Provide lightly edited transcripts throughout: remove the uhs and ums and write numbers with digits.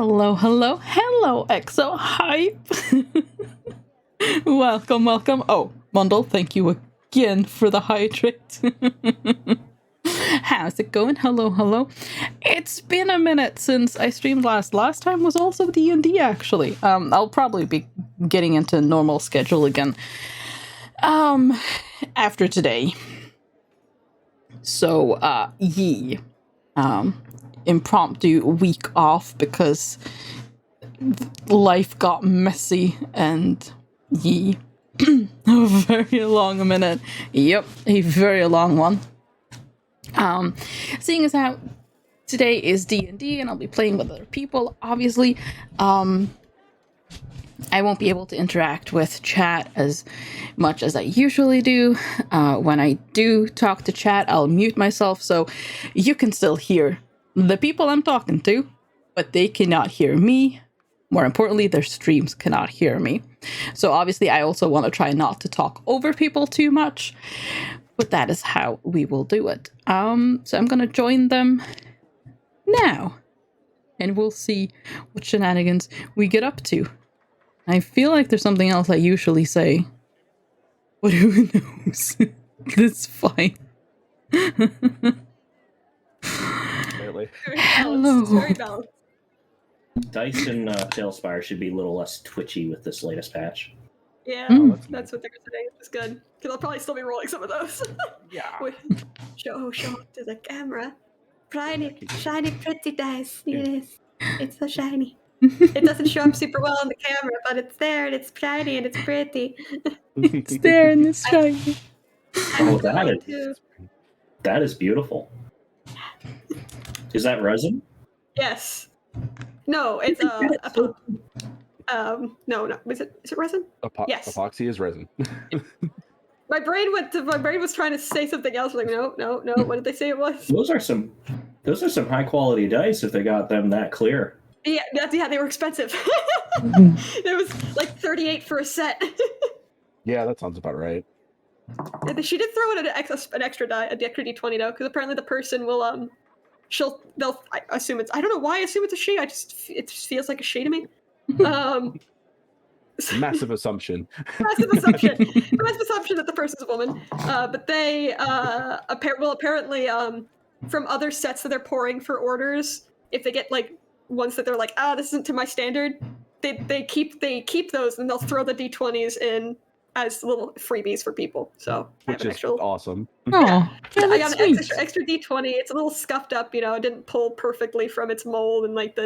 Hello, hello, hello, EXO Hype! Welcome. Oh, Mundle, thank you again for the hydrate. How's it going? Hello. It's been a minute since I streamed last. Last time was also D&D, actually. I'll probably be getting into normal schedule again after today. So, impromptu week off because life got messy and a very long minute. Yep, a very long one. Seeing as how today is D&D and I'll be playing with other people, obviously, I won't be able to interact with chat as much as I usually do. When I do talk to chat, I'll mute myself so you can still hear the people I'm talking to, but they cannot hear me. More importantly, their streams cannot hear me. So obviously, I also want to try not to talk over people too much, but that is how we will do it. So I'm going to join them now, and we'll see what shenanigans we get up to. I feel like there's something else I usually say, but who knows? It's fine. Hello. It's very balanced. Dice and Tailspire should be a little less twitchy with this latest patch. Yeah, that's what they're saying. It's good. Because I'll probably still be rolling some of those. Yeah. Show to the camera. Shiny, pretty dice. Yes. It's so shiny. It doesn't show up super well on the camera, but it's there and it's shiny and it's pretty. It's there and it's shiny. Oh, that is beautiful. Is that resin? Yes. No, it's no. Is it resin? Yes. Epoxy is resin. My brain was trying to say something else. Like no. What did they say it was? Those are some high quality dice if they got them that clear. Yeah, they were expensive. It was like $38 for a set. Yeah, that sounds about right. She did throw in an extra die, a extra D20 though, because apparently the person will I assume it's, I don't know why I assume it's a she. It just feels like a she to me. Massive assumption. Massive assumption that the person's a woman. But they apparently from other sets that they're pouring for orders, if they get like ones that they're like, this isn't to my standard, they keep those and they'll throw the D20s in as little freebies for people. So which is awesome. Yeah, I got an extra D20. It's a little scuffed up, it didn't pull perfectly from its mold, and like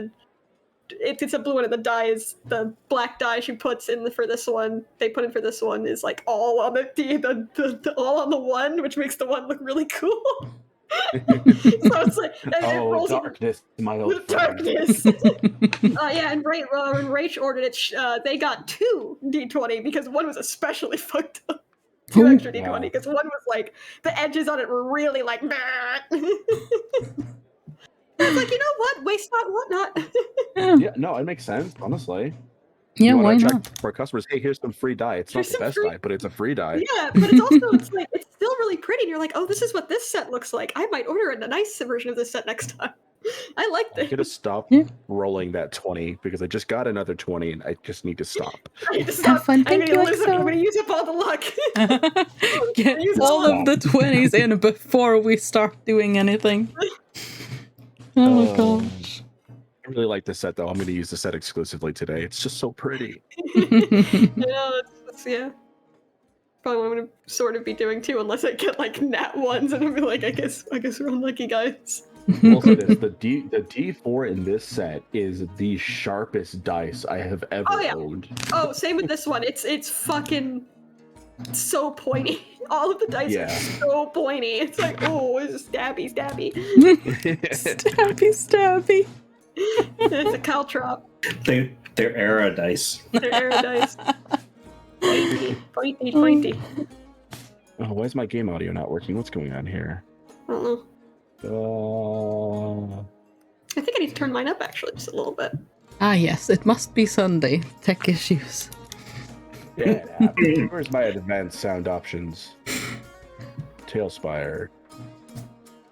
it's a blue one, and the dye is the black dye she puts in for this one. They put in for this one is like all on the all on the one, which makes the one look really cool. So it's like darkness, my old darkness. And when Rach ordered it, they got 2 D20 because one was especially fucked up. 2 extra D20 because one was like the edges on it were really like. It's like, you know what? Waste not, want not. Yeah, no, it makes sense, honestly. Yeah, why not? For our customers, hey, here's some free dye. It's not the best dye, but it's a free dye. Yeah, but it's also it's still really pretty. And you're like, oh, this is what this set looks like. I might order a nice version of this set next time. I like this. I'm gonna stop rolling that 20 because I just got another 20 and I just need to stop. I need to stop. Have fun. I'm gonna use up all the luck. Get all of the 20s in before we start doing anything. Oh my gosh. I really like this set though. I'm going to use the set exclusively today. It's just so pretty. Yeah. Probably what I'm going to sort of be doing too, unless I get like nat ones and I'll be like, I guess we're unlucky, guys. Also, the D4 in this set is the sharpest dice I have ever owned. Oh, same with this one. It's fucking so pointy. All of the dice are so pointy. It's like, oh, it's stabby. Stabby. It's a caltrop. They're era dice. They're era dice. Pointy. Oh, why is my game audio not working? What's going on here? I don't know. I think I need to turn mine up actually just a little bit. Ah yes, it must be Sunday. Tech issues. Yeah. Where's my advanced sound options? Tailspire.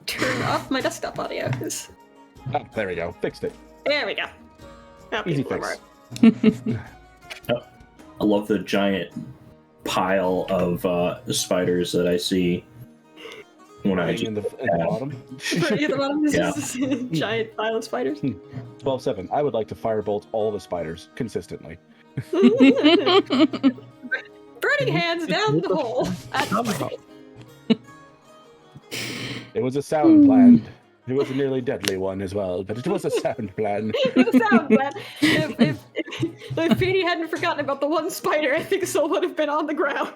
Turn off my desktop audio. Oh, there we go. Fixed it. There we go. Happy Easy Glimmer. fix. I love the giant pile of spiders that I see when I In the bottom. Right at the bottom is Yeah. just a giant pile of spiders. 12-7. I would like to firebolt all the spiders consistently. Burning hands down the hole. At the Somehow. spiders. It was a sound plan. It was a nearly deadly one as well, but it was a sound plan. It was sound plan. If Petey hadn't forgotten about the one spider, I think Soul would have been on the ground.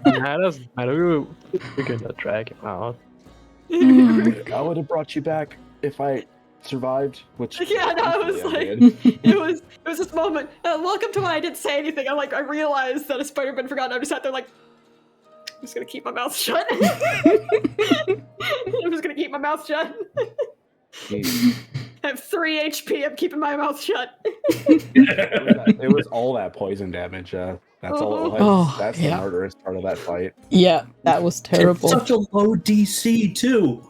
Nah, it doesn't matter. We're gonna drag him out. I would have brought you back if I survived, which Yeah, no, it was thankfully I like did. it was this moment. Welcome to why I didn't say anything. I realized that a spider had been forgotten. I just sat there like, I'm just gonna keep my mouth shut. I'm just gonna keep my mouth shut. Jeez. I have 3 HP. I'm keeping my mouth shut. It was all that poison damage. That's all it was. Oh, That's yeah. the murderous part of that fight. Yeah, that was terrible. Such a low DC too.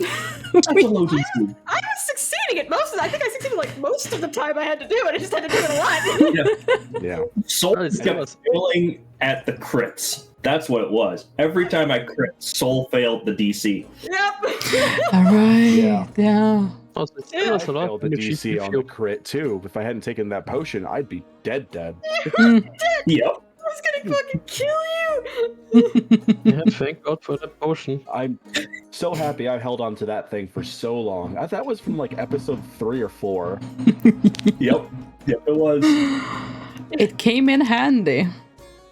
Such a low DC. I was succeeding at most. I think I succeeded like most of the time I had to do it. I just had to do it a lot. Yeah. Soul Oh, it's kept failing at the crits. That's what it was. Every time I crit, Soul failed the DC. Yep. All right. Yeah. Yeah. Also, it's Yeah. still I a lot failed the when you DC cheat on if the you- crit too. If I hadn't taken that potion, I'd be dead. Yep. I was gonna fucking kill you. Yeah, thank God for that potion. I'm so happy I held on to that thing for so long. That was from like episode 3 or 4. Yep. Yep, it was. It came in handy.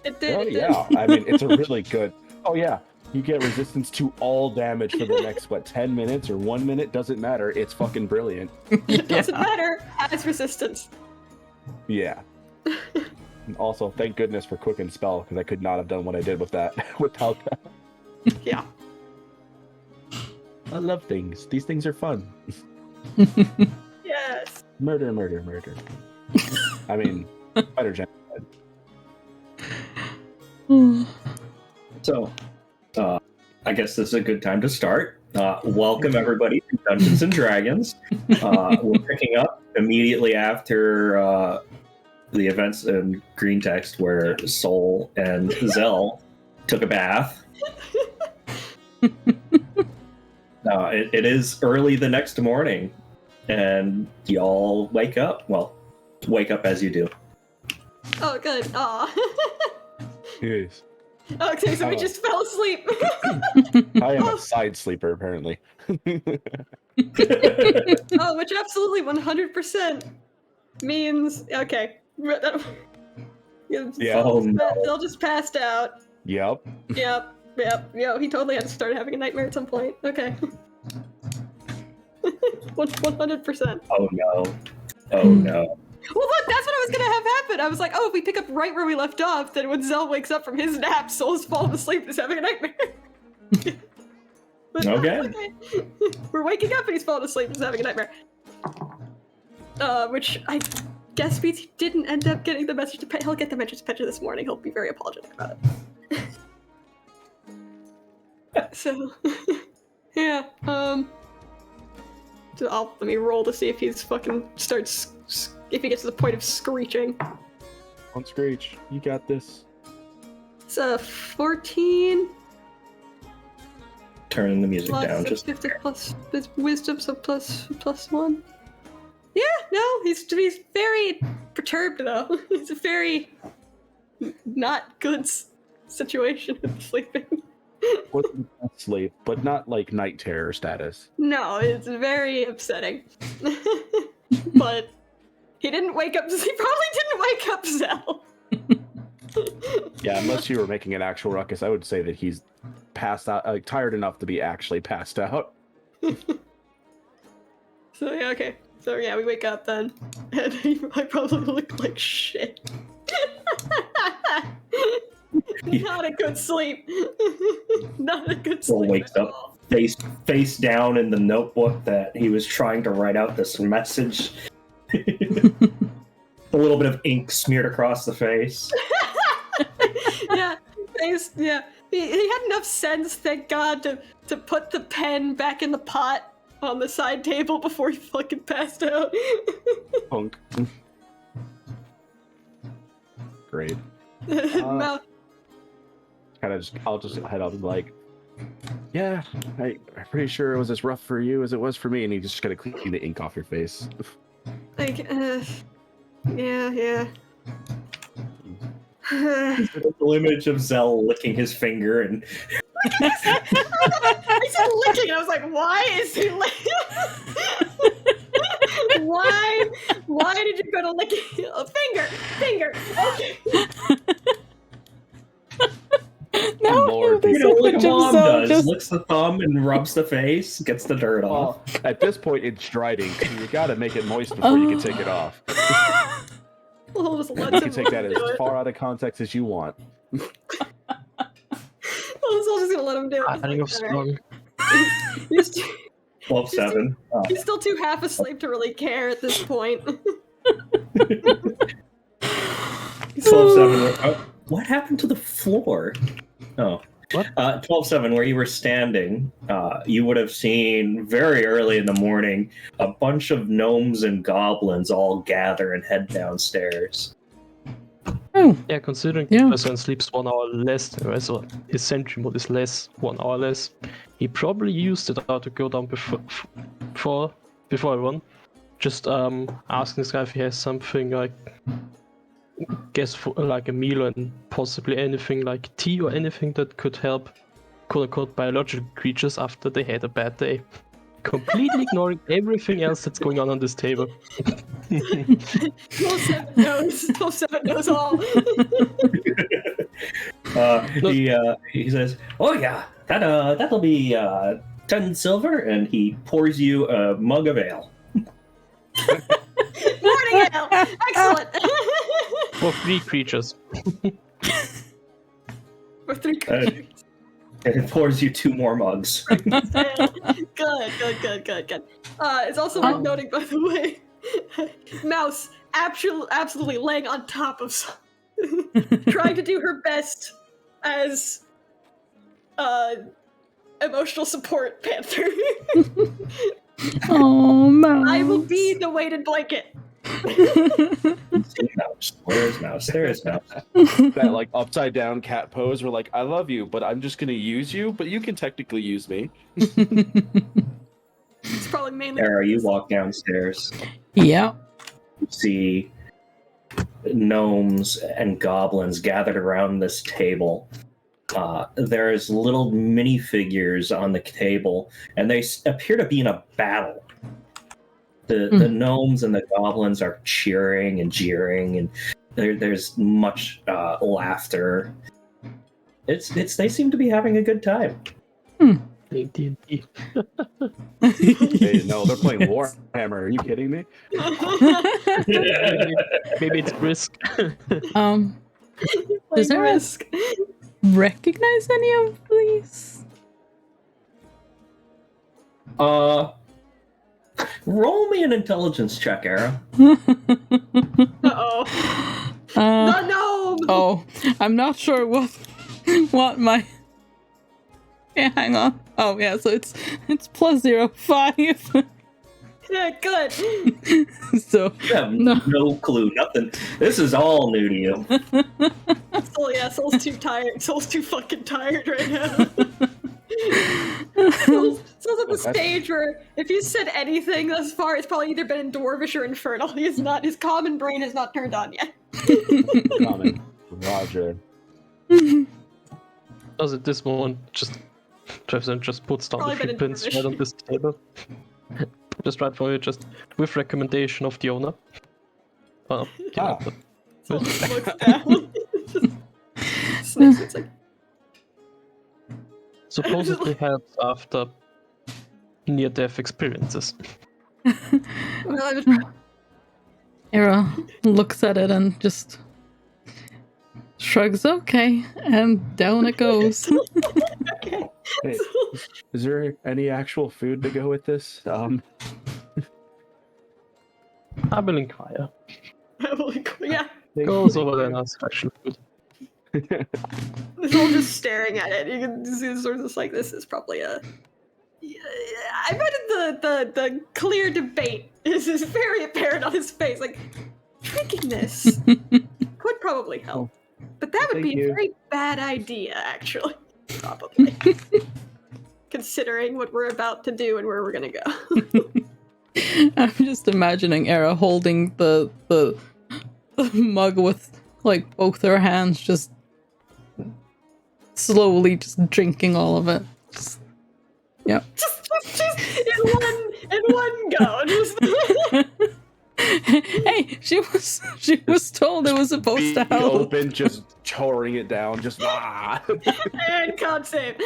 It did. Oh It did. yeah, I mean it's a really good. Oh yeah, you get resistance to all damage for the next 10 minutes or 1 minute, doesn't matter. It's fucking brilliant. It doesn't matter. Has resistance. Yeah. And also, thank goodness for Quicken Spell, because I could not have done what I did with that without that. Yeah. I love things. These things are fun. Yes. Murder, murder, murder. I mean, spider genocide. So, I guess this is a good time to start. Welcome everybody to Dungeons and Dragons. We're picking up immediately after the events in Green Text where Soul and Zell took a bath. It is early the next morning, and y'all wake up. Well, wake up as you do. Oh, good. Aw. Yes. Okay, so we Oh. just fell asleep. I am a side sleeper, apparently. Oh, which absolutely 100% means okay. Yeah. Oh, no. They'll just passed out. Yep. Yep. Yo, he totally had to start having a nightmare at some point. Okay. 100%. Oh no. Oh no. Well, look, that's what I was gonna have happen. I was like, oh, if we pick up right where we left off, then when Zell wakes up from his nap, Soul's fallen asleep and is having a nightmare. But, Okay. We're waking up and he's fallen asleep and is having a nightmare. Which I guess means he didn't end up getting the message to Petcher. He'll get the message to Petcher this morning. He'll be very apologetic about it. So, yeah. So let me roll to see if he's fucking starts. If he gets to the point of screeching. On Screech, you got this. It's a 14 Turning the music plus down just 50 plus his wisdom, so plus 1. Yeah, no, he's very perturbed though. It's a very not good situation with sleeping. Wasn't sleep, but not like night terror status. No, it's very upsetting. But he didn't wake up. He probably didn't wake up Zell. Yeah, unless you were making an actual ruckus, I would say that he's passed out, tired enough to be actually passed out. So yeah, okay. So yeah, we wake up then, and I probably look like shit. Not a good sleep. Not a good Soul sleep. wakes at up. all. Face down in the notebook that he was trying to write out this message. A little bit of ink smeared across the face. Yeah, yeah. He had enough sense, thank God, to put the pen back in the pot on the side table before he fucking passed out. Punk. Great. Mouth. I'll just head up and be like, yeah, I'm pretty sure it was as rough for you as it was for me, and he's just gonna clean the ink off your face. Like, yeah. The image of Zell licking his finger and I said licking, and I was like, why is he licking? Why did you go to licking? A finger. Okay. No, Lord, this you know, like image of mom Zell does, just- licks the thumb and rubs the face, gets the dirt off. Well, at this point, it's dried ink. So you gotta make it moist before you can take it off. We'll just let You him can take that as do it. far out of context as you want. I'm just gonna let him do it. Adding of He's like, "Alright." song. He's too- 12-7. He's still too half asleep to really care at this point. 12-7. What happened to the floor? Oh. What? 12-7, where you were standing, you would have seen very early in the morning a bunch of gnomes and goblins all gather and head downstairs. Oh, Yeah, considering Yeah. the person sleeps 1 hour less, so his sentry mode is less, 1 hour less, he probably used it out to go down before everyone. Just asking this guy if he has something like, guess for, like a meal and possibly anything like tea or anything that could help quote-unquote biological creatures after they had a bad day. Completely ignoring everything else that's going on this table. 12-7 knows. 12-7 knows all. He says, "Oh yeah, that'll be 10 silver," and he pours you a mug of ale. Morning ale. Excellent. For 3 creatures. For 3 creatures. And it pours you 2 more mugs. Good. It's also worth noting, by the way, Mouse absolutely laying on top of trying to do her best as emotional support panther. oh, Mouse. I will be the weighted blanket. Mouse. Where's Mouse? There is Mouse. That like upside down cat pose where like, I love you, but I'm just gonna use you, but you can technically use me. It's probably mainly. Era, you walk downstairs. Yeah. You see gnomes and goblins gathered around this table. There's little minifigures on the table, and they appear to be in a battle. The gnomes and the goblins are cheering and jeering, and there's much laughter. They seem to be having a good time. D&D. Hey, no, they're playing Warhammer. Are you kidding me? Maybe it's Risk. Does there risk? recognize any of these? Roll me an intelligence check, Era. Uh-oh. The gnome! Oh, I'm not sure what my. Yeah, hang on. Oh yeah, so it's +0.5. Yeah, good. So You have no clue, nothing. This is all new to you. Soul's too tired. Soul's too fucking tired right now. Soul's at the stage where if he's said anything thus far, it's probably either been in Dwarvish or Infernal. His common brain has not turned on yet. Common. Roger. Does it this moment just puts down Probably the 3 been in pins Dwarvish. right on this table. Just right for you, just with recommendation of the owner. Well, Ah. Soul just looks down. It's like, supposedly helps after near-death experiences. Era looks at it and just shrugs. Okay, and down it goes. okay. Hey, is there any actual food to go with this? I will inquire. Yeah, Goes over there and asks actual food. it's all just staring at it. You can see sort of just like, this is probably a. Yeah, I bet the clear debate is very apparent on his face. Like, drinking this could probably help, but that would Thank be you. a very bad idea, actually. Probably. Considering what we're about to do and where we're gonna go. I'm just imagining Era holding the mug with like both her hands, just slowly just drinking all of it. Just, yep. just in one go. Just Hey, she was told it was supposed to help. Open, just choring it down, just and can't save.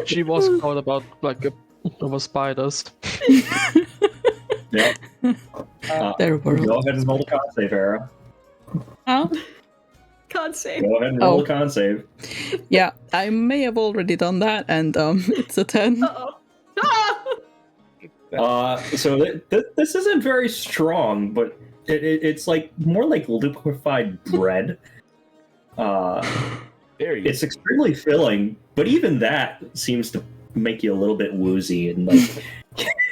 She was called about like over spiders. Yep. Their world. Go ahead and roll a con save, Era. Oh, Can't save. Go ahead and roll a con save. yeah. I may have already done that, and it's a 10. Uh-oh. Ah! So this isn't very strong, but it's like more like liquefied bread. there you It's extremely filling, but even that seems to make you a little bit woozy and like.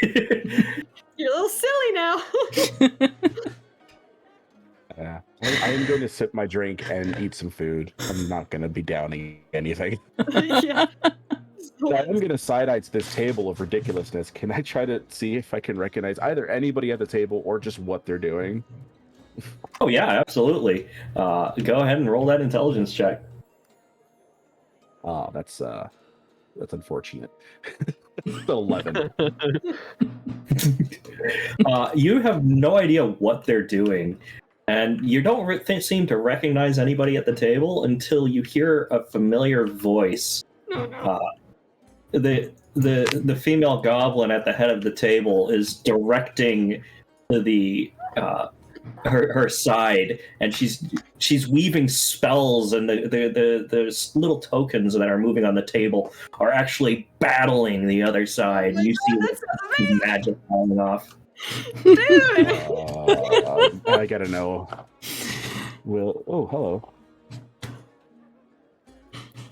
You're a little silly now. I am going to sip my drink and eat some food. I'm not going to be downing anything. Yeah. So I'm going to side-eye to this table of ridiculousness. Can I try to see if I can recognize either anybody at the table or just what they're doing? Oh yeah, absolutely. Go ahead and roll that intelligence check. Oh, that's unfortunate. 11. You have no idea what they're doing, and you don't seem to recognize anybody at the table until you hear a familiar voice. Oh, no. The female goblin at the head of the table is directing the her side, and she's weaving spells, and the little tokens that are moving on the table are actually battling the other side. You see the magic falling off. Dude! I gotta know. Oh, hello.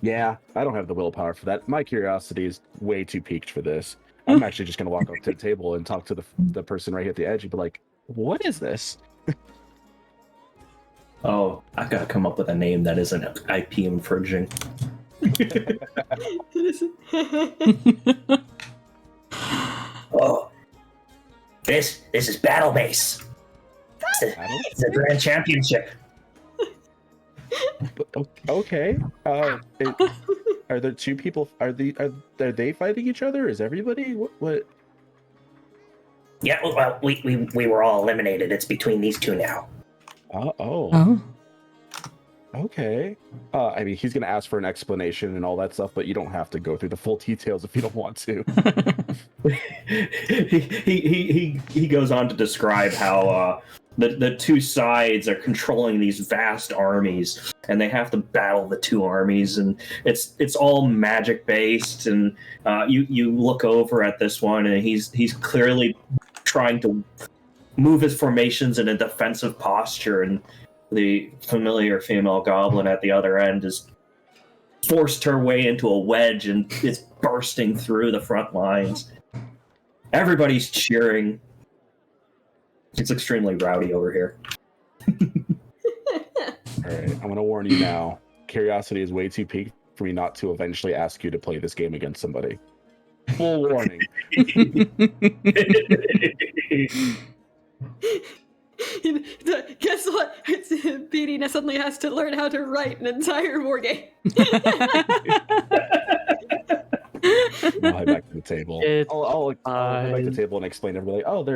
Yeah, I don't have the willpower for that. My curiosity is way too piqued for this. I'm actually just gonna walk up to the table and talk to the person right at the edge and be like, "What is this?" Oh, I've got to come up with a name that isn't IP infringing. Oh, this is Battle Base. It's the Grand Championship. Okay. Are there two people? Are they fighting each other? Is everybody? What? Yeah, well, we were all eliminated. It's between these two now. Oh. Okay. I mean, he's gonna ask for an explanation and all that stuff, but you don't have to go through the full details if you don't want to. he goes on to describe how the two sides are controlling these vast armies, and they have to battle the two armies, and it's all magic based. And you look over at this one, and he's clearly trying to move his formations in a defensive posture, and the familiar female goblin at the other end is forced her way into a wedge and is bursting through the front lines. Everybody's cheering. It's extremely rowdy over here. All right, I'm gonna warn you now. Curiosity is way too piqued for me not to eventually ask you to play this game against somebody. Full warning. Guess what? BD suddenly has to learn how to write an entire war game. I'll head back to the table. I'll head back to the table and explain to everybody. Oh,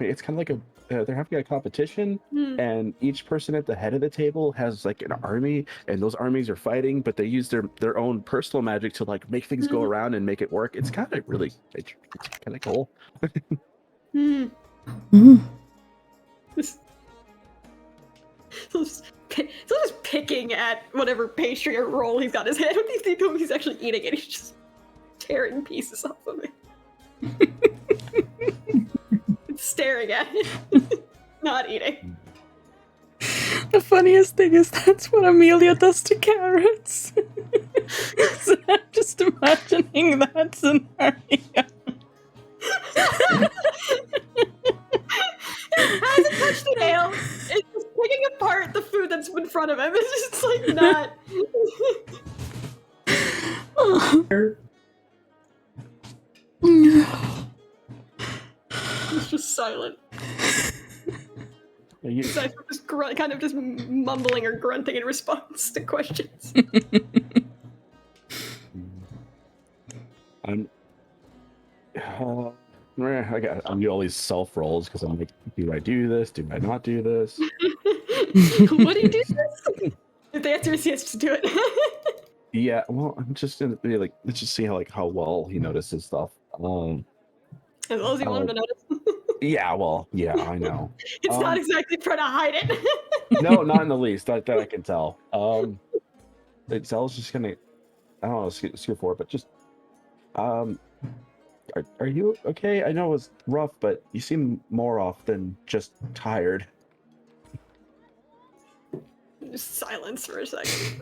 it's kind of like they're having a competition, and each person at the head of the table has like an army, and those armies are fighting, but they use their own personal magic to like make things go around and make it work. It's kind of really, it's kind of cool. So just picking at whatever pastry or roll he's got in his hand. What do you think he's actually eating it? He's just tearing pieces off of it. Staring at it. Not eating. The funniest thing is that's what Amelia does to carrots. So I'm just just imagining that scenario. It hasn't touched the nail. It's just picking apart the food that's in front of him. It's just like not. It's just silent. Besides from just kind of just mumbling or grunting in response to questions. I'm do all these self rolls because I'm like, do I do this? Do I not do this? What do you do this? If the answer is yes, just do it. Yeah, well, I'm just gonna be like, let's just see how well he notices stuff. As well as you want him to notice. Yeah, well, yeah, I know. It's not exactly trying to hide it. No, not in the least. That I can tell. Zel's just gonna, I don't know, scoot forward, but just, are you okay? I know it was rough, but you seem more off than just tired. Just silence for a second.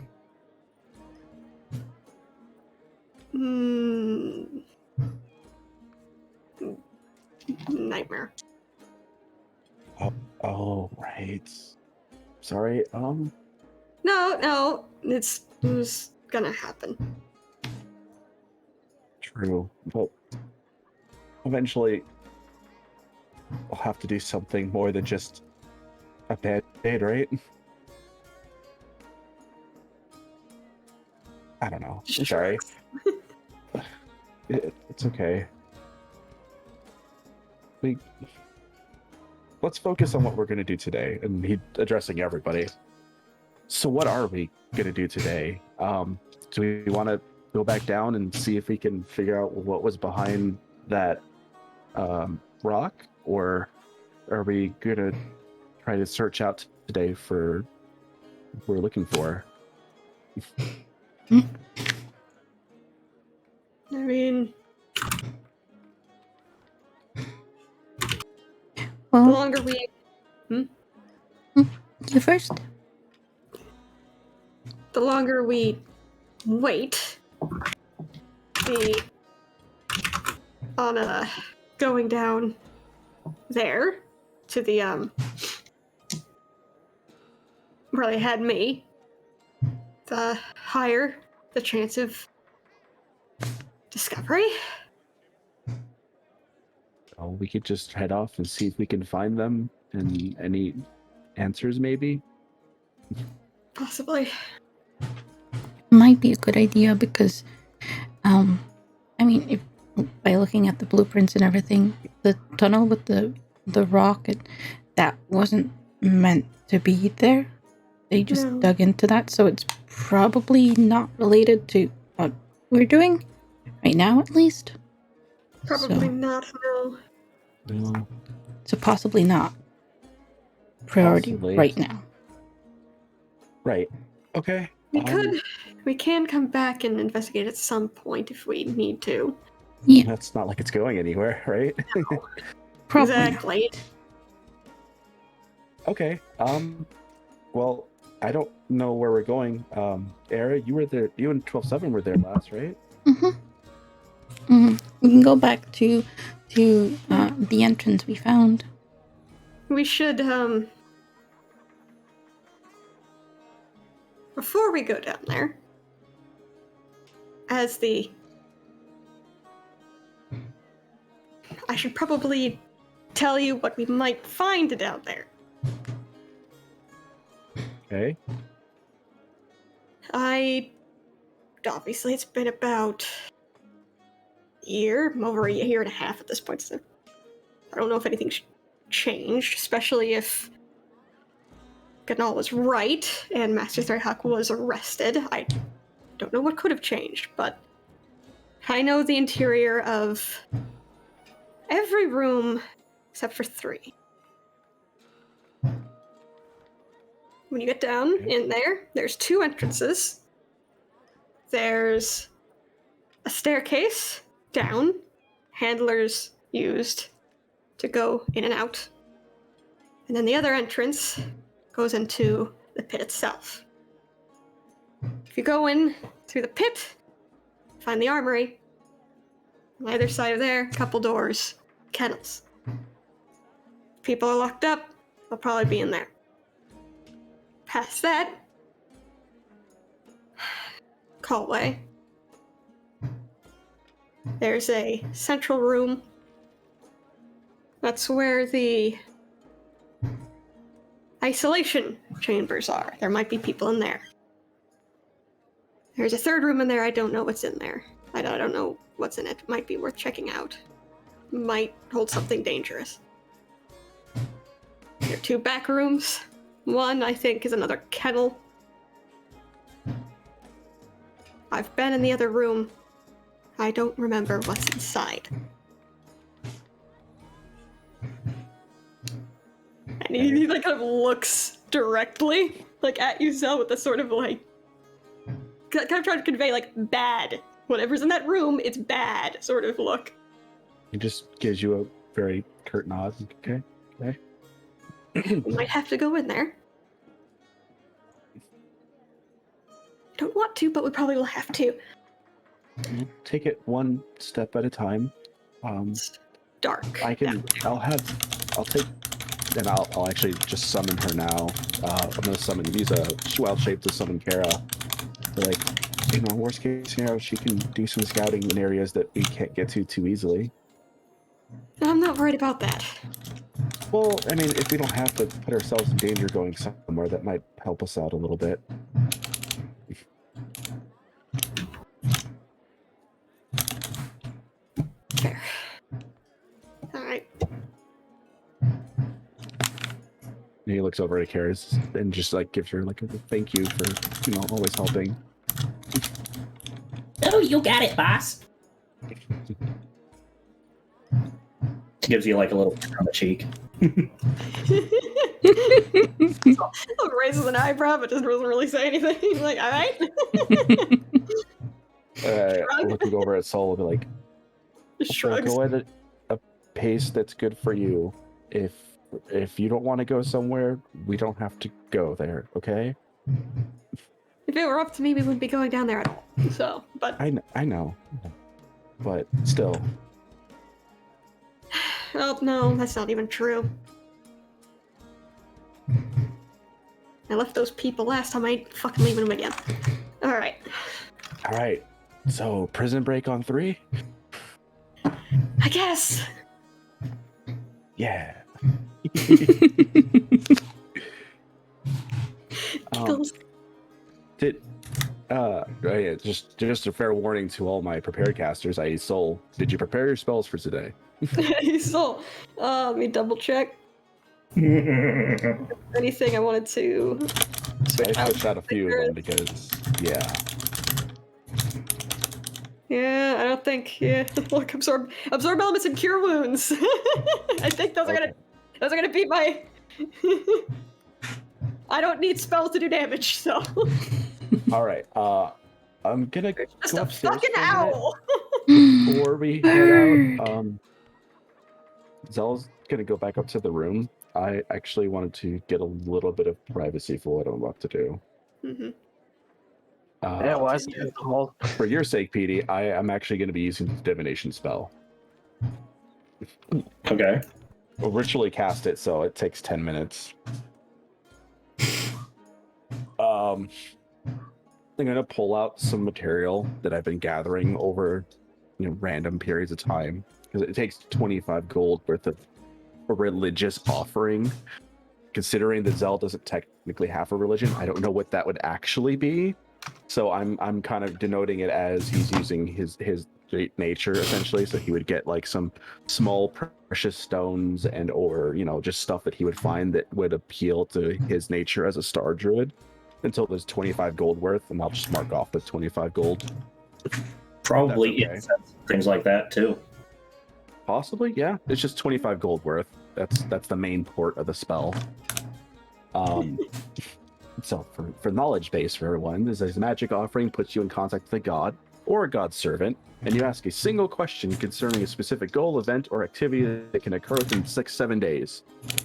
Nightmare. Oh, right. Sorry. No, it was gonna happen. True, but eventually I'll have to do something more than just a band-aid, right? I don't know. I'm sorry. It's okay. Let's focus on what we're going to do today. And he addressing everybody. So what are we going to do today? Do we want to go back down and see if we can figure out what was behind that rock? Or are we going to try to search out today for what we're looking for? I mean, Well, the longer we... You first. The longer we wait, going down there to the where they had me, the higher the chance of discovery. Oh, we could just head off and see if we can find them and any answers, maybe. Possibly. Might be a good idea because, I mean, if by looking at the blueprints and everything, the tunnel with the rock, that wasn't meant to be there. They just dug into that, so it's probably not related to what we're doing right now, at least. Probably not. No. So possibly not priority right now. Right. Okay. We can come back and investigate at some point if we need to. Yeah. That's not like it's going anywhere, right? Probably. Exactly. Okay. Well, I don't know where we're going. Era, you were there. You and 12-7 were there last, right? We can go back to the entrance we found. We should before we go down there, I should probably tell you what we might find down there. Okay. Obviously it's been about over a year and a half at this point. So I don't know if anything's changed, especially if Ganal was right and Master Threyhawk was arrested. I don't know what could have changed, but I know the interior of every room except for 3. When you get down in there, there's 2 entrances. There's a staircase down, handlers used to go in and out. And then the other entrance goes into the pit itself. If you go in through the pit, Find the armory. On either side of there, couple doors, kennels. People are locked up, they'll probably be in there. Past that, hallway. There's a central room. That's where the isolation chambers are. There might be people in there. There's a third room in there. I don't know what's in there. I don't know what's in it. Might be worth checking out. Might hold something dangerous. There are 2 back rooms. One, I think, is another kennel. I've been in the other room. I don't remember what's inside. And he like kind of looks directly like at you, Zell, with a sort of like kind of trying to convey like bad. Whatever's in that room, it's bad sort of look. He just gives you a very curt nod. Okay. We might have to go in there. Don't want to, but we probably will have to. Take it one step at a time. It's dark. I'll actually just summon her now. I'm gonna use a wild shape to summon Kara. But like, worst case scenario, she can do some scouting in areas that we can't get to too easily. I'm not worried about that. Well, I mean, if we don't have to put ourselves in danger going somewhere, that might help us out a little bit. Fair. Alright. And he looks over at Karis and just like gives her like a thank you for, always helping. Oh, you got it, boss. Gives you like a little on the cheek. Raises an eyebrow, but doesn't really say anything. He's like, alright. Looking over at Sol, will be like, Shrugs. go at a pace that's good for you. If you don't want to go somewhere, we don't have to go there, okay? If it were up to me, we wouldn't be going down there at all. So, but I know. But still. Oh, no, that's not even true. I left those people last time, I ain't fucking leaving them again. Alright. Alright. So, prison break on 3? I guess. Yeah. Just a fair warning to all my prepared casters, i.e. Soul. Did you prepare your spells for today? So, let me double check. Anything I wanted to switch I switched out a few of them because, yeah. Yeah, I don't think. Yeah, look, absorb elements and cure wounds. I think those are gonna beat my. I don't need spells to do damage, so. All right. I'm gonna Just go a upstairs fucking for a minute owl. before we head out. Zell's gonna go back up to the room. I actually wanted to get a little bit of privacy for what I'm about to do. Mm-hmm. Why is it called? For your sake, Petey, I am actually going to be using the divination spell. Okay. We'll ritually cast it, so it takes 10 minutes. I'm going to pull out some material that I've been gathering over random periods of time, because it takes 25 gold worth of a religious offering. Considering that Zell doesn't technically have a religion, I don't know what that would actually be. So I'm kind of denoting it as he's using his nature essentially. So he would get like some small precious stones and or just stuff that he would find that would appeal to his nature as a star druid until there's 25 gold worth, and I'll just mark off the 25 gold. Probably okay. incense, things like that too. Possibly, yeah. It's just 25 gold worth. That's the main port of the spell. So for knowledge base for everyone, this is a magic offering puts you in contact with a god or a god servant, and you ask a single question concerning a specific goal, event, or activity that can occur within 6-7 days,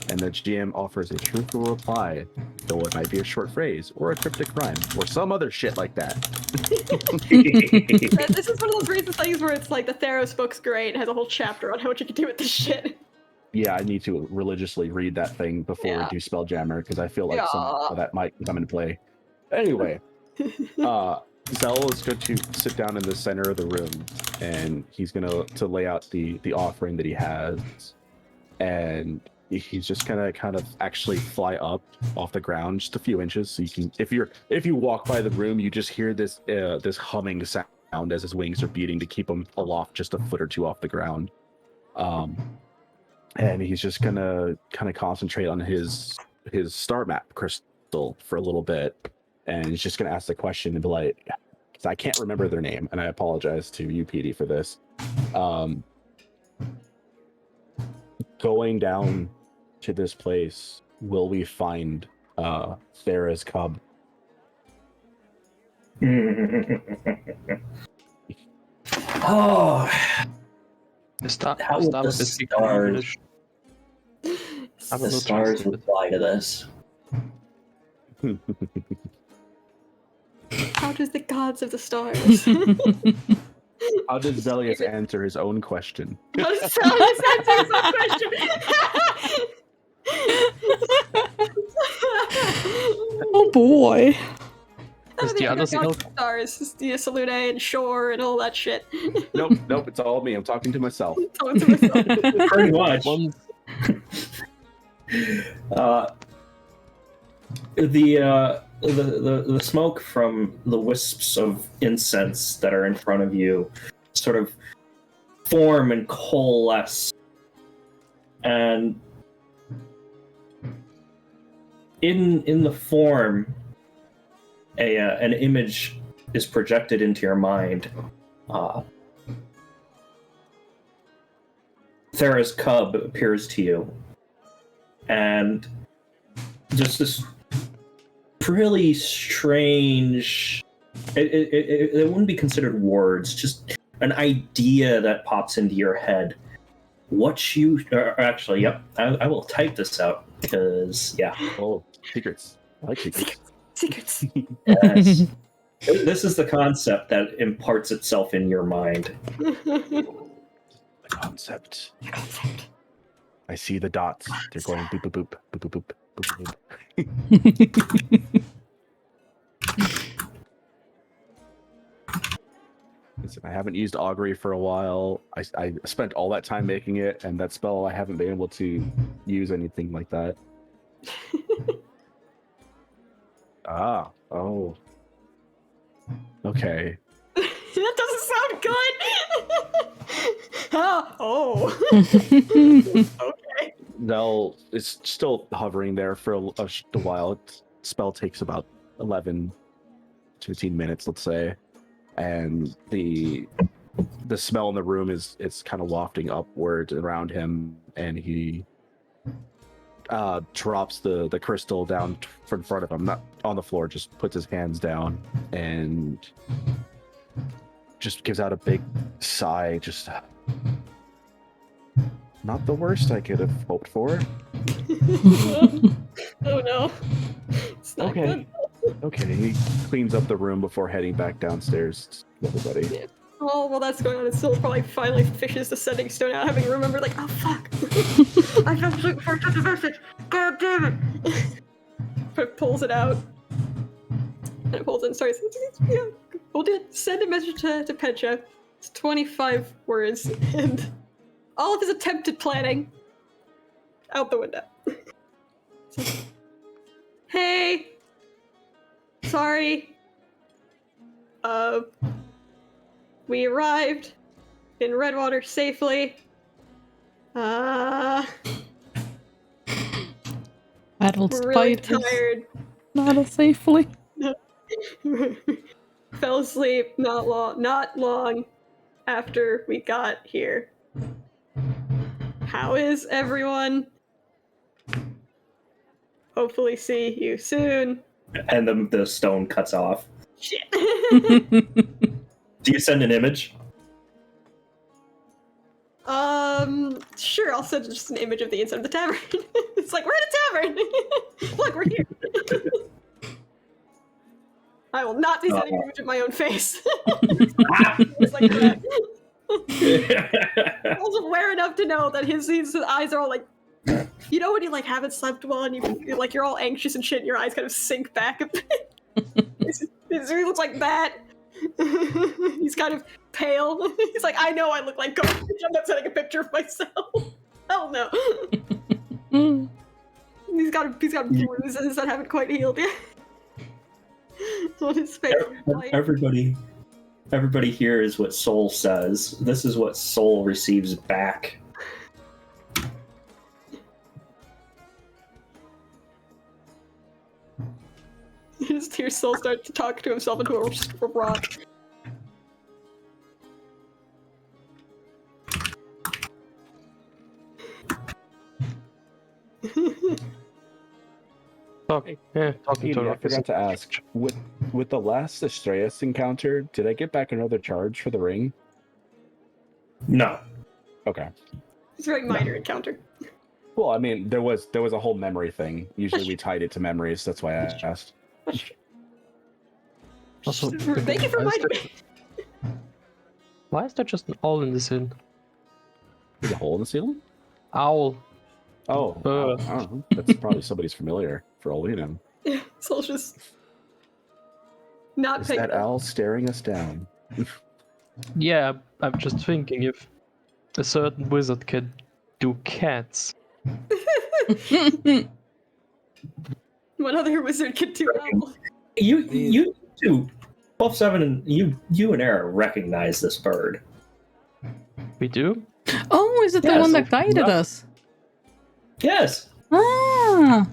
and the GM offers a truthful reply, though it might be a short phrase, or a cryptic rhyme, or some other shit like that. This is one of those recent things where it's like the Theros book's great and has a whole chapter on what you can do with this shit. Yeah, I need to religiously read that thing before we do Spelljammer, because I feel like some of that might come into play. Anyway, Zell is going to sit down in the center of the room, and he's going to lay out the offering that he has, and he's just gonna kind of actually fly up off the ground just a few inches, so you can, if you walk by the room, you just hear this this humming sound as his wings are beating to keep him aloft just a foot or two off the ground. And he's just gonna kind of concentrate on his star map crystal for a little bit, and he's just gonna ask the question and be like, because I can't remember their name, and I apologize to you, PD, for this. Going down to this place, will we find Thera's cub? Oh, The star, how would the stars reply to this? How does the gods of the stars? How did Zelius answer his own question? How does Zelius answer his own question? Oh boy. How Is do the other gods signal- of the stars, the Salute and Shore and all that shit. Nope, it's all me. I'm talking to myself. Talking to myself. Pretty much. One, The smoke from the wisps of incense that are in front of you sort of form and coalesce, and in the form, an image is projected into your mind. Thera's cub appears to you, and just this really strange, it wouldn't be considered words, just an idea that pops into your head. Actually, yep, I will type this out, because, yeah. Oh, secrets. I like secrets. Secrets. Yes. This is the concept that imparts itself in your mind. The concept. I see the dots. They're going boop, boop, boop, boop, boop, boop, boop, boop. Listen, I haven't used augury for a while. I spent all that time making it, and that spell I haven't been able to use anything like that. Oh. Okay. That doesn't sound good. Oh. Okay. It's still hovering there for a while. Spell takes about 11 to 15 minutes, let's say, and the smell in the room it's kind of wafting upwards around him, and he drops the crystal down in front of him, not on the floor, just puts his hands down and just gives out a big sigh. Just not the worst I could have hoped for. Oh no. It's not Okay. good. Okay, he cleans up the room before heading back downstairs to everybody. Oh, well, that's going on. And Syl probably finally fishes the sending stone out, having remembered, like, oh, fuck. I felt like before I took the message. God damn it. But pulls it out. And it pulls it and starts, yeah, we'll send a message to Pencha. It's 25 words. And all of his attempted planning out the window. Hey. Sorry. We arrived in Redwater safely. Battled We're really spiders. tired. Not safely. Fell asleep not long after we got here. How is everyone? Hopefully see you soon. And the stone cuts off. Shit. Do you send an image? Sure, I'll send just an image of the inside of the tavern. It's like, we're at a tavern! Look, we're here! I will not be sending an image of my own face. It's like that. I'm also aware enough to know that his eyes are all like, you know when you like haven't slept well and you're all anxious and shit and your eyes kind of sink back a bit? He looks like that. He's kind of pale. He's like, I know I look like garbage. I'm not sending a picture of myself. Hell no. He's got bruises that haven't quite healed yet. On his face. Everybody hears what Soul says. This is what Soul receives back. You just hear Soul start to talk to himself into a rock. Talking to I forgot to ask. With the last Astreus encounter, did I get back another charge for the ring? No. Okay. It's a very minor encounter. Well, I mean, there was a whole memory thing. Usually we tied it to memories. That's why I asked. Also, Thank you for reminding me. Why is there just an owl in the ceiling? There's a hole in the ceiling? Owl. Oh, I don't know. That's probably somebody's familiar for all we know. Yeah, Soul's just not Is paying that owl staring us down? Yeah, I'm just thinking if a certain wizard can do cats. What other wizard could do owl? You two, 12-7, and you and Era recognize this bird. We do? Oh, is it the Yes, one that guided yeah. us? Yes. Ah.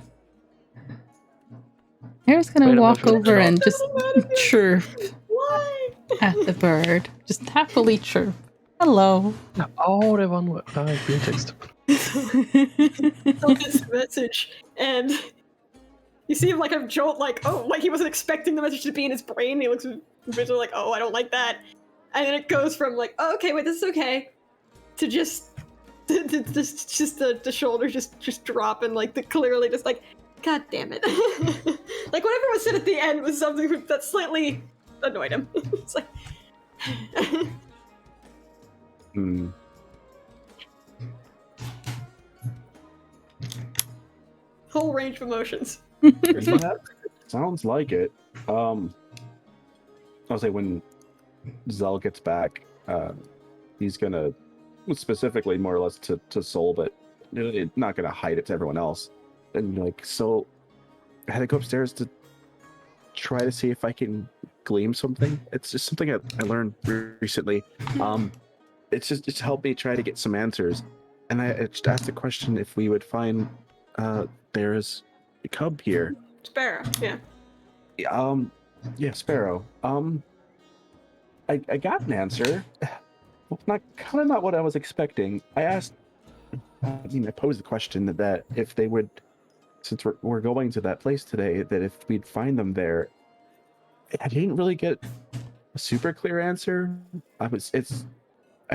Era's gonna Wait, I'm walk not over and just chirp Why? at the bird. Just happily chirp. Hello. Oh, the one with green text. Tell this message, and you see him like a jolt, like, oh, like he wasn't expecting the message to be in his brain. He looks visually like, oh, I don't like that, and then it goes from like, oh, okay, wait, this is okay, to just the shoulder just dropping, like the clearly just like, god damn it, like whatever was said at the end was something that slightly annoyed him. It's like. Whole range of emotions. Sounds like it. I'll say when Zell gets back, he's gonna, specifically more or less to Soul, but not gonna hide it to everyone else. And like, so I had to go upstairs to try to see if I can glean something. It's just something I learned recently. It's just helped me try to get some answers. And I just asked the question if we would find there's a cub here. Sparrow, yeah. Yeah, Sparrow. I got an answer. Not what I was expecting. I asked. I posed the question that if they would, since we're going to that place today, that if we'd find them there. I didn't really get a super clear answer. I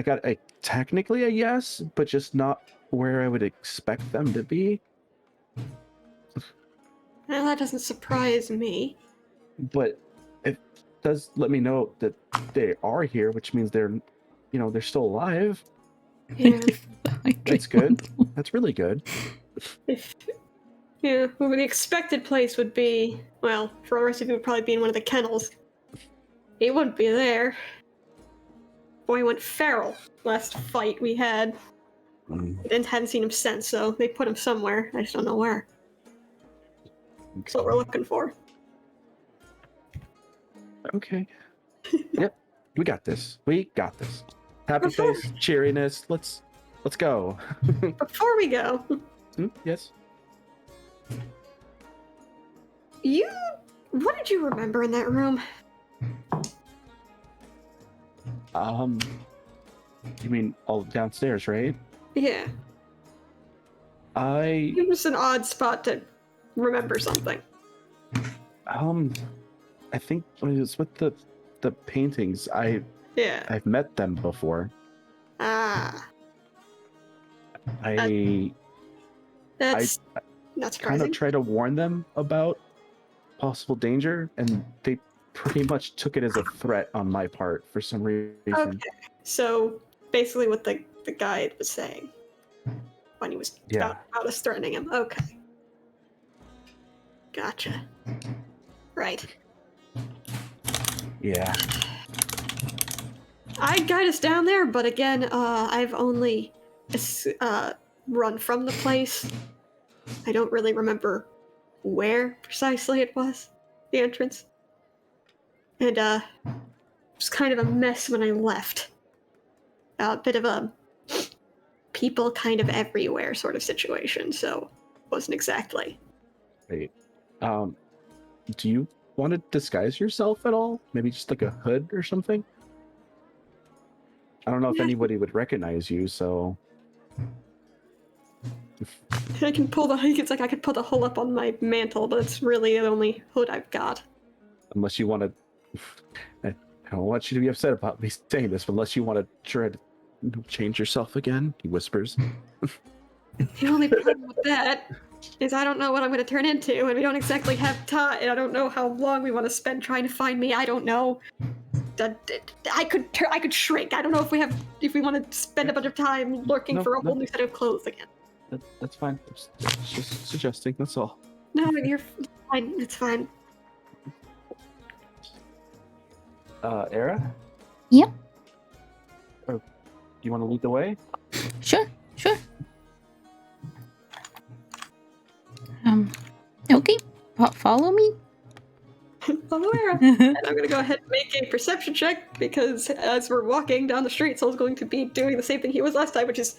got technically a yes, but just not where I would expect them to be. Well, that doesn't surprise me. But it does let me know that they are here, which means they're still alive. Yeah. That's good. That's really good. Yeah, well, the expected place would be, well, for the rest of you, would probably be in one of the kennels. He wouldn't be there. Boy went feral last fight we had. And hadn't seen him since, so they put him somewhere. I just don't know where. That's what we're looking for. Okay. Yep. We got this. Happy face, cheeriness. Let's go. Before we go, Yes. what did you remember in that room? You mean all downstairs, right? Yeah. It was an odd spot to remember something. I think it was with the paintings. I Yeah. I've met them before. Ah. I That's not kind surprising. of try to warn them about possible danger, and they pretty much took it as a threat on my part for some reason. Okay. So basically what the guide was saying when he was about us threatening him. Okay. Gotcha. Right. Yeah. I'd guide us down there, but again, I've only run from the place. I don't really remember where precisely it was, the entrance. And it was kind of a mess when I left. A bit of a people kind of everywhere sort of situation, so it wasn't exactly. Wait. Do you want to disguise yourself at all? Maybe just like a hood or something? I don't know if anybody would recognize you, so... I can pull the. It's like I could put the hood up on my mantle, but it's really the only hood I've got. Unless you want to... I don't want you to be upset about me saying this, but unless you want to try to change yourself again, he whispers. The only problem with that is I don't know what I'm going to turn into, and we don't exactly have time. I don't know how long we want to spend trying to find me. I don't know. I could shrink. I don't know if we want to spend a bunch of time looking for a whole new set of clothes again. That's fine. It's just suggesting, that's all. No, you're fine. It's fine. Era? Yep. Do you want to lead the way? Sure. Okay. Follow me. Follow Era. And I'm gonna go ahead and make a perception check because as we're walking down the street, Soul's going to be doing the same thing he was last time, which is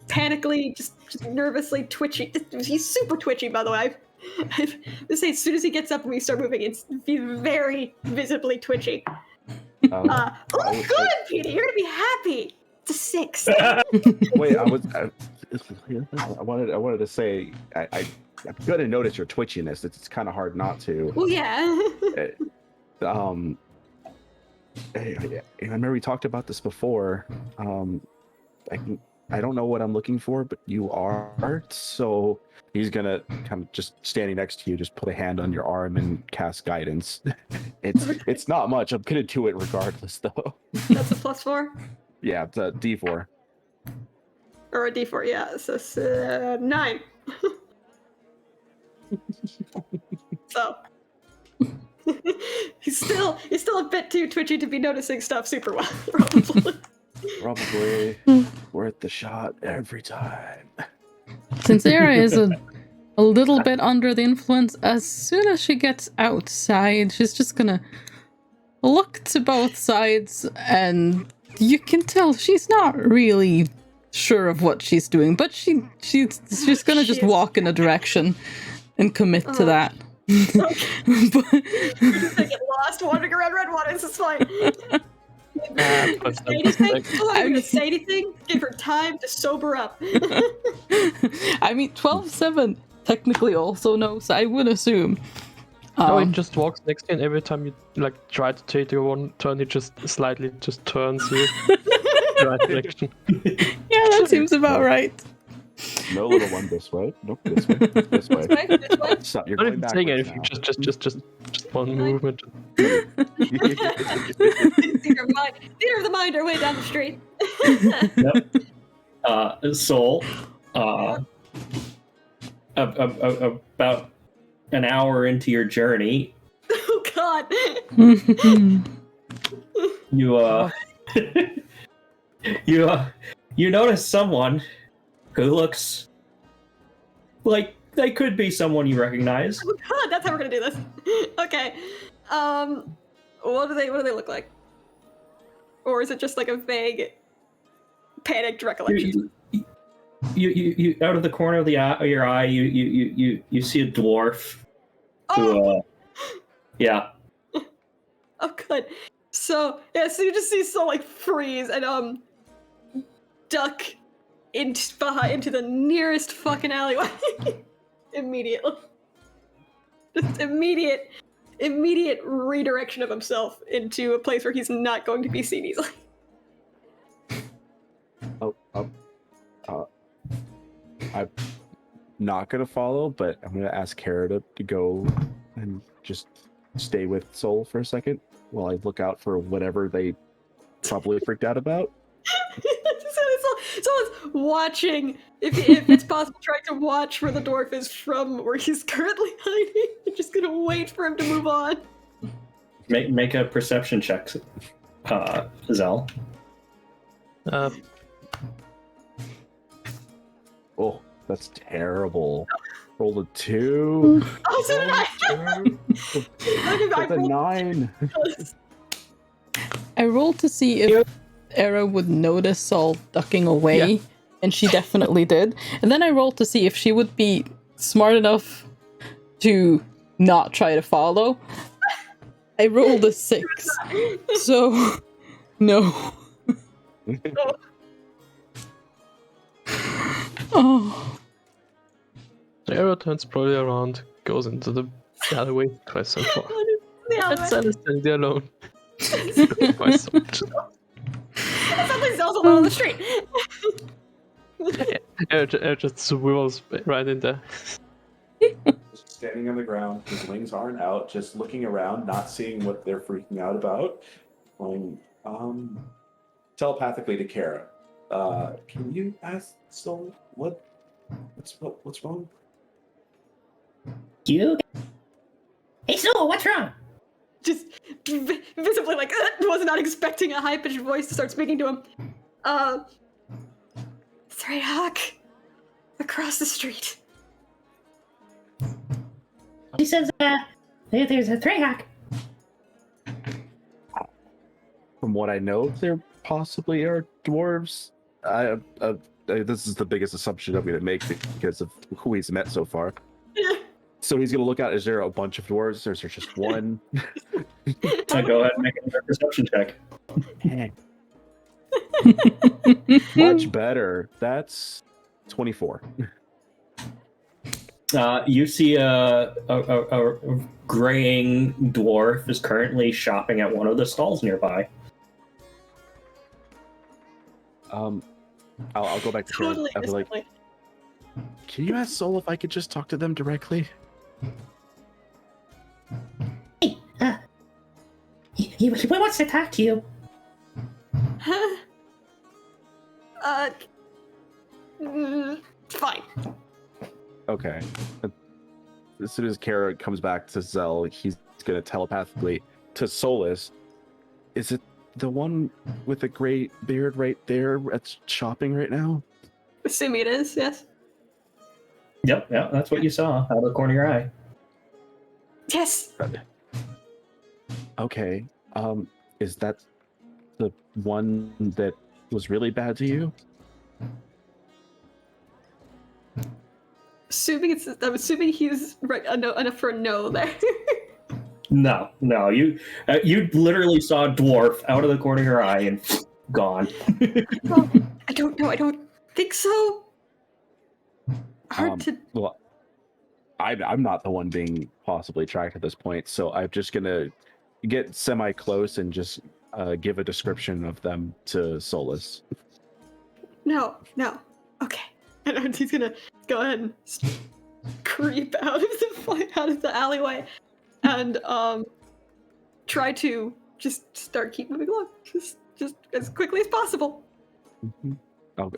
panically, just nervously twitchy. He's super twitchy, by the way. This as soon as he gets up and we start moving, he's very visibly twitchy. Good, Petey. You're gonna be happy. It's a 6. Wait, I wanted to say I'm gonna notice your twitchiness. It's kind of hard not to. Well, yeah. I remember we talked about this before. I don't know what I'm looking for, but you are. So he's gonna kind of just standing next to you, just put a hand on your arm and cast guidance. It's not much. I'm gonna do it regardless, though. That's a +4. Yeah, it's a D4. Or a D4, yeah. So 9. So he's still a bit too twitchy to be noticing stuff super well. Probably worth the shot every time. Since Era is a little bit under the influence, as soon as she gets outside, she's just gonna look to both sides, and you can tell she's not really sure of what she's doing, but she's gonna just walk in a direction and commit to that. Okay. You're just gonna get lost wandering around Redwater. This is fine. Say anything? Give her time to sober up. I mean, 12-7 technically also knows, I would assume. He just walks next to you, and every time you try to take your one turn, he just slightly turns you the right direction. Yeah, that seems about right. No, little one, this way. Nope, this way. This way. This way. Stop, you're Not going even saying backwards anything, now. just one movement. Theater of the mind, our way down the street. Yep. Soul. About an hour into your journey, Oh God. you notice someone who looks like they could be someone you recognize. Oh God, that's how we're gonna do this. Okay. What do they look like? Or is it just like a vague, panicked recollection? You out of the corner of your eye, you see a dwarf. Oh. Yeah. Oh, good. So yeah, so you just see Soul freeze and duck into the nearest fucking alleyway. Immediately. Just immediate redirection of himself into a place where he's not going to be seen easily. I'm not gonna follow, but I'm gonna ask Kara to go and just stay with Soul for a second while I look out for whatever they probably freaked out about. Someone's watching. If it's possible, trying to watch where the dwarf is from, where he's currently hiding. They're just gonna wait for him to move on. Make a perception check, Zell. Oh, that's terrible. Roll a 2. Oh, so did I. That's a 9. I rolled to see if Era would notice Saul ducking away, and she definitely did. And then I rolled to see if she would be smart enough to not try to follow. I rolled a 6. So, no. Oh. The arrow turns probably around, goes into the alleyway, tries so far. That's Celestine, they're alone. Quite so much. It sounds like Zell's alone on the street. Air just swivels right in there. Just standing on the ground, his wings aren't out, just looking around, not seeing what they're freaking out about. Going, telepathically to Kara. Can you ask Soul what's wrong? You? Hey, Soul, what's wrong? Just visibly like, was not expecting a high-pitched voice to start speaking to him. Stray Hawk. Across the street. She says, there's a Greyhawk. From what I know, there possibly are dwarves. This is the biggest assumption I'm going to make because of who he's met so far. So he's going to look out, is there a bunch of dwarves or is there just one? Go ahead and make another perception check. Much better. That's 24. You see a graying dwarf is currently shopping at one of the stalls nearby. I'll go back to Karen. Totally I'll be like, instantly. can you ask Soul if I could just talk to them directly? Hey, he wants to talk to you. Huh? Fine. Okay. As soon as Kara comes back to Zell, he's going to telepathically to Solus. Is it the one with the gray beard right there that's shopping right now? Assuming it is, yes. Yep, that's what you saw out of the corner of your eye. Yes. Okay. Is that the one that was really bad to you? I'm assuming he's right enough for a no there. No, you literally saw a dwarf out of the corner of your eye and gone. Well, I don't know. I don't think so. Hard to. Well, I'm not the one being possibly tracked at this point, so I'm just gonna get semi-close and just give a description of them to Solus. No. Okay. And he's gonna go ahead and creep out of the alleyway, and try to just start keep moving along, just as quickly as possible. Mm-hmm.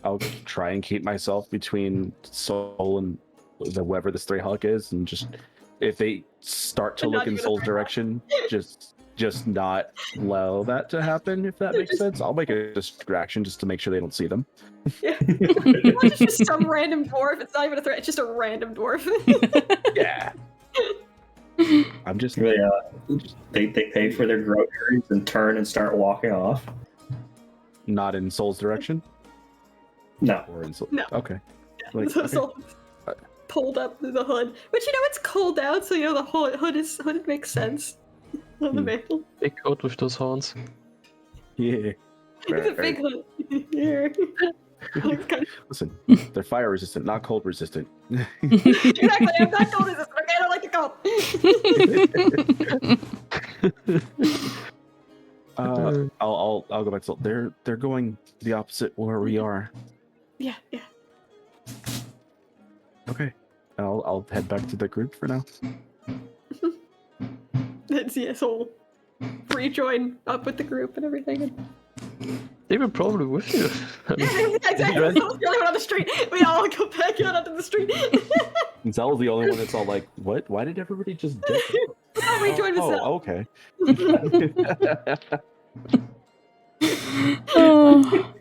I'll try and keep myself between Soul and whoever the Stray Hawk is, and just if they start to look in Soul's direction, just not allow that to happen, if that makes sense. I'll make a distraction just to make sure they don't see them. Yeah. It's just some random dwarf. It's not even a threat. It's just a random dwarf. Yeah. I'm just... They pay for their groceries and turn and start walking off. Not in Soul's direction? No. Or in Soul... No. Okay. So okay. Soul pulled up the hood, which it's cold out, so the hood makes sense. On the mantle. Big coat with those horns. Yeah. It's a big hood. Here. Listen, they're fire resistant, not cold resistant. Exactly, I'm not cold resistant. Okay, I don't like the cold. I'll go back to they're going the opposite where we are. Yeah. I'll head back to the group for now. That's he'll rejoin up with the group and everything. They were probably with you. Exactly. Right? Zell's the only one on the street. We all go back out onto the street. And Zell's the only one that's all like, "What? Why did everybody just dip?" Oh, we joined with Zell. Okay. Oh.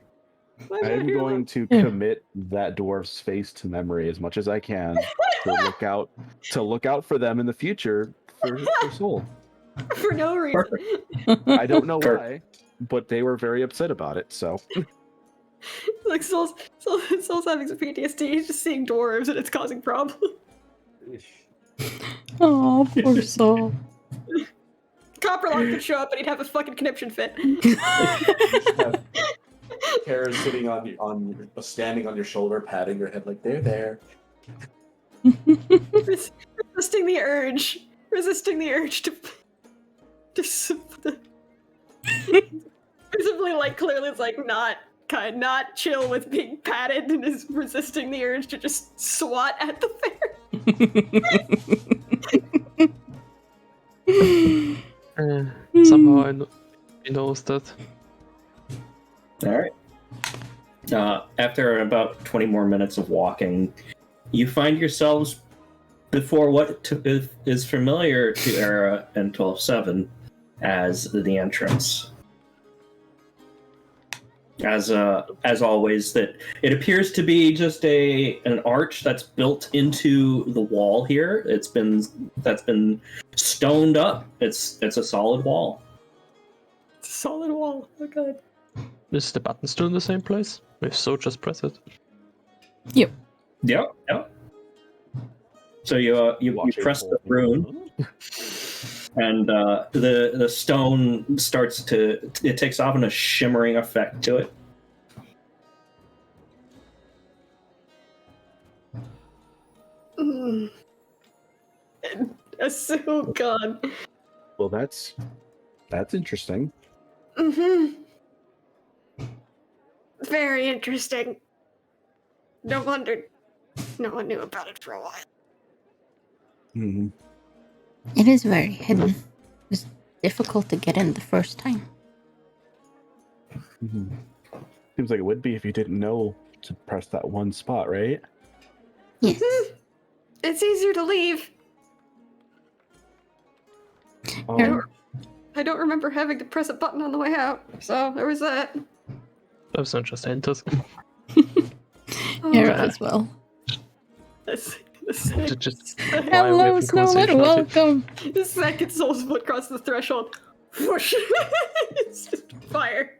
Why I'm did I hear going to commit that dwarf's face to memory as much as I can to look out for them in the future for Soul. that? For no reason. I don't know why, but they were very upset about it. So Like Soul's having some PTSD. He's just seeing dwarves and it's causing problems. Oh, poor soul. Copperlock could show up and he'd have a fucking conniption fit. Kara's sitting standing on your shoulder, patting your head like they're there. Resisting the urge to visibly, like, clearly it's like not chill with being patted and is resisting the urge to just swat at the fair. Somehow he knows that. All right. After about 20 more minutes of walking, you find yourselves before what is familiar to Era and 12-7 as the entrance. As always, that it appears to be just an arch that's built into the wall here. That's been stoned up. It's a solid wall. Solid wall. Oh god. Is the button still in the same place? If so, just press it. Yep. Yep. So you press the rune, and the stone it takes off in a shimmering effect to it. Oh god. well, that's interesting. Mm-hmm. Very interesting. No wonder no one knew about it for a while. Mm-hmm. It is very hidden. It's difficult to get in the first time. Mm-hmm. Seems like it would be if you didn't know to press that one spot, right? Yes. It's easier to leave. Oh, I don't remember having to press a button on the way out, so there was that. I've just entered. Hera as well. This Just Hello, Snowman. Welcome. the second soul's foot crosses the threshold. Whoosh. It's just fire.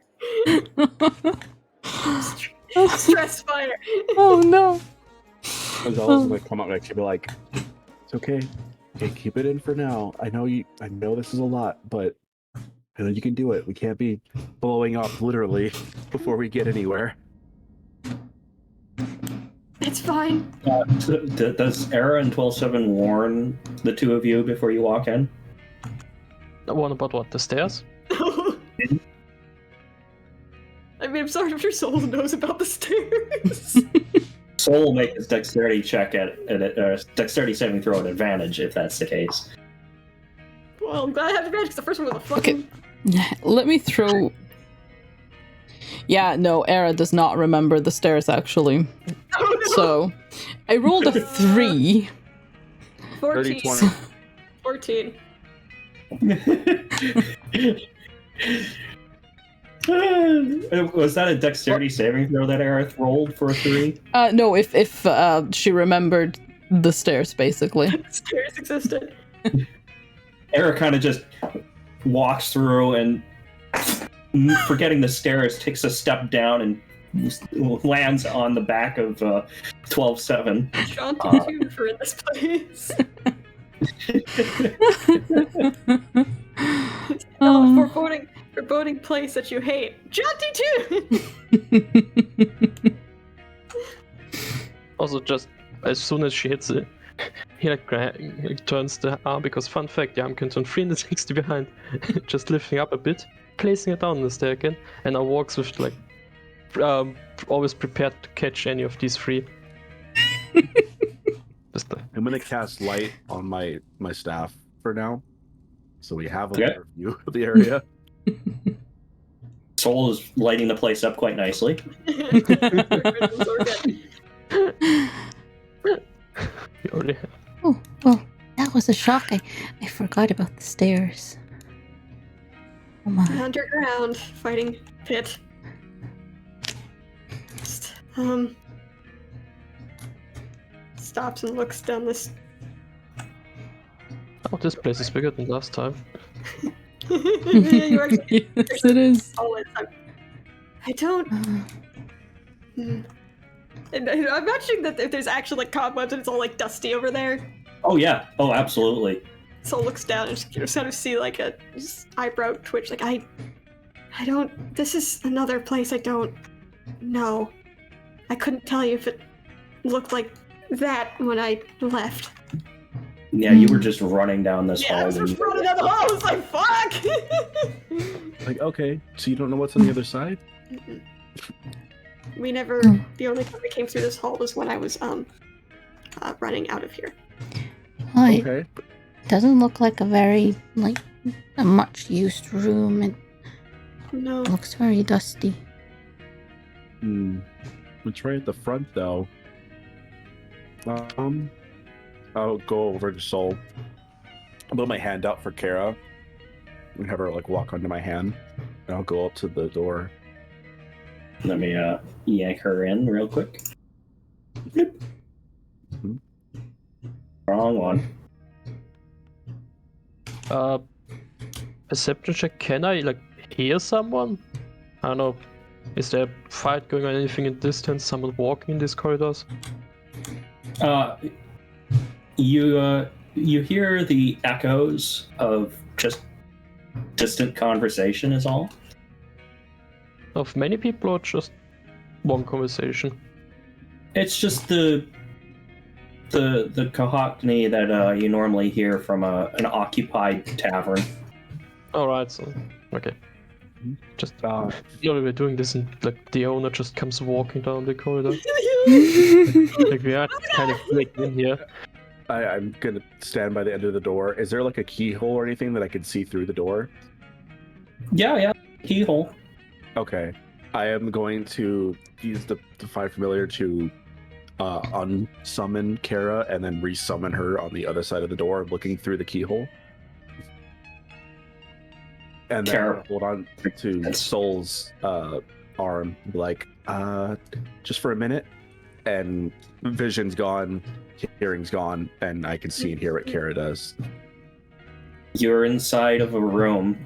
Stress fire. Oh no. I'll also like come up next to you and be like, "It's okay. Okay, keep it in for now. I know this is a lot, but I know you can do it. We can't be blowing up literally before we get anywhere." It's fine. Does Era and 12-7 warn the two of you before you walk in? one about what? The stairs? I mean, I'm sorry if your soul knows about the stairs. Soul will make his dexterity check dexterity saving throw at advantage if that's the case. Well, I'm glad I had advantage because the first one was a fucking... Let me throw... Yeah, no, Era does not remember the stairs, actually. Oh, no. So, I rolled a 3. 14. 30-20. 14. Was that a dexterity saving throw that Aerith rolled for a 3? No, if she remembered the stairs, basically. The stairs existed. Era kind of just walks through and, forgetting the stairs, takes a step down and lands on the back of 12-7. Shanti too for in this place. Foreboding place that you hate. Jaunty too! Also, just as soon as she hits it, he turns the arm, because fun fact, the arm can turn 360 behind, just lifting up a bit, placing it down the stair again, and now walks with always prepared to catch any of these three. Just I'm gonna cast light on my staff for now, so we have a Okay. better view of the area. Soul is lighting the place up quite nicely. Oh, well, that was a shock. I forgot about the stairs. Oh my. Underground fighting pit. Just, stops and looks down this. Oh, this place is bigger than last time. You actually Yes, it is. I don't. And I'm imagining that if there's actually like cobwebs and it's all like dusty over there. Oh yeah. Oh, absolutely. Soul looks down and just sort of see like a eyebrow twitch. Like I don't. This is another place I don't know. I couldn't tell you if it looked like that when I left. Yeah, you were just running down this hall. I was just running down the hall. I was like, "Fuck!" Like, okay, so you don't know what's on the other side? We never. The only time we came through this hall was when I was running out of here. Well, Okay. it doesn't look like a very a much used room. It No. looks very dusty. It's right at the front, though. I'll go over to Soul. I'll put my hand out for Kara and have her like walk onto my hand, and I'll go up to the door. Let me yank her in real quick. Yep. Wrong one. Perception check. Can I like hear someone? I don't know. Is there a fight going on? Anything in distance? Someone walking in these corridors? You hear the echoes of just distant conversation is all. Of many people or just one conversation? It's just the cohogny that you normally hear from an occupied tavern. Alright, so okay. Just we're doing this and like the owner just comes walking down the corridor. Like we are kind of like in here. I'm gonna stand by the end of the door. Is there like a keyhole or anything that I can see through the door? Yeah, keyhole. Okay. I am going to use the Find Familiar to unsummon Kara and then resummon her on the other side of the door, looking through the keyhole. And then Kara. hold on to Soul's arm, like, just for a minute. And vision's gone, hearing's gone, and I can see and hear what Kara does. You're inside of a room.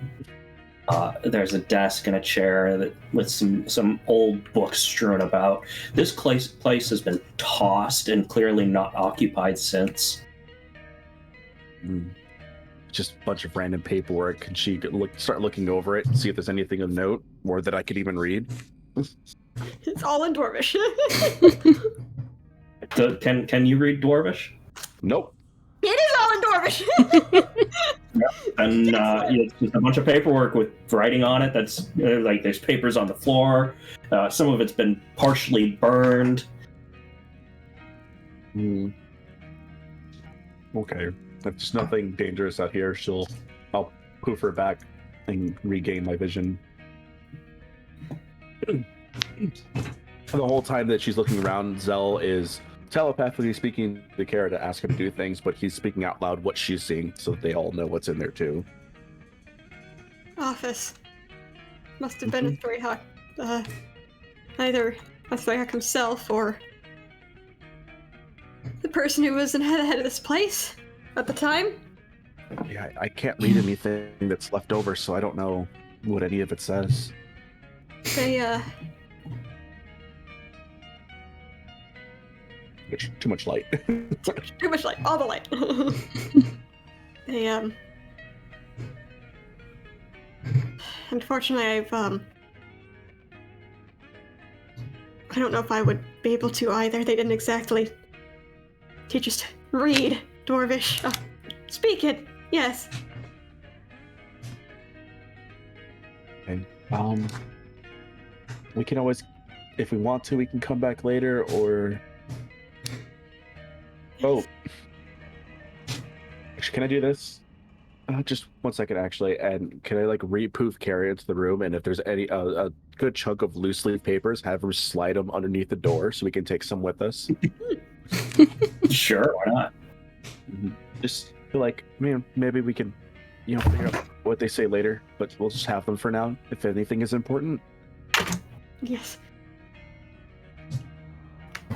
There's a desk and a chair with some old books strewn about. This place has been tossed and clearly not occupied since. Just a bunch of random paperwork. Can she start looking over it and see if there's anything of note or that I could even read? It's all in Dwarvish. Can you read Dwarvish? Nope. It is all in Dwarvish. And it's just a bunch of paperwork with writing on it. That's like there's papers on the floor. Some of it's been partially burned. Okay. If there's nothing dangerous out here, I'll poof her back and regain my vision. The whole time that she's looking around, Zell is telepathically speaking to Kara to ask her to do things, but he's speaking out loud what she's seeing so that they all know what's in there too. Office. Must have been a Storyhawk. Either a Storyhawk himself or the person who was the head of this place at the time. Yeah, I can't read anything that's left over, so I don't know what any of it says. They, Too much light. too much light. All the light. They, unfortunately, I don't know if I would be able to either. They didn't exactly teach us to read Dwarvish. Speak it, yes. And we can always, if we want to, we can come back later, or Oh. Actually, can I do this? Just 1 second, actually. And can I like re-poof carry into the room? And if there's any a good chunk of loose leaf papers, have her slide them underneath the door so we can take some with us. Sure, why not? Just feel like, man, maybe we can, figure out what they say later. But we'll just have them for now. If anything is important. Yes.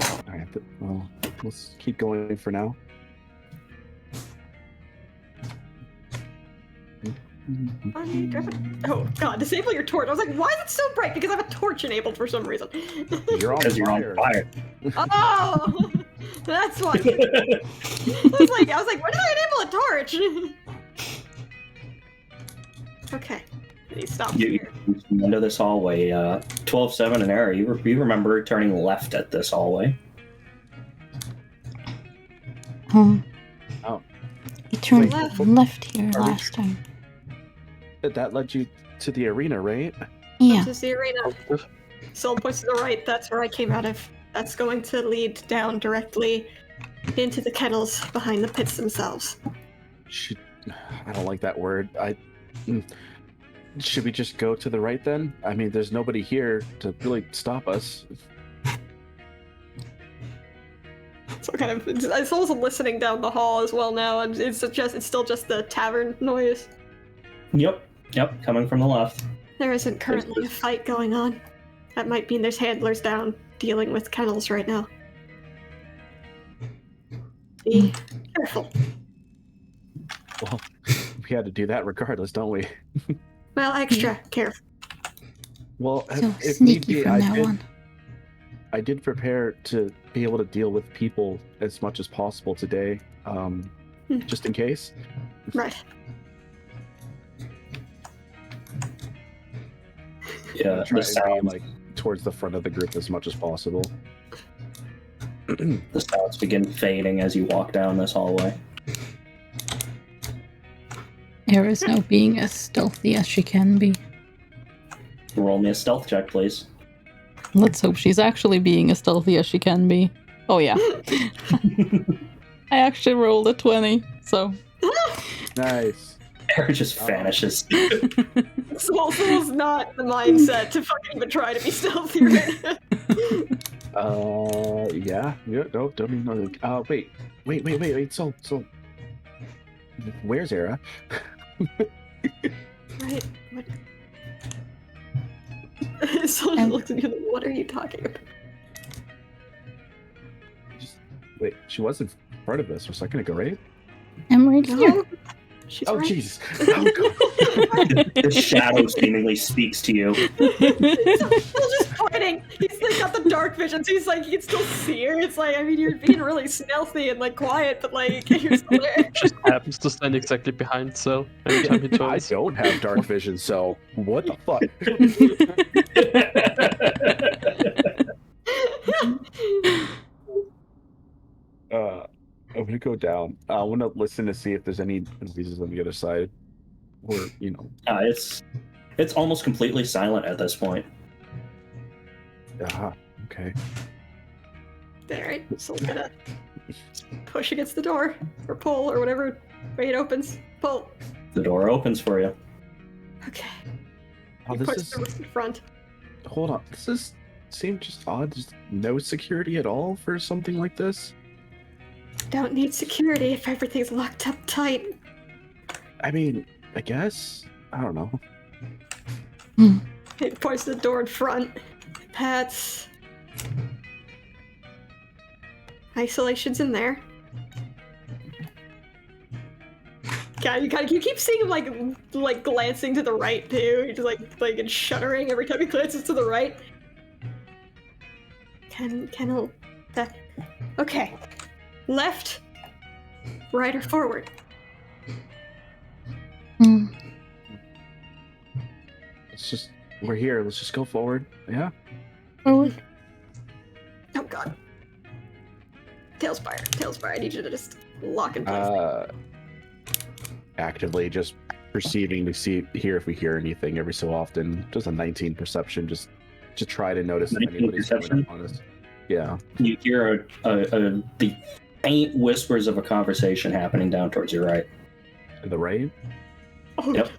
All right. Well, let's keep going for now. Oh god, disable your torch. I was like, why is it so bright? Because I have a torch enabled for some reason. You're on fire. Oh, that's why. I was like, when did I enable a torch? Okay, you stop here. Into this hallway, 12-7 and error. You remember turning left at this hallway. Oh. You turned Left. here last time. That led you to the arena, right? Yeah. This is the arena. Soul points to the right. That's where I came out of. That's going to lead down directly into the kennels behind the pits themselves. I don't like that word. Should we just go to the right then? I mean, there's nobody here to really stop us. So kind of, it's also listening down the hall as well now, and it's still just the tavern noise. Yep, coming from the left. There isn't currently a fight going on. That might mean there's handlers down dealing with kennels right now. Be careful. Well, we had to do that regardless, don't we? Well, extra careful. Well, So if need sneaky be, from now on. I did prepare to be able to deal with people as much as possible today, just in case. Right. Yeah, Try the to be sounds, towards the front of the group as much as possible. the sounds begin fading as you walk down this hallway. Era's now being as stealthy as she can be. Roll me a stealth check, please. Let's hope she's actually being as stealthy as she can be. Oh yeah. I actually rolled a 20, so... Nice. Era just vanishes. Soul's not the mindset to fucking even try to be stealthy right now. Yeah, no, don't mean nothing. Wait, Soul. Where's Era? Right, what? Soul just looks at you like, what are you talking about? Wait, she was in front of us a second ago, right? I'm right here. No, she's Oh, right. Jesus. Oh, God. The shadow seemingly speaks to you. He's just pointing. He's like got the dark vision, so he's like, you can still see her. It's like, I mean, you're being really stealthy and like quiet, but like, you're still there. Just happens to stand exactly behind, so every time he I turns. don't have dark vision, so what the fuck? I'm gonna go down. I want to listen to see if there's any noises on the other side, or It's almost completely silent at this point. Okay. Alright, so I'm gonna push against the door, or pull, or whatever way it opens. Pull. The door opens for you. Okay. Oh, Push this the is. front. Hold on. Seems just odd. Just no security at all for something like this. Don't need security if everything's locked up tight. I mean, I guess. I don't know. It points to the door in front. Pats. Isolation's in there. God, you keep seeing him like glancing to the right too. He's just like and shuddering every time he glances to the right. Kennel. Okay. Left, right, or forward? We're here. Let's just go forward. Yeah. Forward. Oh god. Tailspire. I need you to just lock in place. Actively just perceiving to hear if we hear anything every so often. Just a 19 perception, just to try to notice if 19 anybody's coming perception? up on us. Yeah. You hear the faint whispers of a conversation happening down towards your right. To the right. Oh, Yep.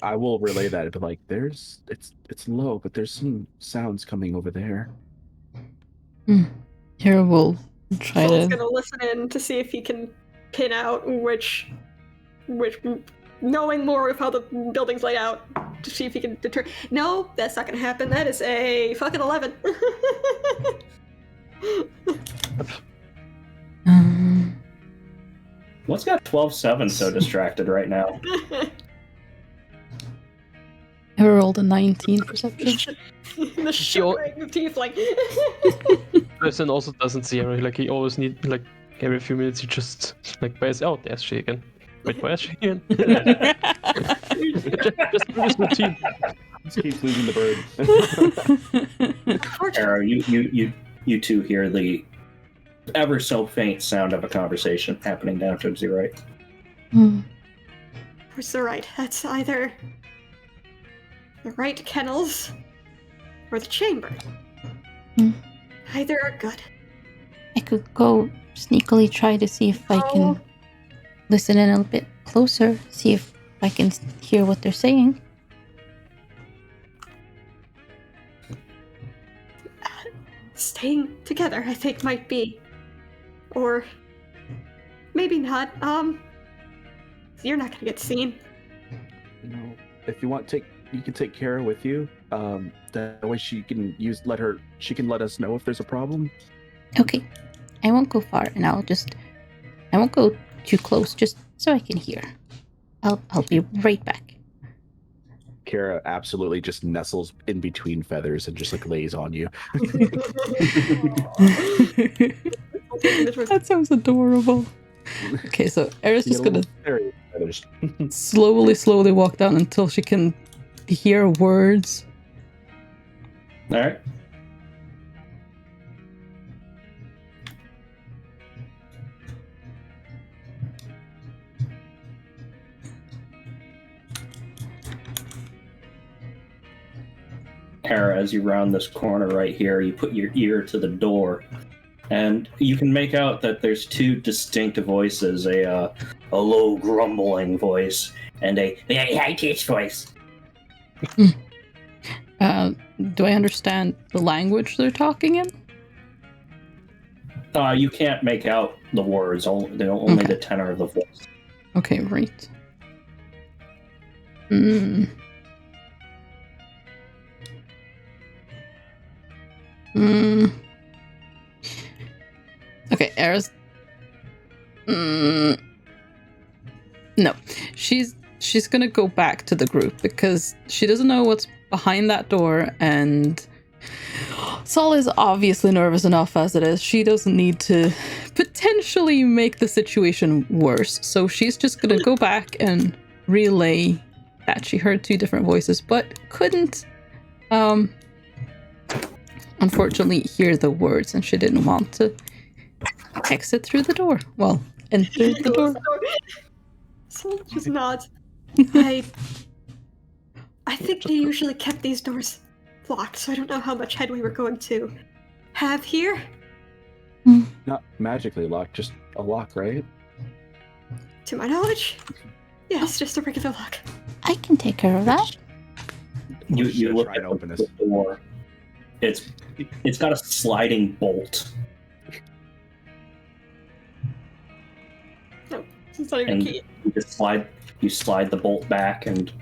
I will relay that, but like, it's low, but there's some sounds coming over there. Here we'll try Saul's to. gonna listen in to see if he can pin out which, knowing more of how the building's laid out, to see if he can deter. No, that's not gonna happen. That is a fucking 11. What's got 12-7 so distracted right now? I rolled a 19 perception. The shuddering of tiefling. Person also doesn't see her. Like he always need like every few minutes he just like buys. Oh, there's she again. Wait, where's she again? just do this routine. Just keeps losing the bird. Arrow, you two hear the ever so faint sound of a conversation happening down towards your right. Where's the right? That's either the right kennels or the chamber. Either are good. I could go sneakily try to see if I can listen in a little bit closer, see if I can hear what they're saying. Staying together, I think, might be. Or maybe not. You're not gonna get seen. If you want, you can take Kara with you. That way she can let us know if there's a problem. Okay, I won't go far, and I won't go too close, just so I can hear. I'll be right back. Kara absolutely just nestles in between feathers and just like lays on you. That sounds adorable. Okay, so Era's just gonna slowly walk down until she can hear words. All right. Kara, as you round this corner right here, you put your ear to the door, and you can make out that there's two distinct voices: a low grumbling voice and a very high-pitched voice. Do I understand the language they're talking in? You can't make out the words, only the tenor of the voice. Okay, right. Okay, Era's. No, she's gonna go back to the group because she doesn't know what's behind that door, and Saul is obviously nervous enough as it is. She doesn't need to potentially make the situation worse, so she's just gonna go back and relay that she heard two different voices, but couldn't unfortunately hear the words, and she didn't want to exit through the door. Well, enter the door. So just not. I think they usually kept these doors locked, so I don't know how much headway we're going to have here. Not magically locked, just a lock, right? To my knowledge, yes, just a regular lock. I can take care of that. You look try at and open the this. door. It's got a sliding bolt. No, it's not even And key. you slide the bolt back and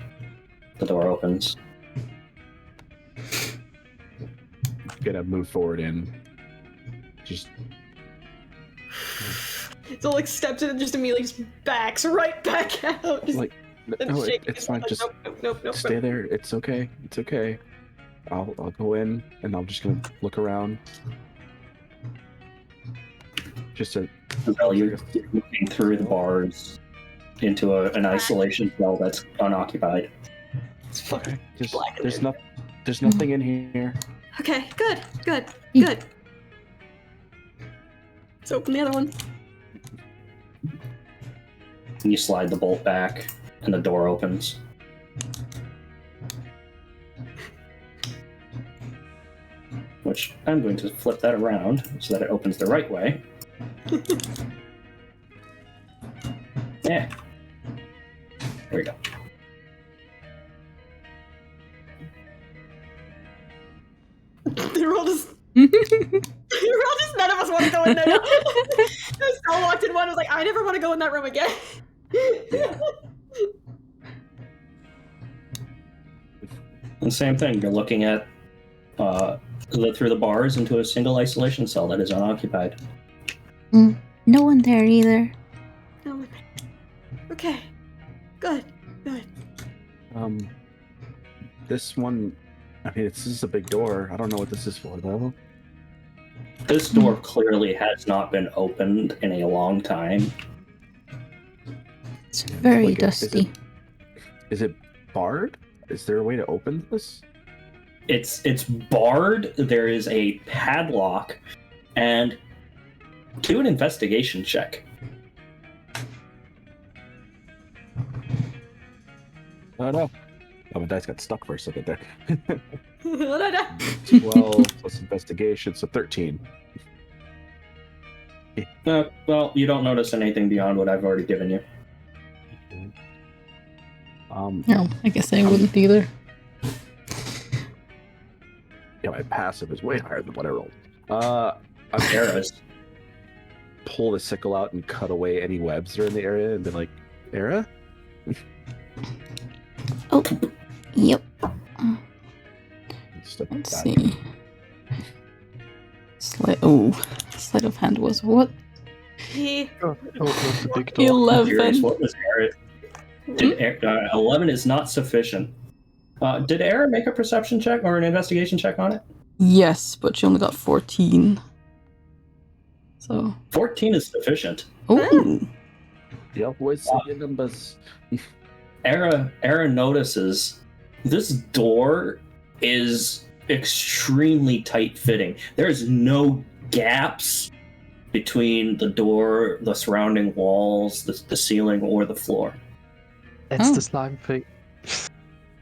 the door opens. Gonna move forward in. Just So like steps in and just immediately just backs right back out. Just, like and no, shaking it's his fine. head, Just nope. stay there. It's okay. It's okay. I'll go in and I'm just gonna look around. Just to Well, you're moving through the bars into an isolation cell that's unoccupied. It's fucking just black in there's there. there's nothing in here. Okay, good. Mm. Let's open the other one. And you slide the bolt back and the door opens. Which which I'm going to flip that around so that it opens the right way. Yeah. There we go. They're all just... None of us want to go in there. I walked in one, I was like, I never want to go in that room again. And same thing, you're looking at through the bars into a single isolation cell that is unoccupied. No one there either. Oh, okay. Good. This one, I mean, this is a big door. I don't know what this is for, though. This door clearly has not been opened in a long time. It's very dusty. Is it barred? Is there a way to open this? It's barred. There is a padlock, and do an investigation check. Oh no. Oh, my dice got stuck for a second there. 12. 12 plus investigation, so 13. Well, you don't notice anything beyond what I've already given you. No, I guess I wouldn't either. Yeah, my passive is way higher than what I rolled. Era's. Pull the sickle out and cut away any webs that are in the area and be like, Era? Oh, yep. Let's see. Sleight of hand was what? He... Oh, that's a big door. 11. 11. What was Era? 11 is not sufficient. Did Era make a perception check or an investigation check on it? Yes, but she only got 14. So 14 is sufficient. oh, Yep, what's the numbers? Era notices this door is extremely tight-fitting. There is no gaps between the door, the surrounding walls, the ceiling, or the floor. That's the slime thing.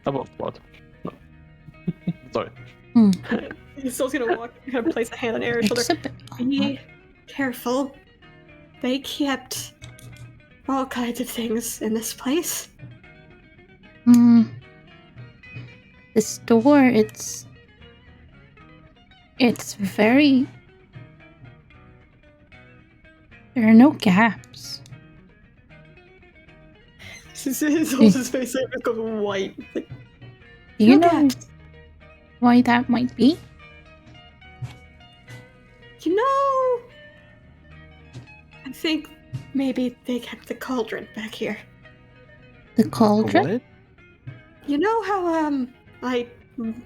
Above what? No. Sorry. He's still gonna walk and place a hand on Era's shoulder. Except Be careful. They kept all kinds of things in this place. this door, it's very... There are no gaps. His face goes white. Like, Do you no know gaps. why that might be? You know, I think maybe they kept the cauldron back here. The cauldron? What? You know how I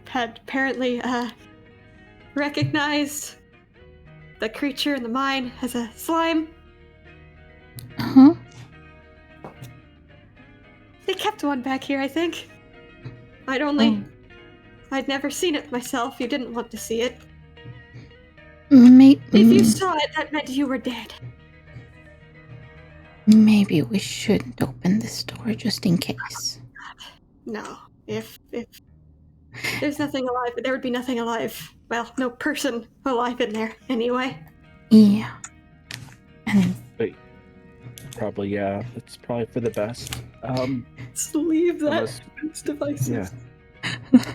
had apparently recognized the creature in the mine as a slime? Uh-huh. They kept one back here, I think. I'd never seen it myself. You didn't want to see it. If you saw it, that meant you were dead. Maybe we shouldn't open this door just in case. No. If there's nothing alive, there would be nothing alive. Well, no person alive in there, anyway. Yeah. And Probably, yeah. It's probably for the best. Just leave that. Unless- It's devices. Yeah.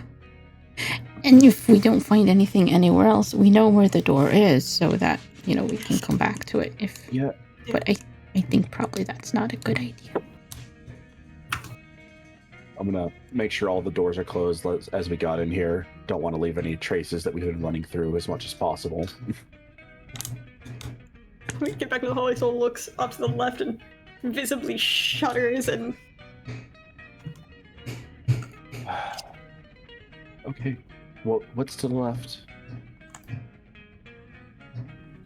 and if we don't find anything anywhere else, we know where the door is, so that, we can come back to it if... Yeah. But I think probably that's not a good idea. I'm gonna make sure all the doors are closed as we got in here. Don't want to leave any traces that we've been running through as much as possible. We get back to the hallway, so looks up to the left and visibly shudders and... Okay. Well, what's to the left?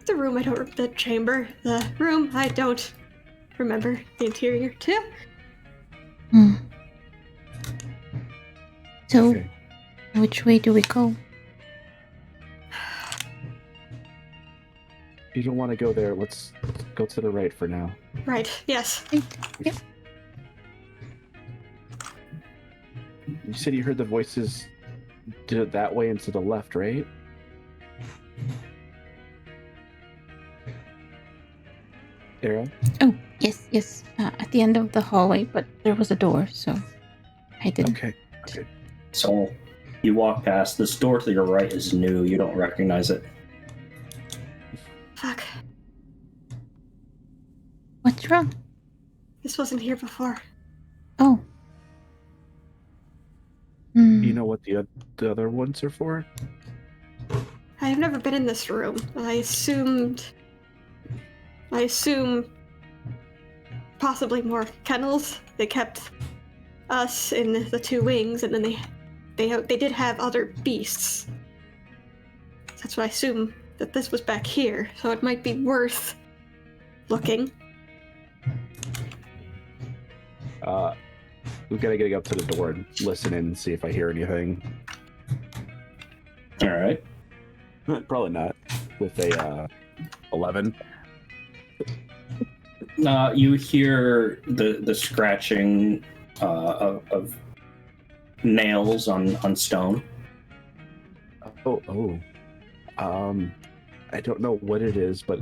The room, the chamber, the room, I don't remember the interior too. So, Okay. which way do we go? If you don't want to go there, let's go to the right for now. Right, yes. Yep. You said you heard the voices did it that way and to the left, right? Era? Oh, yes. At the end of the hallway, but there was a door, so I didn't. Okay. So you walk past. This door to your right is new. You don't recognize it. Fuck. What's wrong? This wasn't here before. Oh. Do you know what the other ones are for? I've never been in this room. I assume possibly more kennels. They kept us in the two wings, and then they did have other beasts. That's what I assume, that this was back here, so it might be worth looking. We've got to get up to the door and listen in and see if I hear anything. All right. Probably not. With a 11. You hear the scratching of nails on stone. Oh. I don't know what it is, but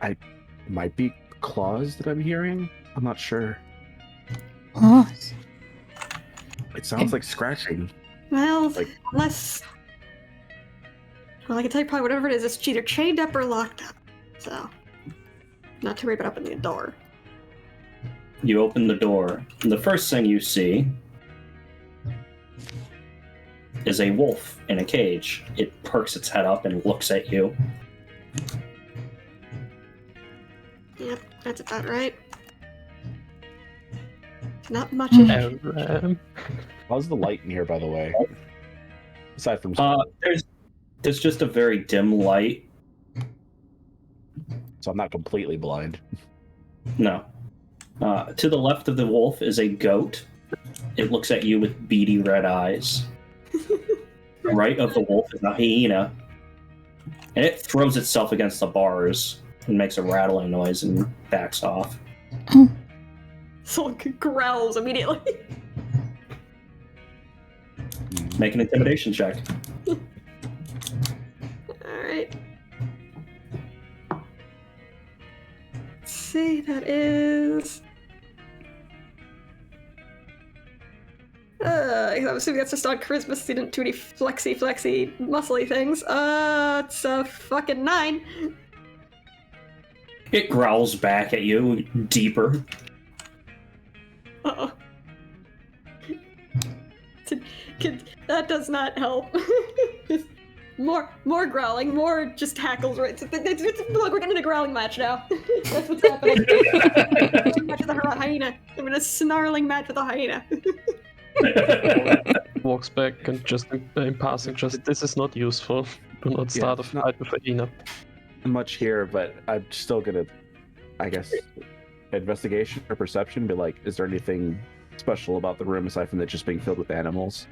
it might be claws that I'm hearing. I'm not sure. Claws. It sounds like scratching. Well, Like- unless... Well, I can tell you probably whatever it is, it's either chained up or locked up. So, not to worry about opening the door. You open the door, and the first thing you see is a wolf in a cage. It perks its head up and looks at you. Yep, that's about right. Not much in here. How's the light in here, by the way? Aside from... There's just a very dim light. So I'm not completely blind. No. To the left of the wolf is a goat. It looks at you with beady red eyes. Right of the wolf is a hyena. And it throws itself against the bars and makes a rattling noise and backs off. Someone growls immediately. Make an intimidation check. Alright. Let's see, that is... I'm assuming that's just on charisma since he didn't do any flexy, muscly things. It's a fucking 9. It growls back at you, deeper. Uh-oh. That does not help. more growling, more just hackles. Right? Look, we're getting a growling match now. That's what's happening. Match with a hyena. I'm in a snarling match with a hyena. Walks back and just in passing, this is not useful. Do not start a fight with a hyena. Much here, but I'm still gonna, I guess, investigation or perception, be like, is there anything special about the room aside from it just being filled with animals?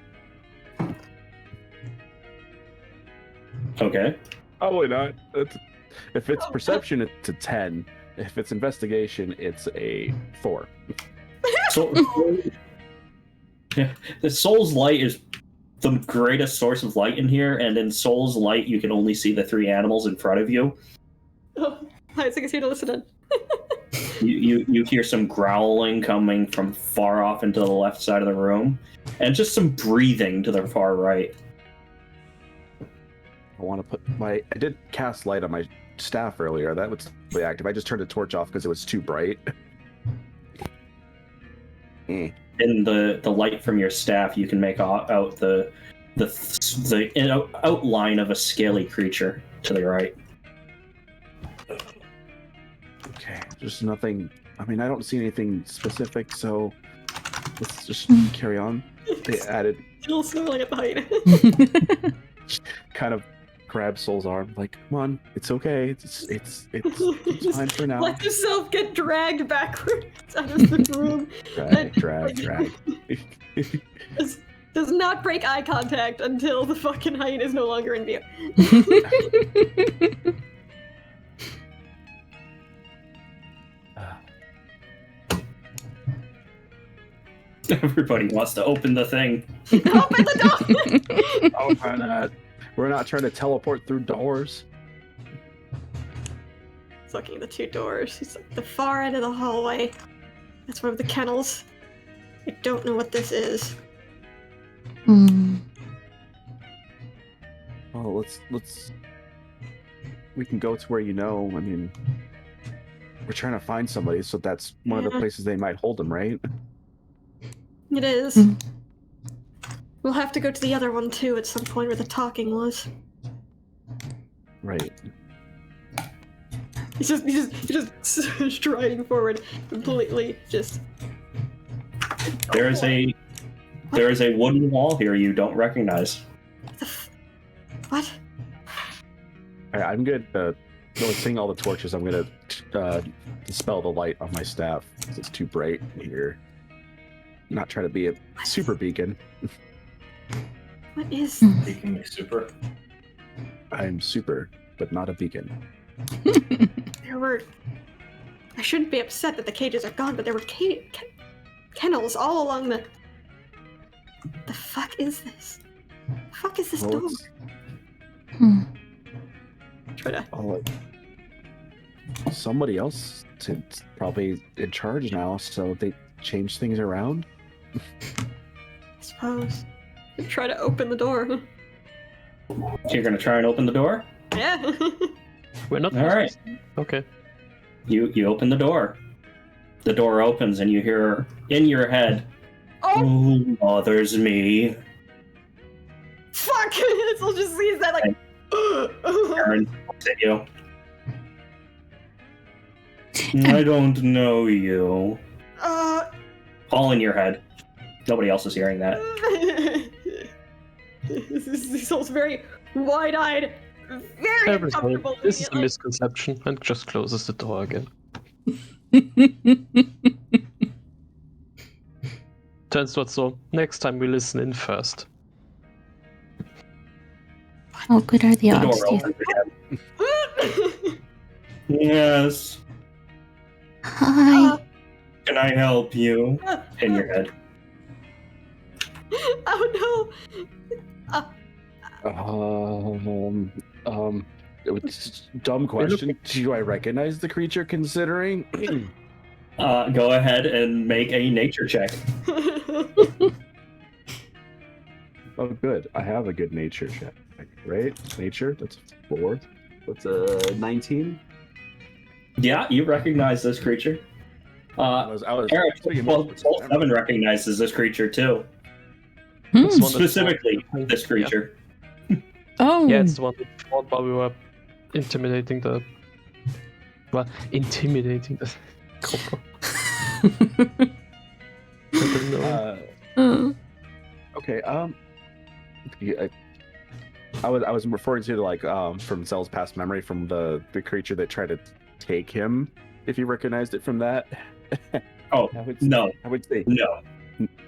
Okay. Probably not. If it's perception, it's a 10. If it's investigation, it's a 4. So, the Soul's Light is the greatest source of light in here, and in Soul's Light, you can only see the 3 animals in front of you. Oh, I was here to listen in. You hear some growling coming from far off into the left side of the room, and just some breathing to the far right. I want to put I did cast light on my staff earlier. That was really active. I just turned the torch off because it was too bright. In the light from your staff, you can make out the outline of a scaly creature to the right. Okay, just nothing. I mean, I don't see anything specific, so let's just carry on. They added Still sniveling at the hyena. kind of grab Soul's arm, like, come on, it's okay. It's fine for now. Let yourself get dragged backwards out of the room. Drag. Does not break eye contact until the fucking hyena is no longer in view. Everybody wants to open the thing. Open the door! Oh, we're not trying to teleport through doors. starts looking at the two doors. He's like, the far end of the hallway. That's one of the kennels. I don't know what this is. Hmm. Well, let's. We can go to where you know. I mean, we're trying to find somebody, so that's one of the places they might hold him, right? It is. Hmm. We'll have to go to the other one too at some point where the talking was. Right. He's just striding forward, completely just. There is a wooden wall here you don't recognize. What? I'm good. Seeing all the torches, I'm gonna dispel the light on my staff. It's too bright here. Not trying to be a super beacon. What is? Beacon me super. I'm super, but not a beacon. There were. I shouldn't be upset that the cages are gone, but there were kennels all along the. The fuck is this? The fuck is this Well, dog? Hmm. Try to. Somebody else is probably in charge now, so they change things around. I suppose. Try to open the door. So you're gonna try and open the door? Yeah. We're not. All right. Okay. You open the door. The door opens and you hear in your head, "Who bothers me?" Fuck! So just sees that like. Aaron looks at you. I don't know you. All in your head. Nobody else is hearing that. This soul's very wide-eyed, very uncomfortable. This is a misconception, and just closes the door again. Turns out so. Next time we listen in first. How good are the The odds? door Do you opens again. Yes. Hi. Can I help you? In your head. Oh It's a dumb question. Do I recognize the creature considering? Go ahead and make a nature check. no! Oh, good. I have a good nature check. Right? Nature? That's 4. That's a 19. Yeah, you recognize this creature. I was Eric, well, 7 recognizes this creature too. Hmm. It's one that Specifically, fought- this creature. Oh. Yeah, it's the one that fought while we were intimidating the. Well, intimidating the. I don't know. Okay. Yeah, I was referring to like from Zell's past memory from the creature that tried to take him. If you recognized it from that. Oh, no. I would say No.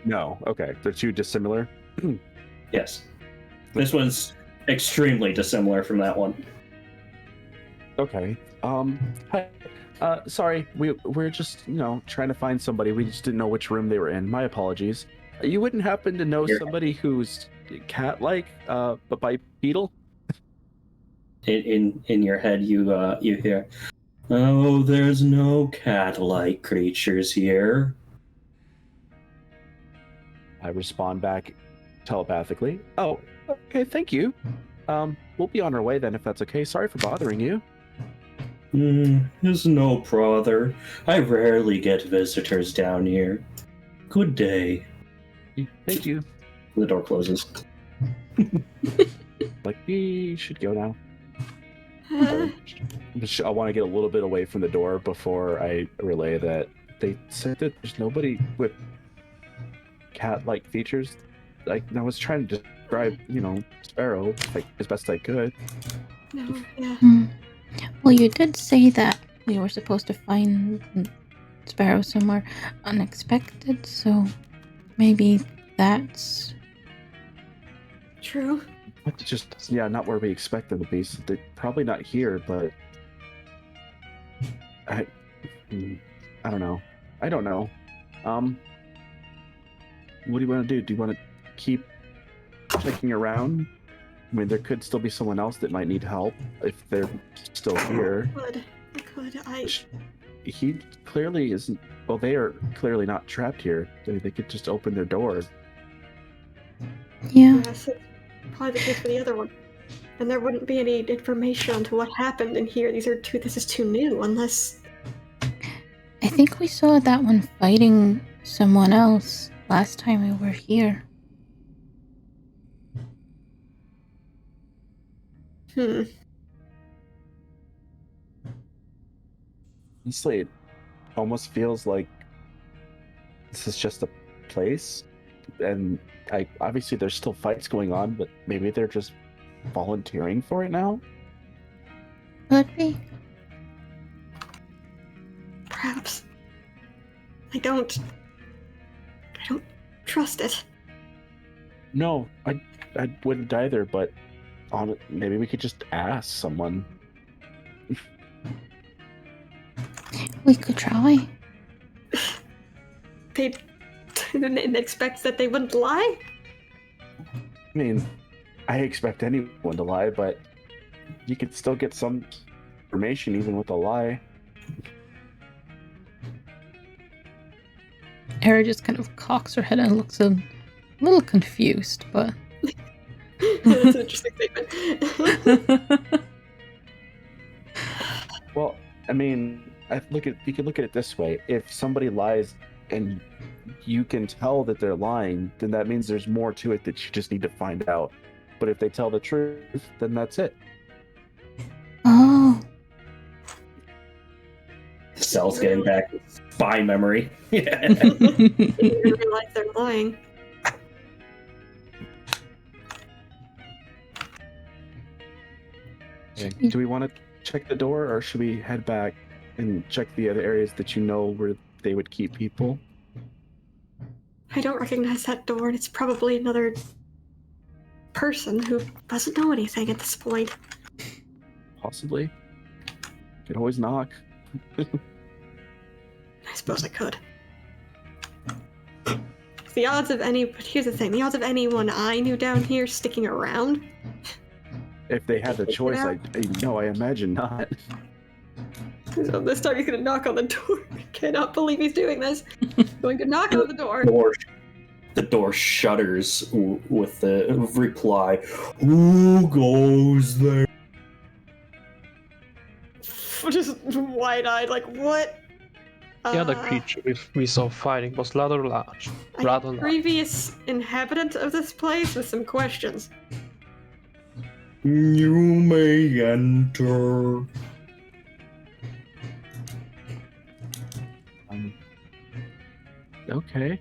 no. Okay, they're too dissimilar. Yes. This one's extremely dissimilar from that one. Okay. Hi. Sorry, we're just trying to find somebody. We just didn't know which room they were in. My apologies. You wouldn't happen to know somebody who's cat-like, but bipedal? In your head, you hear, "Oh, there's no cat-like creatures here." I respond back telepathically. Oh, okay, thank you. We'll be on our way then if that's okay. Sorry for bothering you. It's no bother. I rarely get visitors down here. Good day. Thank you. The door closes. Like, we should go now. I want to get a little bit away from the door before I relay that they said that there's nobody with cat-like features. Like, I was trying to describe, Sparrow, like, as best I could. No, yeah. Well, you did say that we were supposed to find Sparrow somewhere unexpected, so maybe that's True. It's just, not where we expect them to be. So they're probably not here, but I don't know. What do you want to do? Do you want to keep checking around? I mean, there could still be someone else that might need help if they're still here. He clearly isn't. Well, they are clearly not trapped here. They could just open their door. Yeah. Yes, it's probably the case for the other one. And there wouldn't be any information onto what happened in here. This is too new, unless... I think we saw that one fighting someone else last time we were here. Honestly, it almost feels like this is just a place, and obviously there's still fights going on, but maybe they're just volunteering for it now? Could be. Perhaps. I don't trust it. No, I wouldn't either, but maybe we could just ask someone. We could try. They didn't expect that they wouldn't lie? I mean, I expect anyone to lie, but you could still get some information even with a lie. Era just kind of cocks her head and looks a little confused, but... That's an interesting statement. Well, I mean, you could look at it this way. If somebody lies and you can tell that they're lying, then that means there's more to it that you just need to find out. But if they tell the truth, then that's it. Oh. Cell's getting back spy memory. They didn't realize they're lying. Okay. Do we want to check the door, or should we head back and check the other areas that you know where they would keep people? I don't recognize that door, and it's probably another person who doesn't know anything at this point. Possibly. Could always knock. I suppose I could. The odds of but here's the thing, the odds of anyone I knew down here sticking around. If they had the choice, I imagine not. So this time he's gonna knock on the door. I cannot believe he's doing this. Going to knock on the door. The door shudders with the reply, "Who goes there?" Just wide-eyed, like, what? The other creature we saw fighting was rather large. A previous inhabitant of this place with some questions. You may enter. Okay.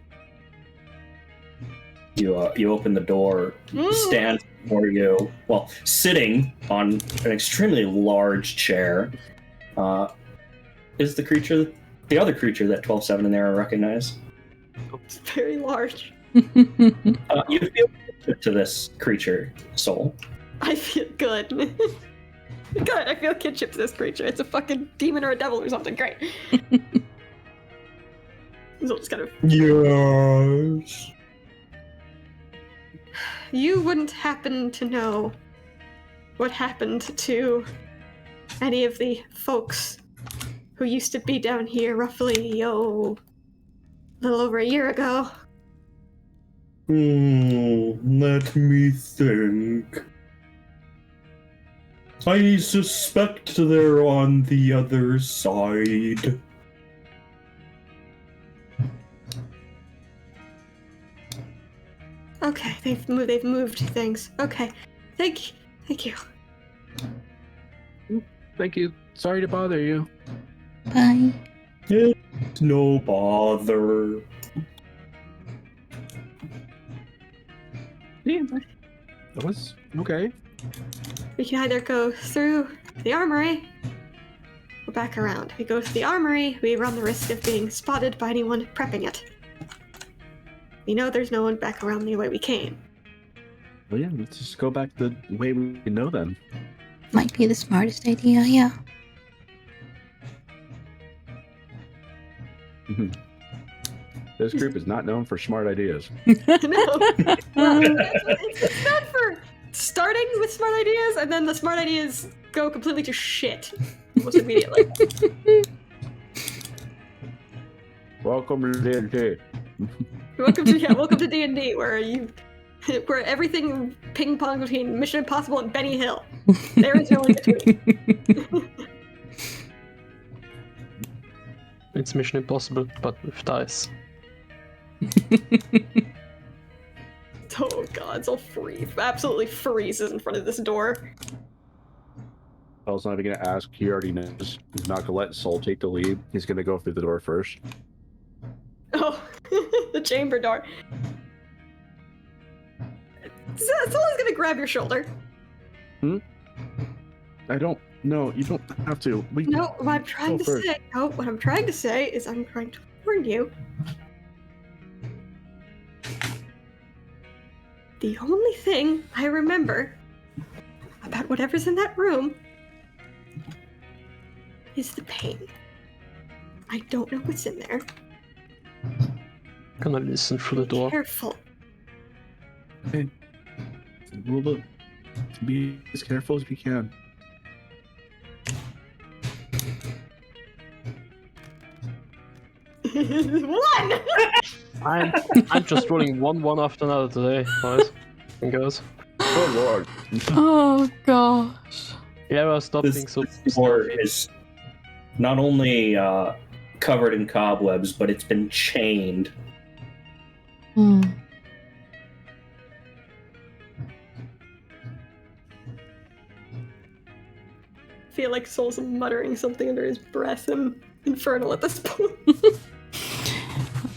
You open the door. Stands before you, well, sitting on an extremely large chair, is the other creature that 12-7 and there recognize. It's very large. You feel good to this creature, Soul. I feel good. Good, I feel kinship to this creature. It's a fucking demon or a devil or something. Great. So just kind of... Yes. You wouldn't happen to know what happened to any of the folks who used to be down here roughly, a little over a year ago? Let me think. I suspect they're on the other side. Okay, they've moved things. Okay, thank you. Thank you. Sorry to bother you. Bye. It's no bother. Yeah, that was okay. We can either go through the armory or back around. We go to the armory, we run the risk of being spotted by anyone prepping it. We know there's no one back around the way we came. Well, yeah, let's just go back the way we know then. Might be the smartest idea, yeah. This group is not known for smart ideas. No. It's not starting with smart ideas, and then the smart ideas go completely to shit almost immediately. Welcome to D&D. Welcome to D&D, where everything ping pong between Mission Impossible and Benny Hill. There is no in between. It's Mission Impossible, but with dice. Oh god, Sol absolutely freezes in front of this door. I was not even going to ask. He already knows. He's not going to let Soul take the lead. He's going to go through the door first. Oh, the chamber door. Someone's gonna grab your shoulder. I don't. No, you don't have to. No, what I'm trying to say is I'm trying to warn you. The only thing I remember about whatever's in that room is the pain. I don't know what's in there. Gonna listen through the door. Careful. Okay. We'll be as careful as we can. One! I'm just rolling one after another today, guys and girls. Oh lord. Oh gosh. Yeah, stop being This so door stealthy. is not only covered in cobwebs, but it's been chained. Hmm. I feel like Soul's muttering something under his breath and infernal at this point. Let's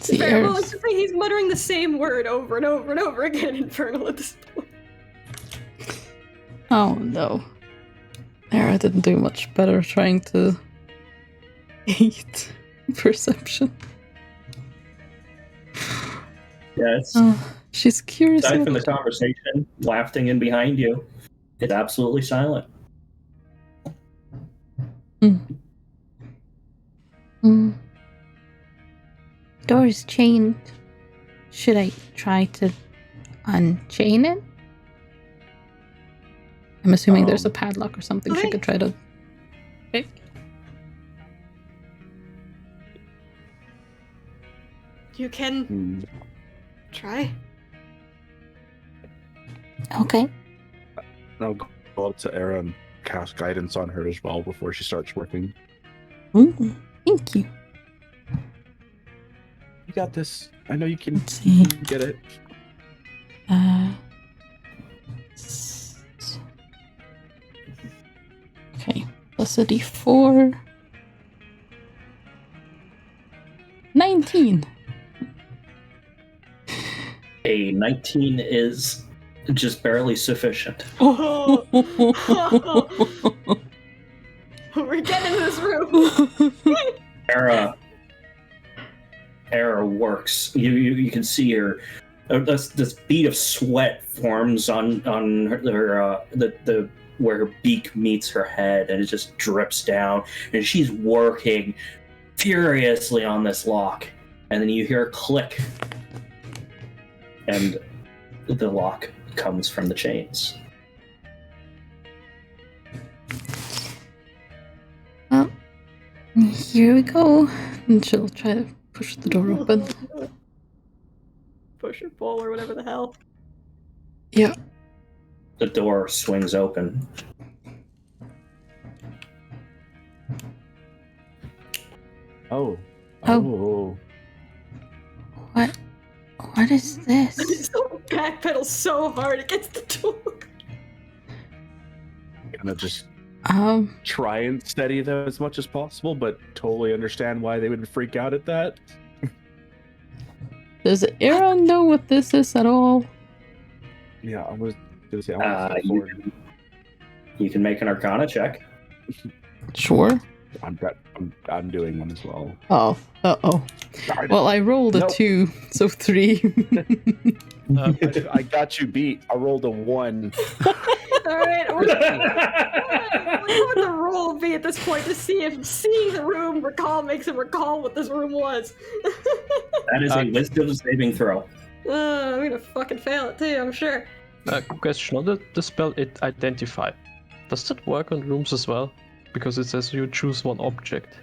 see. Well, it's just like he's muttering the same word over and over and over again, infernal at this point. Oh no. Era didn't do much better trying to aid perception. Yes. She's curious. Aside from the conversation wafting in behind you, it's absolutely silent. Door is chained. Should I try to unchain it? I'm assuming there's a padlock or something she Okay. could try to pick. You can try. Okay. I'll go up to Era and cast guidance on her as well before she starts working. Ooh, thank you. You got this. I know you can Let's see. get it. Okay, plus a d4. 19. A 19 is just barely sufficient. Oh. We're getting in this room. Era works. You can see her. This bead of sweat forms on her the where her beak meets her head, and it just drips down. And she's working furiously on this lock, and then you hear a click, and the lock comes from the chains. Well, here we go. And she'll try to push the door open. Push or pull or whatever the hell. Yeah. The door swings open. Oh. Oh. What is this? So backpedal so hard against the door. I'm gonna just Um, try and steady them as much as possible, but totally understand why they would freak out at that. does Era know what this is at all? Yeah, I was gonna say. I want to forward. You can make an Arcana check. Sure. I'm doing one as well. Oh, uh-oh. Well, I rolled a Nope. 2, so 3. I got you beat. I rolled a 1. Alright, what would the roll be at this point to see if seeing the room makes him recall what this room was? That is a wisdom saving throw. I'm gonna fucking fail it too, I'm sure. Question on the spell identify. Does that work on rooms as well? Because it says you choose one object.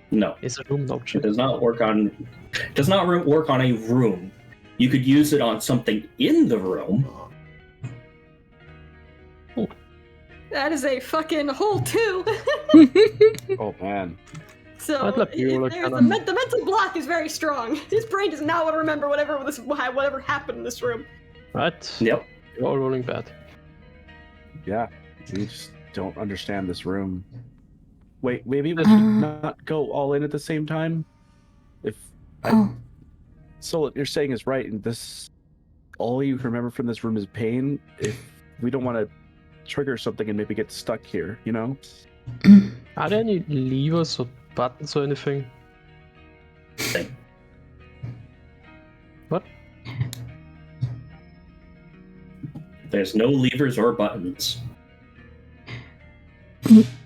No, Is a room an it object? does not work on a room. You could use it on something in the room. That is a fucking hole too. Oh man. So I'd love you, like, the mental block is very strong. His brain does not want to remember whatever happened in this room. Right. Yep. You're all rolling bad. Yeah. We just don't understand this room. Wait, maybe we should not go all in at the same time? So what you're saying is right, and this all you remember from this room is pain. If we don't want to trigger something and maybe get stuck here, you know? Are there any levers or buttons or anything? What? There's no levers or buttons.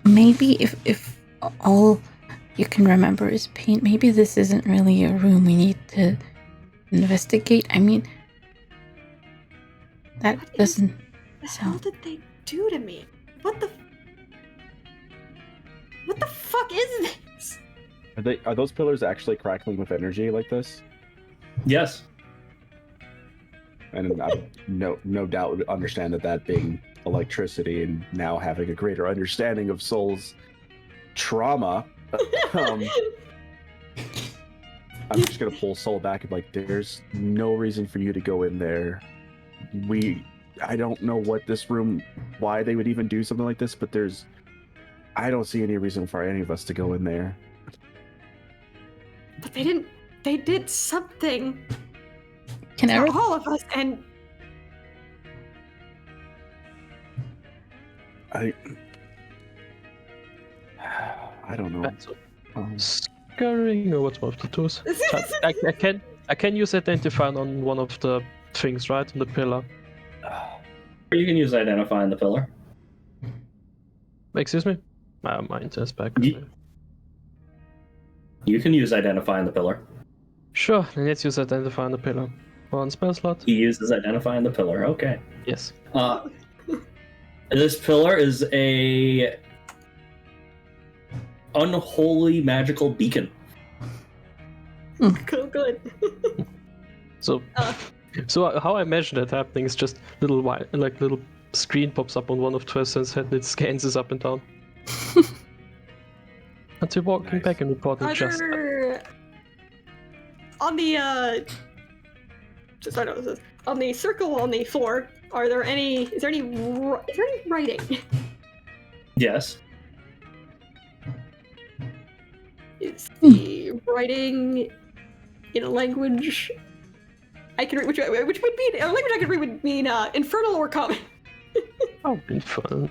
Maybe if all you can remember is pain, maybe this isn't really a room we need to investigate. I mean, that doesn't The hell did they do to me? What the fuck is this? Are those pillars actually crackling with energy like this? Yes. And I no doubt would understand that being electricity and now having a greater understanding of Soul's trauma. I'm just gonna pull Soul back and like, there's no reason for you to go in there. I don't know why they would even do something like this, but I don't see any reason for any of us to go in there. But they did something Can to I all of us, and I don't know. Scurrying or what's one of the tools? I can use identify on one of the things, right? On the pillar. You can use identify on the pillar. Excuse me? My internet's back. You can use identify on the pillar. Sure, then let's use identify on the pillar. One spell slot. He uses identify on the pillar. Okay. Yes. This pillar is a unholy magical beacon. cool, good. So how I imagine that happening is just little screen pops up on one of Twistan's head and it scans us up and down. Until walking back and reporting just on the on the circle on the floor, is there any writing? Yes. Is the writing in a language I can read, which would be a language I could read would mean infernal or common? Oh, infernal.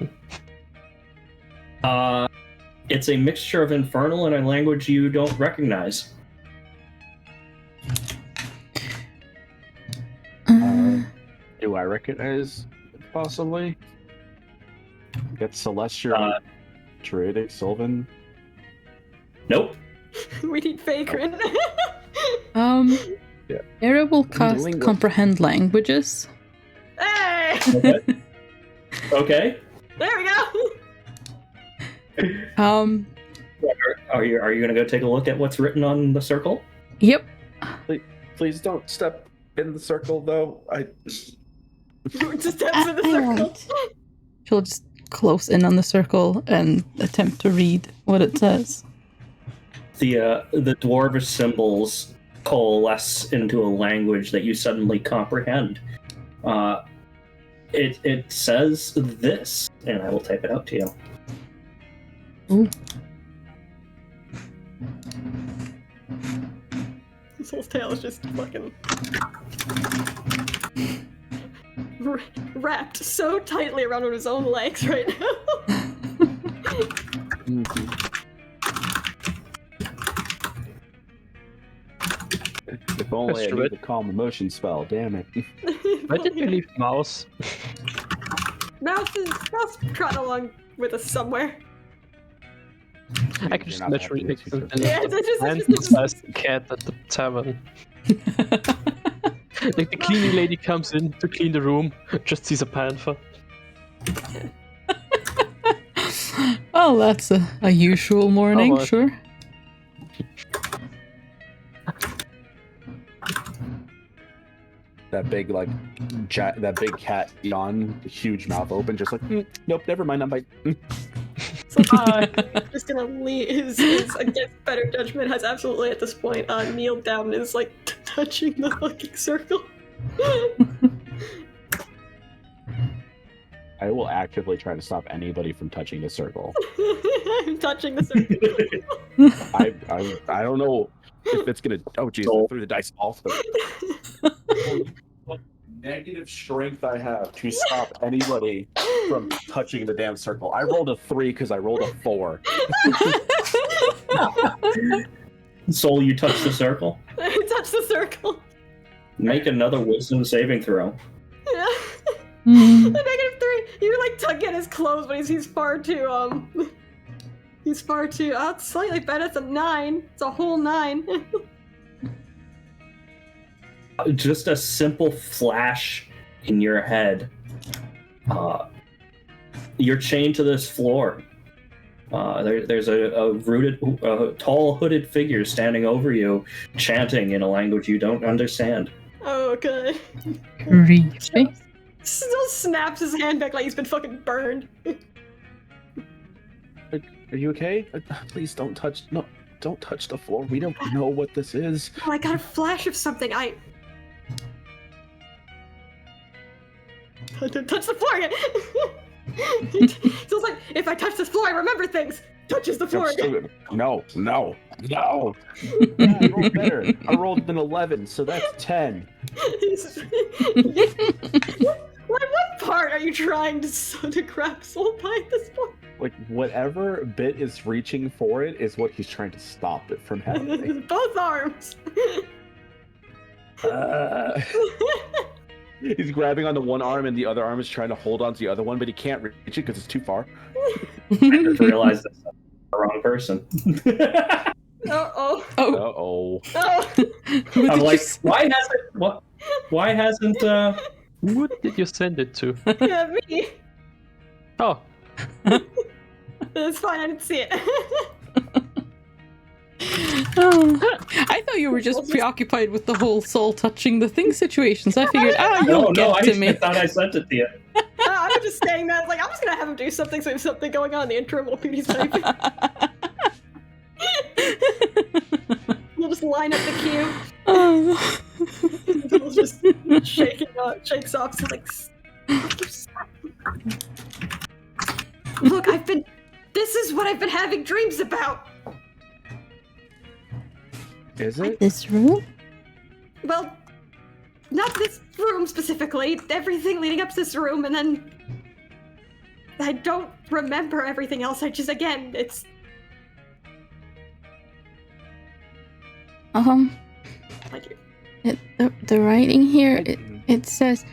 It's a mixture of infernal and a language you don't recognize. Do I recognize possibly? Get Celestial, Druidic, Sylvan. Nope. We need Fakrin. Yeah. Era will cast comprehend languages. Hey! Okay. There we go. Are you gonna go take a look at what's written on the circle? Yep. Please don't step in the circle, though. Just steps in the circle. She'll just close in on the circle and attempt to read what it says. The dwarvish symbols coalesce into a language that you suddenly comprehend. It says this, and I will type it out to you. Ooh. Soul's tail is just fucking wrapped so tightly around one of his own legs right now. If only I knew the calm emotion spell, damn it. Why did you leave Mouse? Mouse trotting along with us somewhere. I can just literally pick Yeah, it's just cat at the tavern. Like the cleaning lady comes in to clean the room, just sees a panther. Oh, that's a usual morning, well. sure. That big that big cat yawn, huge mouth open, just like nope, never mind. I'm like So just gonna leave his against better judgment has absolutely at this point kneeled down and is like touching the fucking circle. I will actively try to stop anybody from touching the circle. I'm touching the circle. I don't know if it's gonna. Oh geez, I threw the dice off. What negative strength I have to stop anybody from touching the damn circle. I rolled a 3 because I rolled a 4. Soul, you touch the circle. I touch the circle. Make another wisdom saving throw. Yeah. Mm. A -3. You're like tugging at his clothes, but he's far too He's far too. Oh, it's slightly better. It's a 9. It's a whole 9. Just a simple flash in your head. You're chained to this floor. There's a tall hooded figure standing over you, chanting in a language you don't understand. Oh, okay. Creepy. Still snaps his hand back like he's been fucking burned. Are you okay? Please don't touch. No, don't touch the floor. We don't know what this is. Oh, I got a flash of something. Touch the floor again. So it's like, if I touch this floor, I remember things. Touches the floor again. No. Yeah, I rolled better. I rolled an 11, so that's 10. What part are you trying to grab Soul by at this point? Like, whatever bit is reaching for it is what he's trying to stop it from happening. Both arms. He's grabbing onto one arm and the other arm is trying to hold onto the other one, but he can't reach it because it's too far. I just realized that's the wrong person. Uh-oh. Oh. I'm like, why hasn't What did you send it to? Yeah, me. Oh, It's fine, I didn't see it. I thought you were just preoccupied with the whole soul touching the thing situation, so I figured, you'll get to me. I thought I sent it to you. I was just saying that. Like, I'm just gonna have him do something so there's something going on in the interim while Petey's typing. We'll just line up the queue. We'll just shakes off. So like, look, this is what I've been having dreams about. Is it? This room? Well, not this room specifically. Everything leading up to this room, and then I don't remember everything else. I just, again, it's. Thank you. The writing here, it says,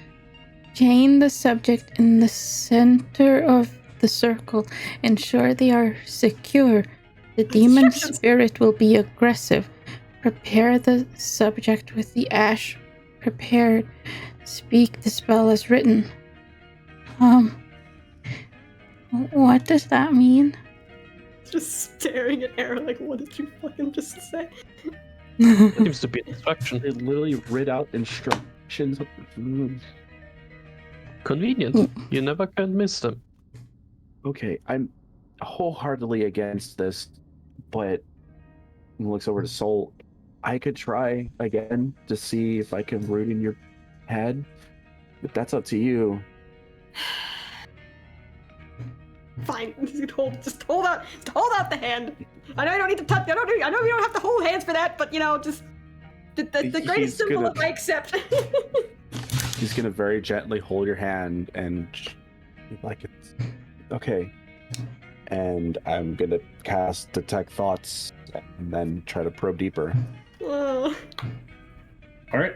chain the subject in the center of the circle. Ensure they are secure. The demon spirit will be aggressive. Prepare the subject with the ash prepared. Speak the spell as written. What does that mean? Just staring at Arrow like, what did you fucking just say? that seems to be an instruction. They literally read out instructions. Convenient. You never can miss them. Okay, I'm wholeheartedly against this, but he looks over to Soul. I could try again to see if I can root in your head, but that's up to you. Fine, just hold out the hand. I know you don't need to touch. I know you don't have to hold hands for that, but just the greatest symbol of I accept. He's gonna very gently hold your hand and like it's okay. And I'm gonna cast Detect Thoughts and then try to probe deeper. All right.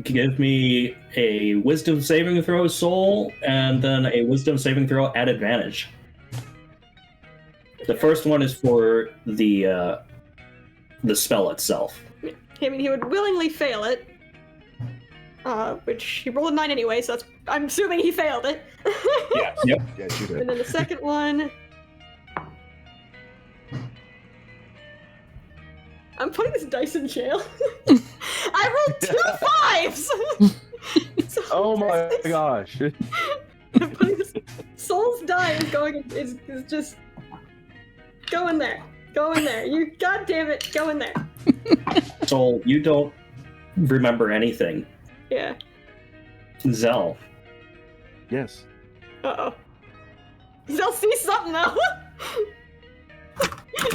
Give me a Wisdom saving throw, Soul, and then a Wisdom saving throw at advantage. The first one is for the spell itself. I mean, he would willingly fail it. Which he rolled a 9 anyway, so I'm assuming he failed it. Yes. Yep. Yes, you did. And then the second one... I'm putting this dice in jail. I rolled 2 5s! So Oh my gosh. I'm putting this... Soul's die is just... Go in there. Go in there. You goddamn it, go in there. Soul, you don't remember anything. Yeah. Zell. Yes. Uh-oh. Zell sees something now.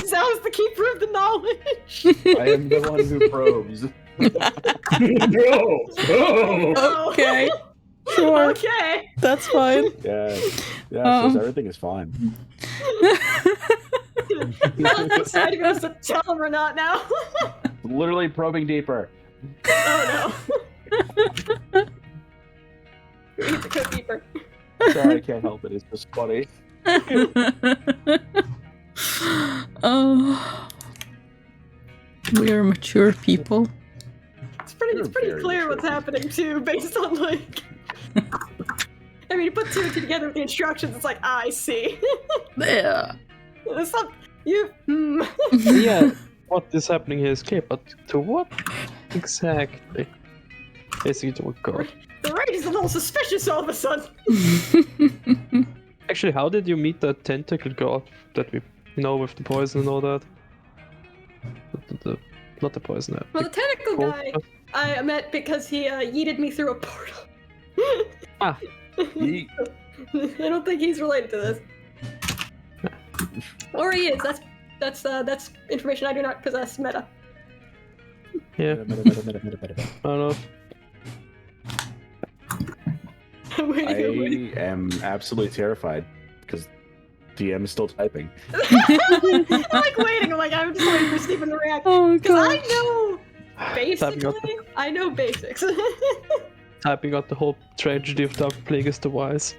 Zell's the keeper of the knowledge. I am the one who probes. No! Oh! Okay. Sure. Okay. That's fine. Yeah. Yeah, so everything is fine. Zell's deciding if to tell him or not now. Literally probing deeper. Oh no. We need to go deeper. Sorry, I can't help it. It's just funny. Oh, we are mature people. It's pretty You're clear very what's mature. happening too, based on like. I mean, you put 2 and 2 together with the instructions. It's like I see. Yeah. It's not you. Yeah, what is happening here is clear, but to what exactly? Basically to what god? The rage is a little suspicious all of a sudden. Actually, how did you meet that tentacle god that we know with the poison and all that? Not the poison. Well, the tentacle guy I met because he yeeted me through a portal. Ah. Yeet. I don't think he's related to this. Or he is. That's information I do not possess. Meta. Yeah, I don't know. I'm waiting. I am absolutely terrified because DM is still typing. I'm like waiting. I'm just waiting for Stephen to react. Oh Because I god. know Typing out basically. I know basics. Typing out the whole tragedy of Dark Plague is the wise.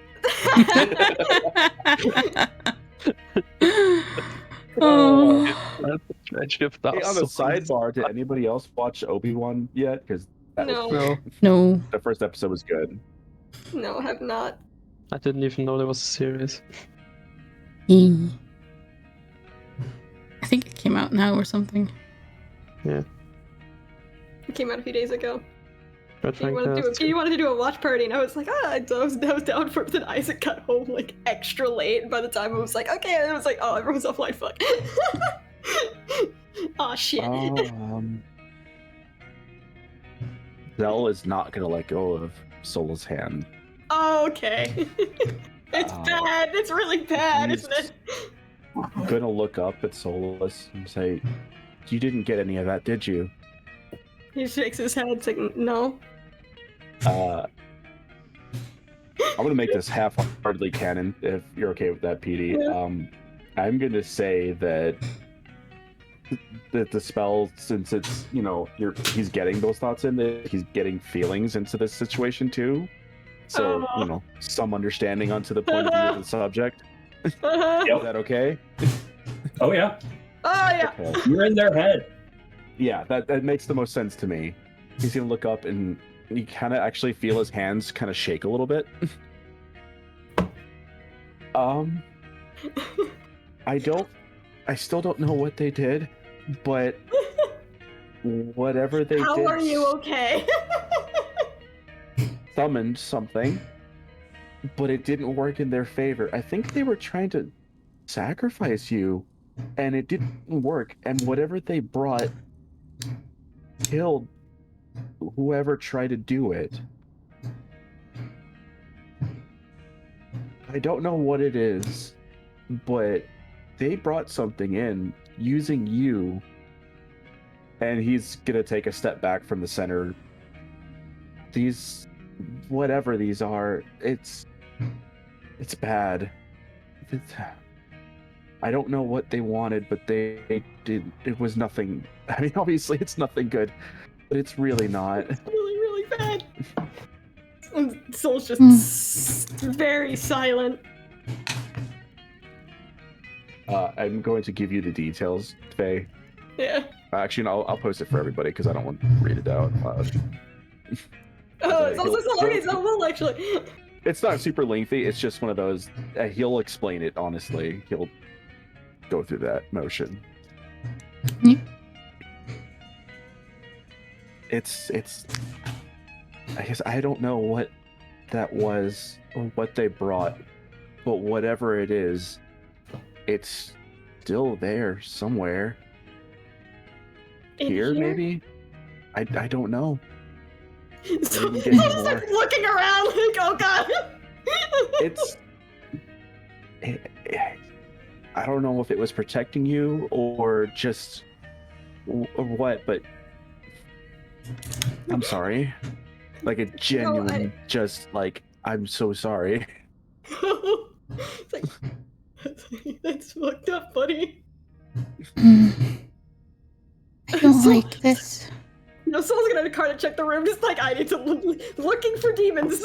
Oh. That's the tragedy of Dark Hey, on the Souls. sidebar, did anybody else watch Obi-Wan yet? Because No. No, No. the first episode was good. No, I have not. I didn't even know there was a series. I think it came out now or something. It came out a few days ago. Red He wanted, Fang he wanted to do a watch party, and I was like, I was down for it. But then Isaac got home like extra late, and by the time I was like, okay, and it was like, oh, everyone's offline. Fuck. Aw, shit. Zell is not gonna let go of Sola's hand. Oh, okay. It's bad. It's really bad, he's- isn't it? Gonna look up at Solus and say, "You didn't get any of that, did you?" He shakes his head. It's like, no. I'm gonna make this half-heartedly canon, if you're okay with that, PD. Yeah. I'm gonna say that the spell, since it's he's getting those thoughts in, that he's getting feelings into this situation too. So Oh. some understanding onto the point of view of the subject. Uh-huh. Yep. Is that okay? Oh yeah, Oh, yeah. Okay. you're in their head. Yeah, that makes the most sense to me. He's gonna look up and you kind of actually feel his hands kind of shake a little bit. I still don't know what they did, but whatever they did. How are you okay? Summoned something, but it didn't work in their favor. I think they were trying to sacrifice you, and it didn't work. And whatever they brought killed whoever tried to do it. I don't know what it is, but they brought something in using you, and he's gonna take a step back from the center. These, whatever these are, it's bad. I don't know what they wanted, but they did. It was nothing. I mean, obviously it's nothing good, but it's really not. It's really, really bad. And Soul's just very silent. I'm going to give you the details, Faye. Yeah. Actually, no, I'll post it for everybody because I don't want to read it out loud. Oh, it's also so long. It's not well, actually. It's not super lengthy. It's just one of those. He'll explain it honestly. He'll go through that motion. Yeah. It's. I guess I don't know what that was or what they brought, but whatever it is, it's still there somewhere. Here, maybe? I don't know. So Maybe I'm get just like looking around, like, oh god. It's. I don't know if it was protecting you or just what, but I'm sorry. Like a genuine, just like, I'm so sorry. It's like, that's fucked up, buddy. I don't like this. No, someone's gonna have a card to check the room, just like I need to looking for demons.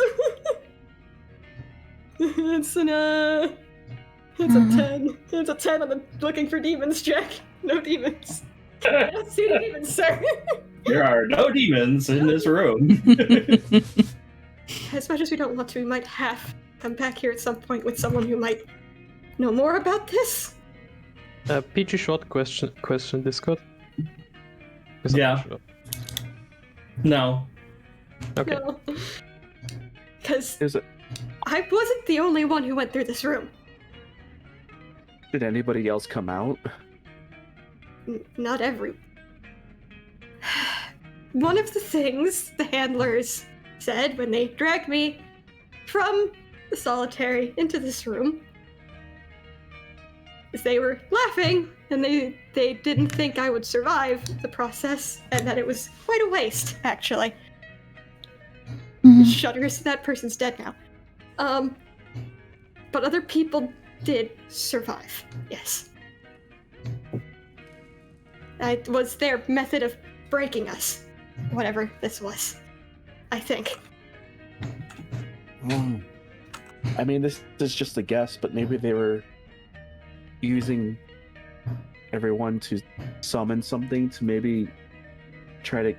It's an it's a 10. It's a 10 on the looking for demons check. No demons. I don't see any demons, sir. There are no demons in this room. As much as we don't want to, we might have to come back here at some point with someone who might know more about this. PG short question Discord. Yeah. Sure. No. Okay. Because Is it? I wasn't the only one who went through this room. Did anybody else come out? Not every. One of the things the handlers said when they dragged me from the solitary into this room is they were laughing and they didn't think I would survive the process and that it was quite a waste, actually. Shudders, that person's dead now. But other people did survive, yes. It was their method of breaking us, whatever this was, I think. I mean, this is just a guess, but maybe they were using everyone to summon something to maybe try to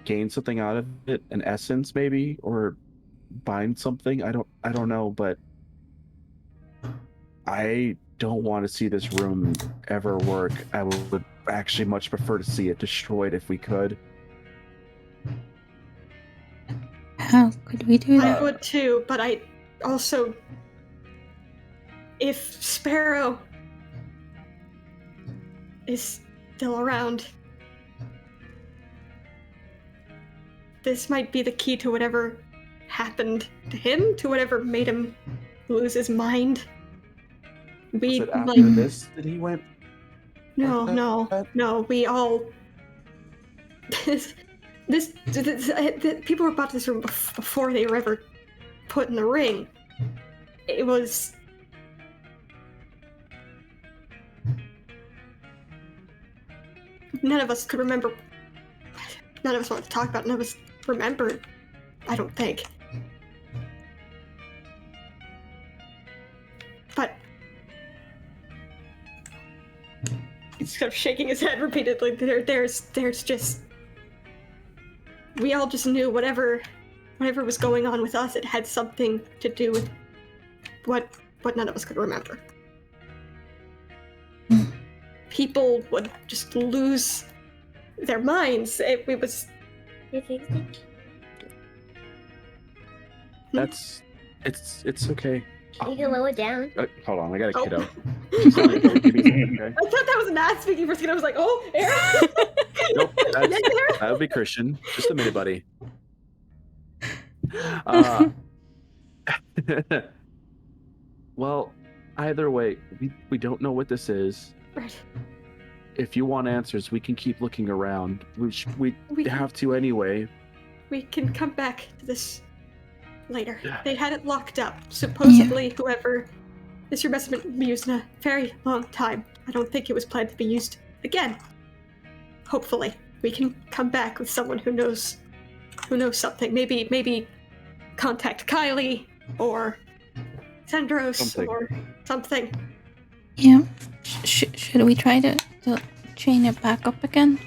gain something out of it, an essence maybe, or bind something. I don't know, but I don't want to see this room ever work. I would actually much prefer to see it destroyed if we could. How could we do that? I would too, but I also... If Sparrow is still around, this might be the key to whatever happened to him, to whatever made him lose his mind. We Was it after might... this that he went? No, we all... This people were brought to this room before they were ever put in the ring. It was... None of us could remember. None of us wanted to talk about it. None of us remembered. I don't think. But he's kind of shaking his head repeatedly. There's just... We all just knew whatever was going on with us, it had something to do with what none of us could remember. People would just lose their minds. It was... That's... It's okay. You can lower it down. Hold on, I got a kiddo. I thought that was Nat speaking for a second. I was like, oh, Aaron? Nope, that would be Christian. Just a minute, buddy. Well, either way, we don't know what this is. Right. If you want answers, we can keep looking around. We have to anyway. We can come back to this later. They had it locked up. Supposedly, whoever... This room hasn't been used in a very long time. I don't think it was planned to be used again. Hopefully, we can come back with someone who knows something. Maybe contact Kylie or Sandros or something. Yeah. Should we try to chain it back up again?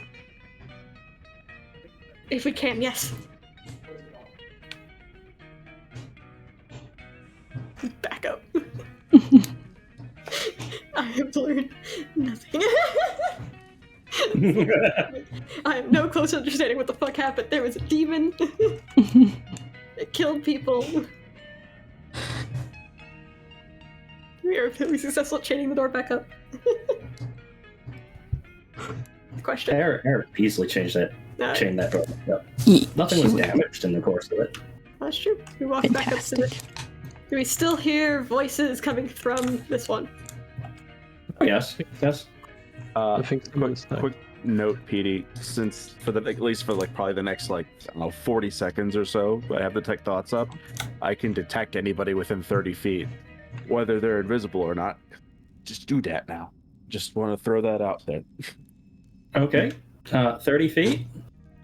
If we can, yes. Back up. I have learned nothing. I have no close understanding what the fuck happened. There was a demon. It killed people. We successful at chaining the door back up. Question. Eric easily changed that. Chain that door back up. Nothing was damaged in the course of it. That's true. We walked back up to the... Do we still hear voices coming from this one? Oh, yes. I think Quick note, Petey. Since at least for probably the next 40 seconds or so, I have the tech thoughts up. I can detect anybody within 30 feet, whether they're invisible or not. Just do that now. Just want to throw that out there. Okay. 30 feet.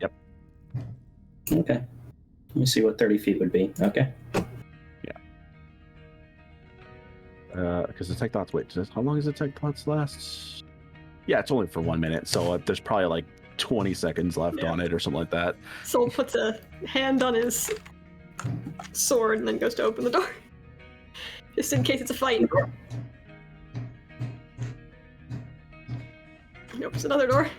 Yep. Okay. Let me see what 30 feet would be. Okay. Because the tech thoughts. Wait, how long does the tech thoughts last? Yeah, it's only for 1 minute, so there's probably 20 seconds left on it or something like that. Soul puts a hand on his sword and then goes to open the door. Just in case it's a fight. He opens another door.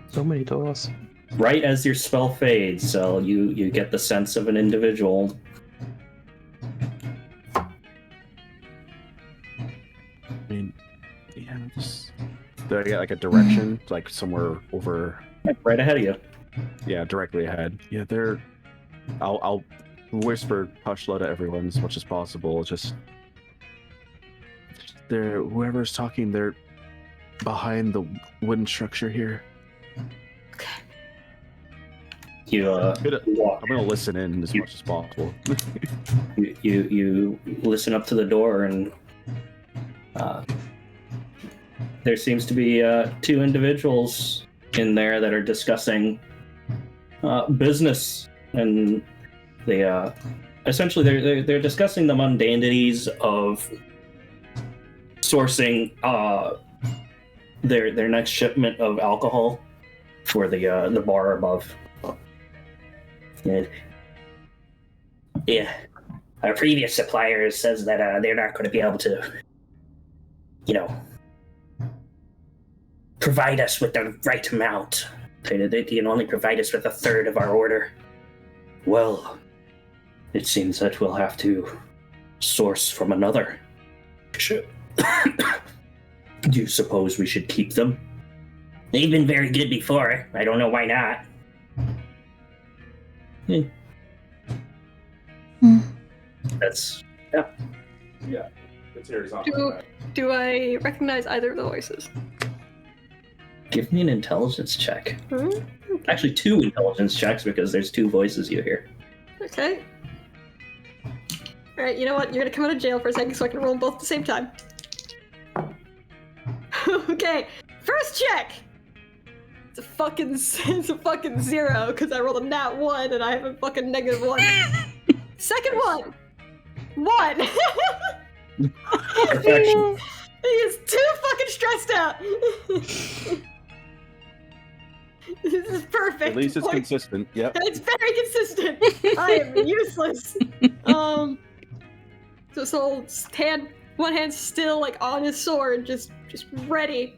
So many doors. Right as your spell fades, so you get the sense of an individual. I mean, yeah, do I get a direction, somewhere over? Right ahead of you. Yeah, directly ahead. Yeah, I'll whisper hush low to everyone as much as possible. Whoever's talking, they're behind the wooden structure here. Okay. I'm gonna listen in as much as possible. you listen up to the door, and there seems to be 2 individuals in there that are discussing business, and they essentially they're discussing the mundanities of sourcing their next shipment of alcohol for the bar above. Yeah, our previous supplier says that they're not going to be able to, provide us with the right amount. They can only provide us with 1/3 of our order. Well, it seems that we'll have to source from another. Do you suppose we should keep them? They've been very good before. I don't know why not. That's... Yeah. It's horizontal. Do I recognize either of the voices? Give me an intelligence check. Actually, 2 intelligence checks, because there's 2 voices you hear. Okay. Alright, you know what? You're gonna come out of jail for a second so I can roll them both at the same time. Okay, first check! It's a fucking 0, because I rolled a nat 1 and I have a fucking -1. Second one! 1! Perfection. He is too fucking stressed out! This is perfect. At least it's consistent. Yep. It's very consistent. I am useless. So one hand's still on his sword, just ready.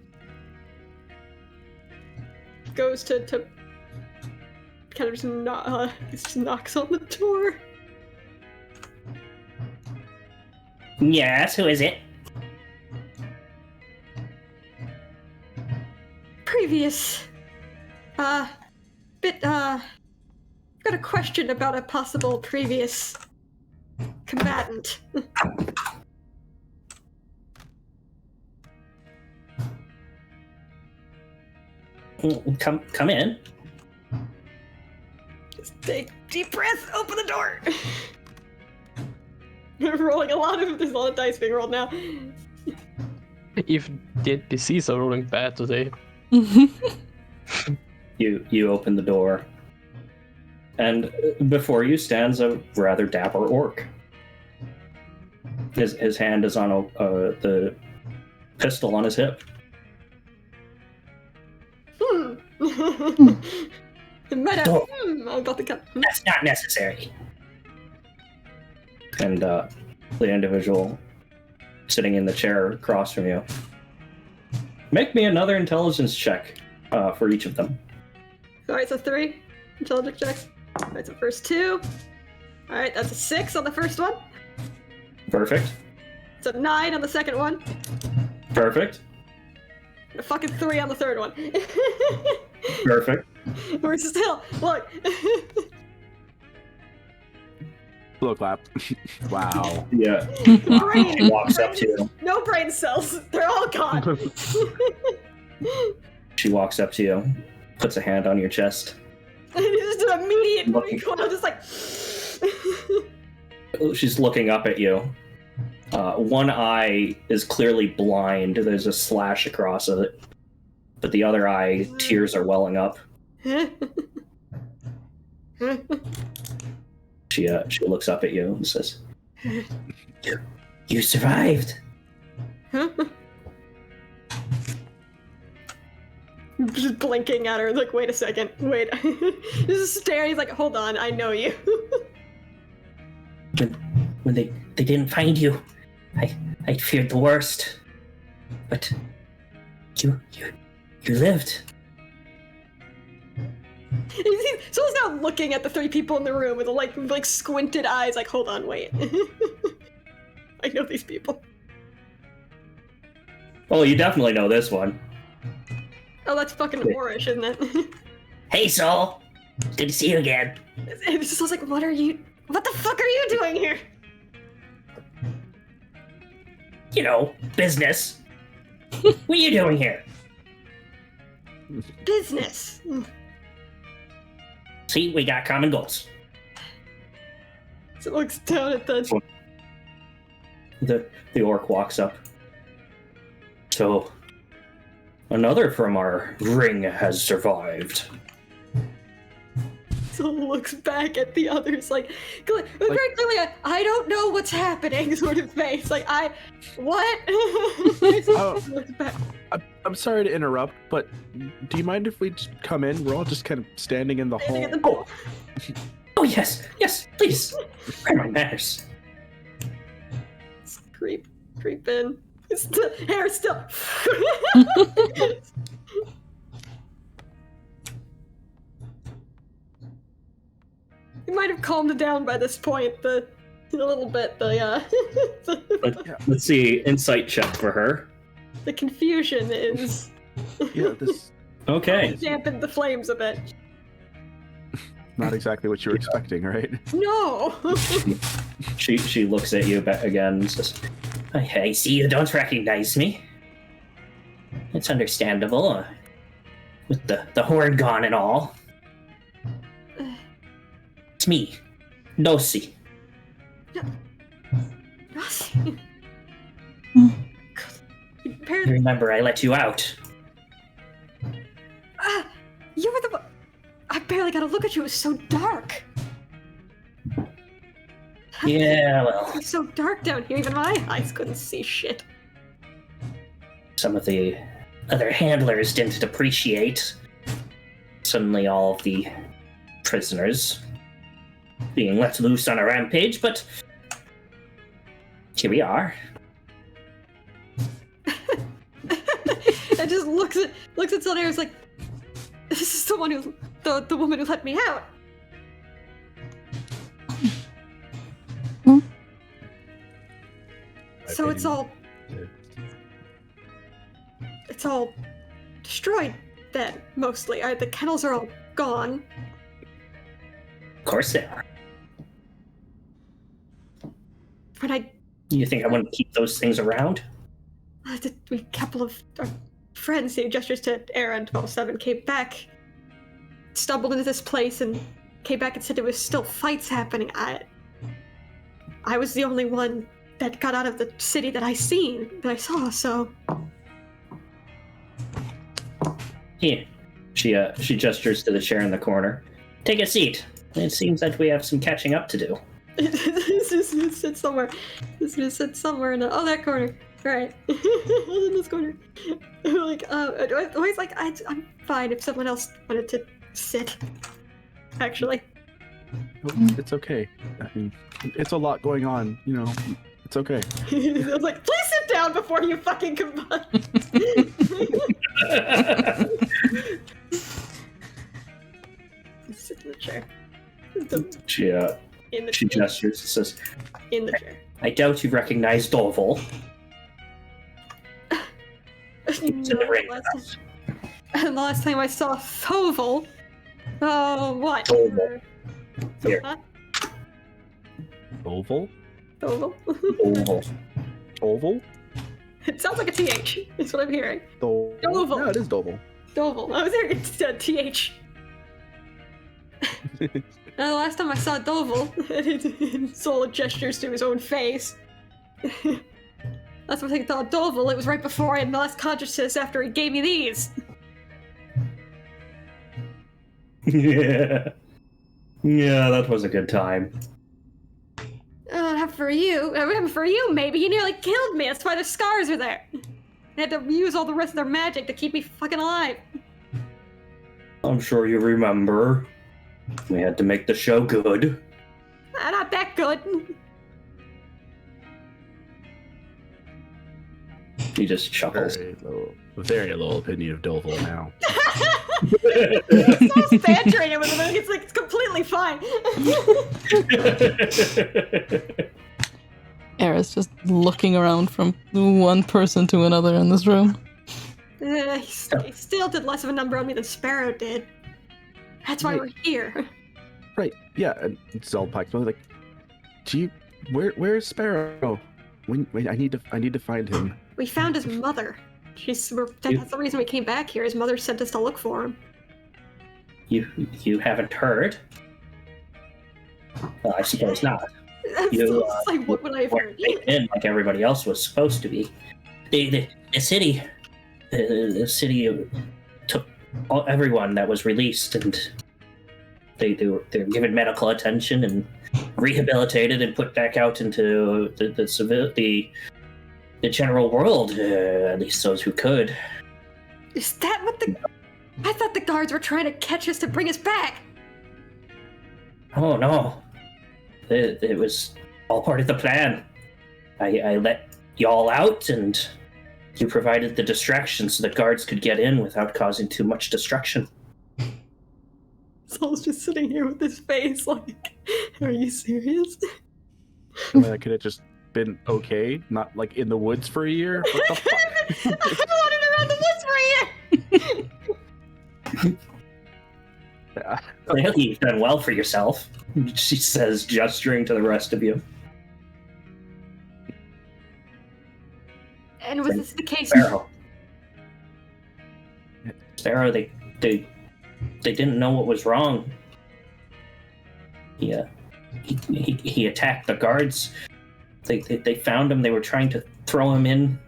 Goes to kind of just knocks on the door. Yes, who is it? Previous. Got a question about a possible previous combatant. Come in. Just take deep breath, open the door. There's a lot of dice being rolled now. If the disease are rolling bad today. You open the door, and before you stands a rather dapper orc. His hand is on the pistol on his hip. It might have. Oh. I'm about to cut. That's not necessary. And the individual sitting in the chair across from you. Make me another intelligence check for each of them. Alright, so 3 intelligence checks. Alright, so first 2. Alright, that's a 6 on the first one. Perfect. It's a 9 on the second one. Perfect. And a fucking 3 on the third one. Perfect. We're still. Look. Blow clap. Wow. Yeah. Brain. She walks up to you. No brain cells. They're all gone. She walks up to you, puts a hand on your chest. And it's just an immediate Looking- recoil, just like. She's looking up at you. One eye is clearly blind. There's a slash across it. But the other eye, tears are welling up. She looks up at you and says, You survived. Just blinking at her, like, wait a second, wait. Just staring, he's like, hold on, I know you. When they didn't find you, I feared the worst. But you lived. Someone's now looking at the 3 people in the room with like squinted eyes, like, hold on, wait. I know these people. Well, you definitely know this one. Oh, that's fucking Orish, isn't it? Hey, Saul. Good to see you again. It's just, I was like, what the fuck are you doing here? You know, business. What are you doing here? Business. See, we got common goals. So it looks down at The orc walks up. So, another from our ring has survived. So looks back at the others like very clearly I don't know what's happening sort of face. Like, what? Looks back. I'm sorry to interrupt, but do you mind if we just come in? We're all just kind of standing in the hall. Oh yes, please. Where are my manners? Creep in. Hair still. He might have calmed it down by this point, a little bit. Let's see, insight check for her. The confusion is. Yeah, this Okay. Dampened the flames a bit. not exactly what you were expecting, right? No. She looks at you again and says, I see you don't recognize me. It's understandable, with the horn gone and all. It's me, Nosy. Nothing. You remember I let you out. You were the one. I barely got a look at you. It was so dark. Yeah, well, It's so dark down here. Even my eyes couldn't see shit. some of the other handlers didn't appreciate suddenly all of the prisoners being let loose on a rampage, but here we are. And just looks at Solaire. Is like, this is the one who the woman who let me out. So it's all destroyed then, mostly. The kennels are all gone. Of course they are. When You think I want to keep those things around? a couple of our friends who gestures to Aaron 12-7 came back, stumbled into this place and came back and said there was still fights happening. I was the only one that got out of the city that I saw, so. Here. She gestures to the chair in the corner. Take a seat. It seems that we have some catching up to do. This just sits somewhere. This just sits somewhere in that corner. Right. In this corner. Like, always like, I'm fine if someone else wanted to sit. Actually. It's okay. I mean, it's a lot going on, you know. It's okay. I was like, please sit down before you fucking combust. Sit in the chair. She In the she chair. gestures and says, In the chair. I doubt you recognize Dorval. He was in the ring with us. And the last time I saw Thoval, what? Thoval. Here. Huh? Oval? Thoval? Dorval. Oval? It sounds like a TH, is what I'm hearing. Doval. Doval. No, it is Doval. Doval. I was hearing it TH. And the last time I saw Doval, Sola gestures to his own face. That's what I thought Doval. It was right before I had lost consciousness after he gave me these. Yeah. Yeah, that was a good time. Not for you. For you, maybe. You nearly killed me. That's why the scars are there. They had to use all the rest of their magic to keep me fucking alive. I'm sure you remember. We had to make the show good. Not that good. He just chuckles. Very low opinion of Doval now. So bantering him with him. It's like, it's completely fine. Era's just looking around from one person to another in this room. He still did less of a number on me than Sparrow did. That's why we're here. Right, yeah, and Zelpike's like, where's Sparrow? Wait, I need to find him. We found his mother. That's the reason we came back here. His mother sent us to look for him. You haven't heard? Well, I suppose not. You, like, what would I have heard? In like everybody else was supposed to be. The city took everyone that was released, and they were given medical attention and rehabilitated and put back out into the general world. At least those who could. Is that what I thought the guards were trying to catch us to bring us back. Oh no. It was all part of the plan. I let y'all out, and you provided the distraction so the guards could get in without causing too much destruction. Saul's just sitting here with his face like, are you serious? I mean, that could have just been okay, not like in the woods for a year. What the fuck? I wandered around the woods for a year! Clearly, you've done well for yourself, she says, gesturing to the rest of you. And was this the case? Sparrow, they didn't know what was wrong. He attacked the guards. They found him. They were trying to throw him in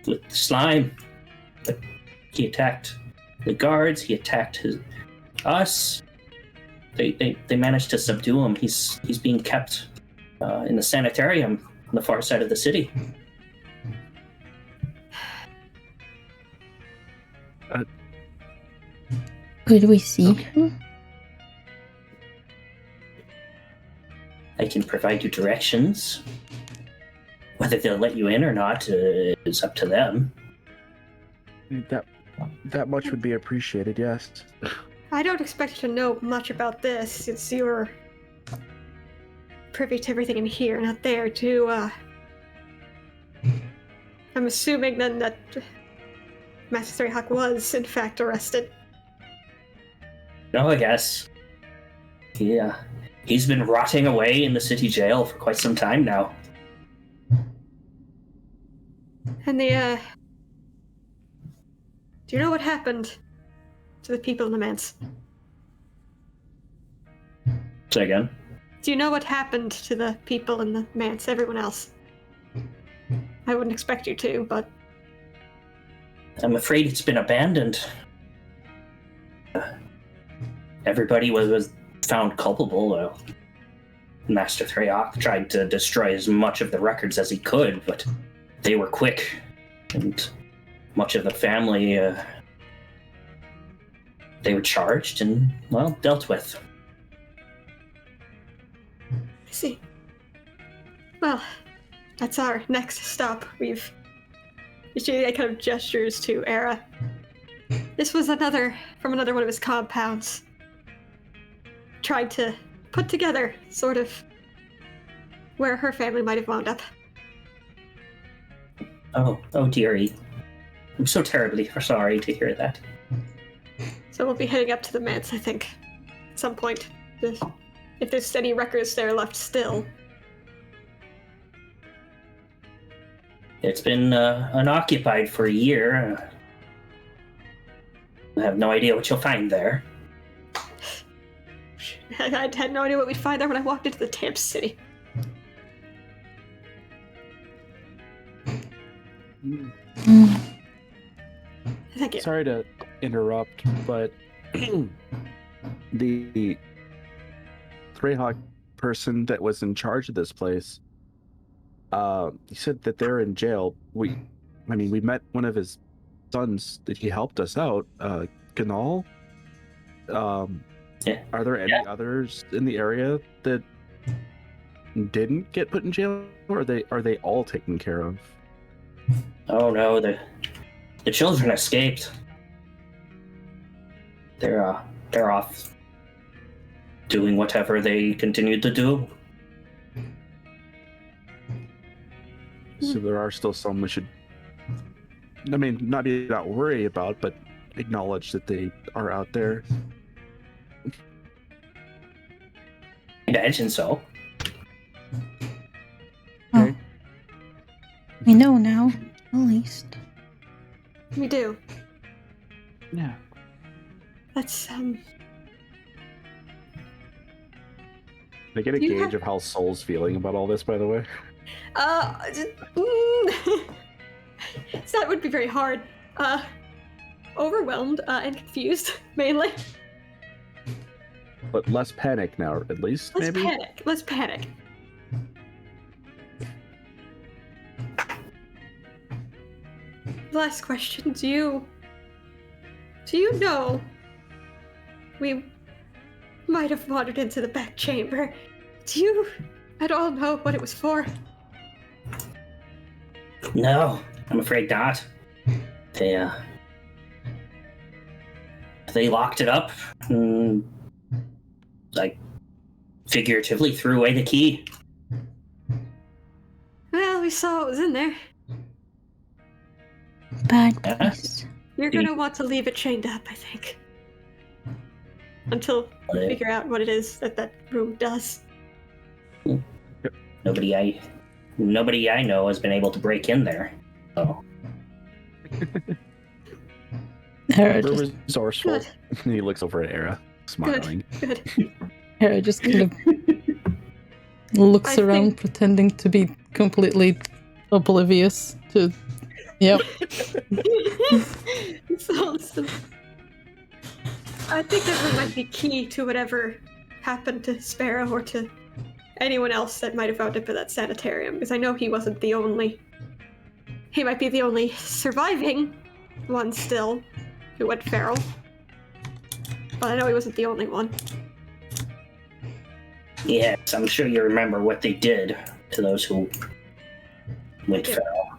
with slime. But he attacked the guards. He attacked us. They managed to subdue him. He's being kept in the sanitarium on the far side of the city. Could we see him? I can provide you directions. Whether they'll let you in or not is up to them. That much would be appreciated, yes. I don't expect you to know much about this, since you're privy to everything in here, not there, too. I'm assuming then that Master Hawk was, in fact, arrested. No, I guess. Yeah. He's been rotting away in the city jail for quite some time now. And do you know what happened to the people in the manse? Say again? Do you know what happened to the people in the manse, everyone else? I wouldn't expect you to, but... I'm afraid it's been abandoned. Everybody was found culpable. Master Threyok tried to destroy as much of the records as he could, but they were quick, and much of the family, they were charged and, well, dealt with. I see. Well, that's our next stop. She kind of gestures to Era. This was from another one of his compounds. Tried to put together, sort of, where her family might have wound up. Oh dearie. I'm so terribly sorry to hear that. So we'll be heading up to the manse, I think, at some point. If there's any records there left still. It's been unoccupied for a year. I have no idea what you'll find there. I had no idea what we'd find there when I walked into the damn city. Thank you. Sorry to interrupt, but the Greyhawk person that was in charge of this place, he said that they're in jail. We met one of his sons that he helped us out, Ganal. Yeah. Are there any others in the area that didn't get put in jail, or are they all taken care of? Oh no, the children escaped. They're off doing whatever they continued to do. So there are still some we should, not worry about, but acknowledge that they are out there. Imagine so. Oh. We know now, at least. We do. Yeah. Let's, Can I get a gauge of how Soul's feeling about all this, by the way? So that would be very hard. Overwhelmed and confused, mainly. But less panic now, at least, maybe? Let's panic. Last question, do you know we might have wandered into the back chamber? Do you at all know what it was for? No, I'm afraid not. They locked it up and, like, figuratively threw away the key. Well, we saw what was in there. Bad place. You're gonna want to leave it chained up, I think. Until we figure out what it is that room does. Nobody I know has been able to break in there. So. Hera We're just, resourceful. He looks over at Era, smiling. Good. Hera just kind of looks around, pretending to be completely oblivious to. Yep. So, I think that one might be key to whatever happened to Sparrow or to anyone else that might have wound up at that sanitarium, because I know he wasn't the only. He might be the only surviving one still who went feral. But I know he wasn't the only one. Yes, I'm sure you remember what they did to those who went feral.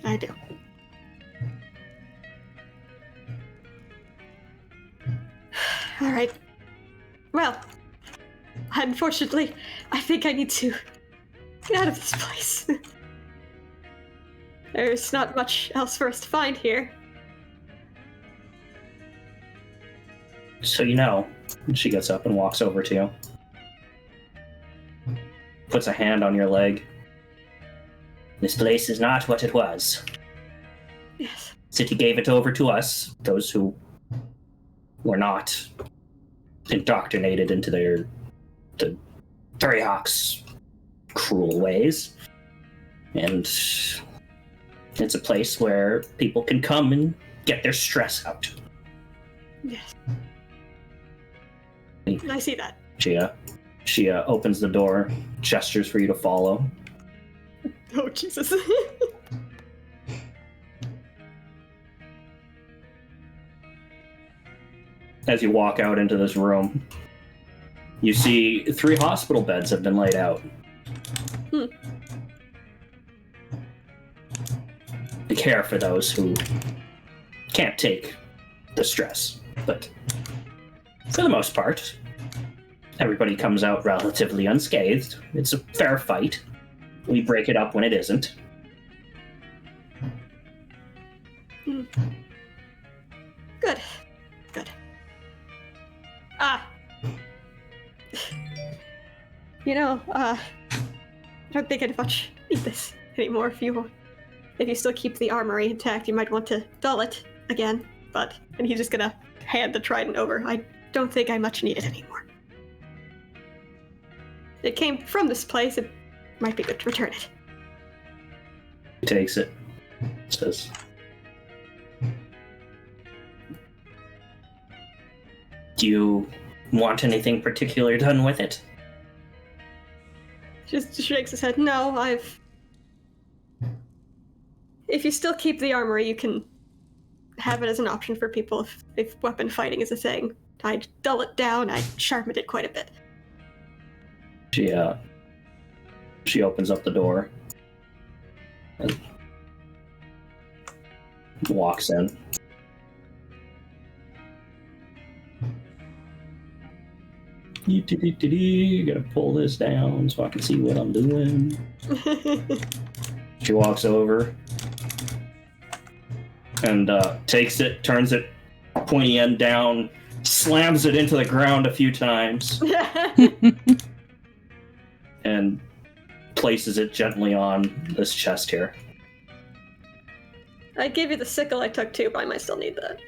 I do. All right. Well, unfortunately, I think I need to get out of this place. There's not much else for us to find here. So you know, she gets up and walks over to you. Puts a hand on your leg. This place is not what it was. Yes. City gave it over to us, those who were not indoctrinated into the Greyhawks' cruel ways. And it's a place where people can come and get their stress out. Yes. I see that. She opens the door, gestures for you to follow. Oh, Jesus. as you walk out into this room, you see 3 hospital beds have been laid out. To care for those who can't take the stress, but for the most part, everybody comes out relatively unscathed. It's a fair fight. We break it up when it isn't. Good. I don't think I'd much need this anymore. If you still keep the armory intact, you might want to dull it again. And he's just gonna hand the trident over. I don't think I much need it anymore. It came from this place. It might be good to return it. He takes it. Says, "Do you want anything particular done with it?" Just shakes his head. No, if you still keep the armory, you can have it as an option for people if weapon fighting is a thing. I'd dull it down, I'd sharpen it quite a bit. She opens up the door and walks in. Gotta pull this down so I can see what I'm doing. She walks over and takes it, turns it pointy end down, slams it into the ground a few times, and places it gently on this chest here. I gave you the sickle I took too, but I might still need that.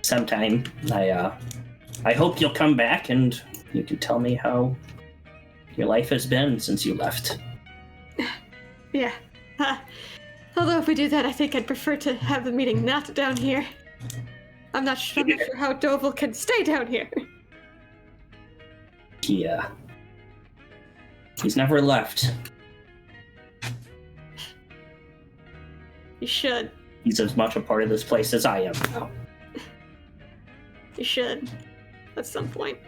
Sometime I hope you'll come back and you can tell me how your life has been since you left. Yeah. Although if we do that, I think I'd prefer to have the meeting not down here. I'm not sure how Doval can stay down here. Yeah. He's never left. You should. He's as much a part of this place as I am now. You should. At some point.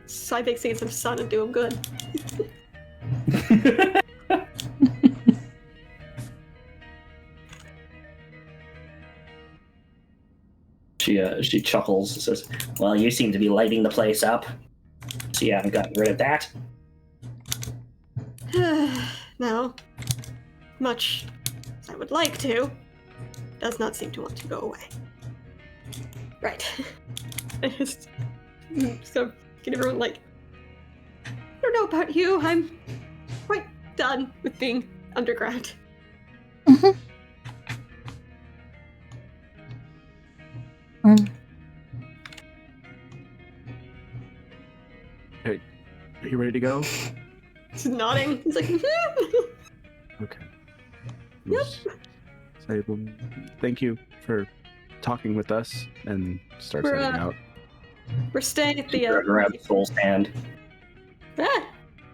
So I think seeing some sun would do him good. She chuckles and says, "Well, you seem to be lighting the place up. So you haven't gotten rid of that?" No. Much as I would like to. Does not seem to want to go away. Right. I just gonna get everyone like, I don't know about you, I'm quite done with being underground. Mm-hmm. Hey, are you ready to go? He's nodding. He's like, Okay. Yep. Say, well, thank you for talking with us, and starts We're, heading out. We're staying at the Grab Soul's hand.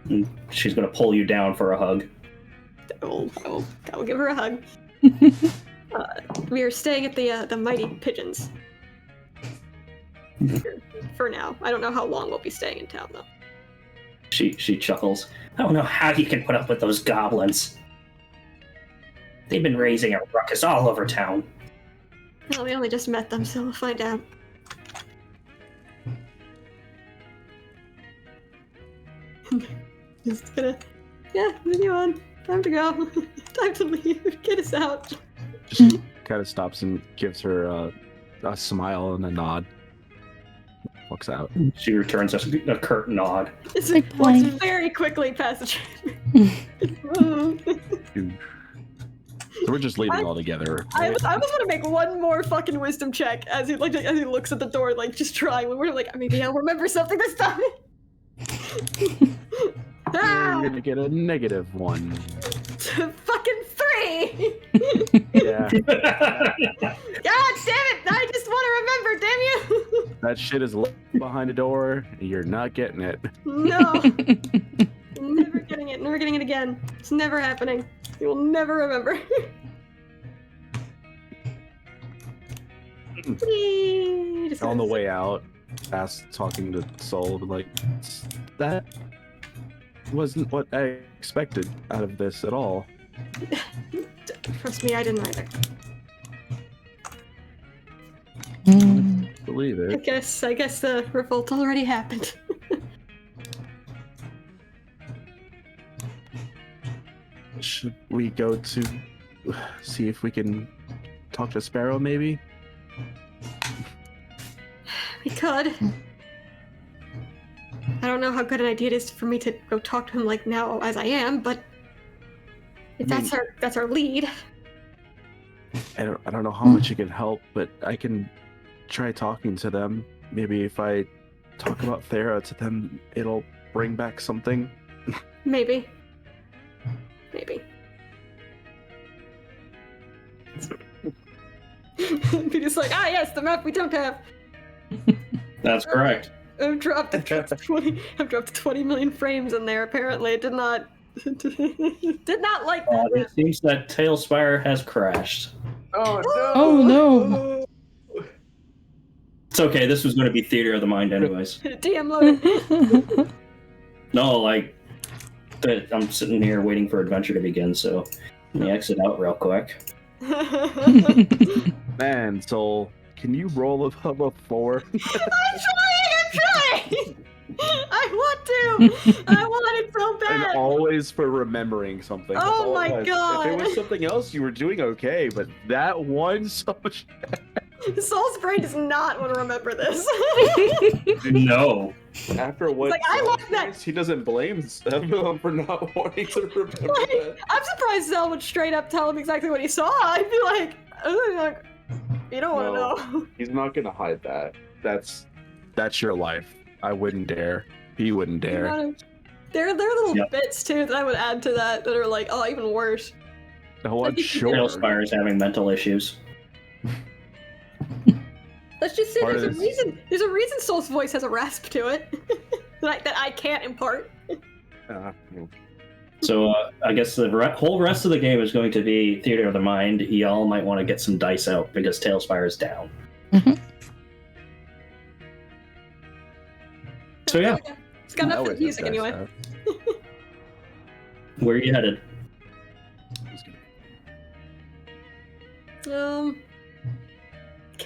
And she's gonna pull you down for a hug. I will give her a hug. We are staying at the Mighty Pigeons. For now. I don't know how long we'll be staying in town though. She chuckles. "I don't know how you can put up with those goblins. They've been raising a ruckus all over town." Well, we only just met them, so we'll find out. Just gonna, moving on. Time to go. Time to leave. Get us out. Just kind of stops and gives her a smile and a nod. Walks out. She returns a curt nod. It's Like walks playing. very quickly past the chamber. Dude. So we're just leaving all together. I almost want to make one more fucking wisdom check as he looks at the door, like just trying. We're like, maybe I'll remember something this time. You're gonna get a -1. Fucking 3. Yeah. God damn it! I just want to remember. Damn you! That shit is behind a door. You're not getting it. No. Never getting it. Never getting it again. It's never happening. You will never remember. On the way out, talking to Soul, like, that wasn't what I expected out of this at all. Trust me, I didn't either. Believe I it. guess the revolt already happened. Should we go to see if we can talk to Sparrow, maybe? We could. I don't know how good an idea it is for me to go talk to him like now as I am, but if that's our lead. I don't know how much you can help, but I can try talking to them. Maybe if I talk about Thera to them, it'll bring back something. Maybe. Peter's like, yes, the map we don't have. That's correct. I've dropped 20 million frames in there. Apparently, it did not like that. It seems that Tailspire has crashed. Oh Oh no! It's okay. This was going to be Theater of the Mind, anyways. DM loaded. No, like, I'm sitting here waiting for adventure to begin, so let me exit out real quick. Man, Soul, can you roll a 4? I'm trying! I want it so And bad! always for remembering something. That's Oh all it my was. God. If it was something else, you were doing okay, but that one, so much. Soul's brain does not want to remember this. No. After what Like, I Soul love that- thinks, he doesn't blame Stefan for not wanting to remember that. I'm surprised Zell would straight up tell him exactly what he saw. I'd be like, you don't want to No. know. He's not gonna hide that. That's your life. I wouldn't dare. He wouldn't dare. There are little Yep. bits too that I would add to that are like, even worse. Oh, I'm think sure. Tailspire is having mental issues. Let's just say Part there's a of this- reason. There's a reason Soul's voice has a rasp to it that I can't impart. So I guess the whole rest of the game is going to be Theater of the Mind. Y'all might want to get some dice out because Tailspire is down. So yeah, It's got enough Always for the music has anyway. that. where are you headed?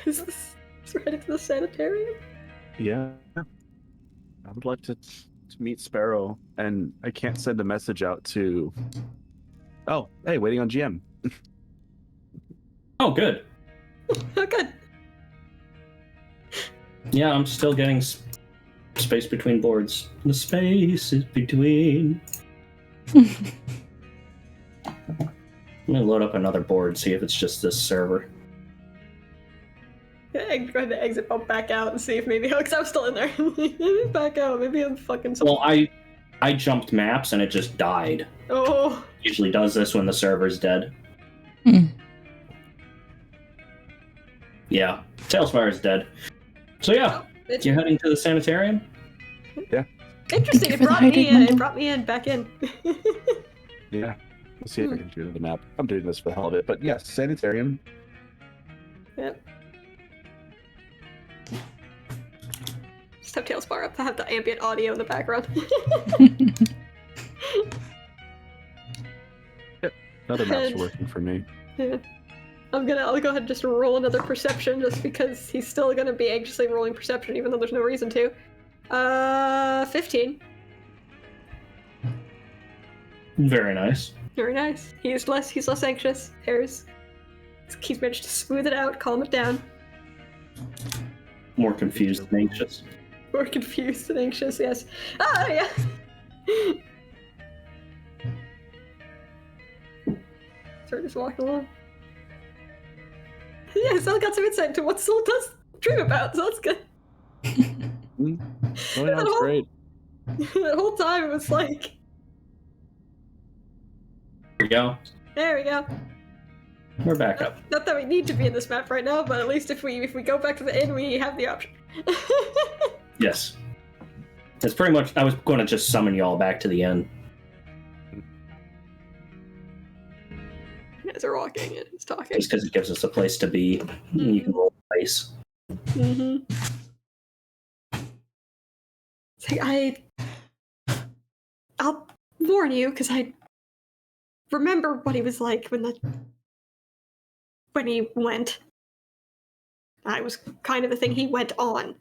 Is this right into the sanitarium? Yeah. I would like to meet Sparrow, and I can't send a message out to. Oh, hey, waiting on GM. Oh, good. Oh, good. Yeah, I'm still getting space between boards. The space is between. I'm gonna load up another board, see if it's just this server. Go ahead to exit, bump back out, and see if maybe because I was still in there. Maybe back out. Maybe I'm fucking. Well, I jumped maps and it just died. Oh. Usually does this when the server's dead. Hmm. Yeah, Tailspire's dead. So yeah, It's you're heading to the sanitarium? interesting. you It for the brought me hydrate, in. Mendel. It brought me in back in. Yeah. Let's see if I can do the map. I'm doing this for the hell of it. But yes, sanitarium. Yep. Just have Tailspire up to have the ambient audio in the background. Another map's working for me. Yeah. I'll go ahead and just roll another perception just because he's still gonna be anxiously rolling perception even though there's no reason to. 15. Very nice. Very nice. He's less anxious. He's managed to smooth it out, calm it down. More confused than anxious. More confused and anxious, yes. Ah, yeah. So we're just walking along. Yeah, Zell got some insight into what Soul does dream about, so that's good. Oh, yeah, that's great. That whole time it was like, Here we go. there we go. We're back up. Not that we need to be in this map right now, but at least if we go back to the inn, we have the option. Yes. It's pretty much. I was going to just summon y'all back to the end. guys are walking and he's talking. Just because it gives us a place to be. You can roll dice. Mm-hmm. It's like, I'll warn you, because I remember what he was like when he went. I was kind of the thing he went on.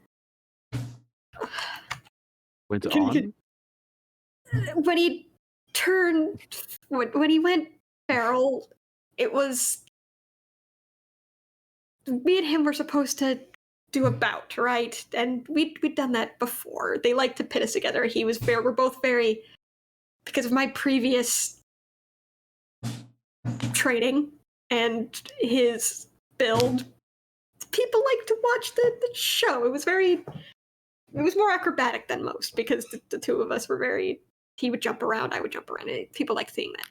Went on? When he turned, when he went feral, it was me and him were supposed to do a bout, right? And we'd done that before. They liked to pit us together. We're both very, because of my previous training and his build, people like to watch the show. It was more acrobatic than most, because the two of us were very, he would jump around, I would jump around. People like seeing that.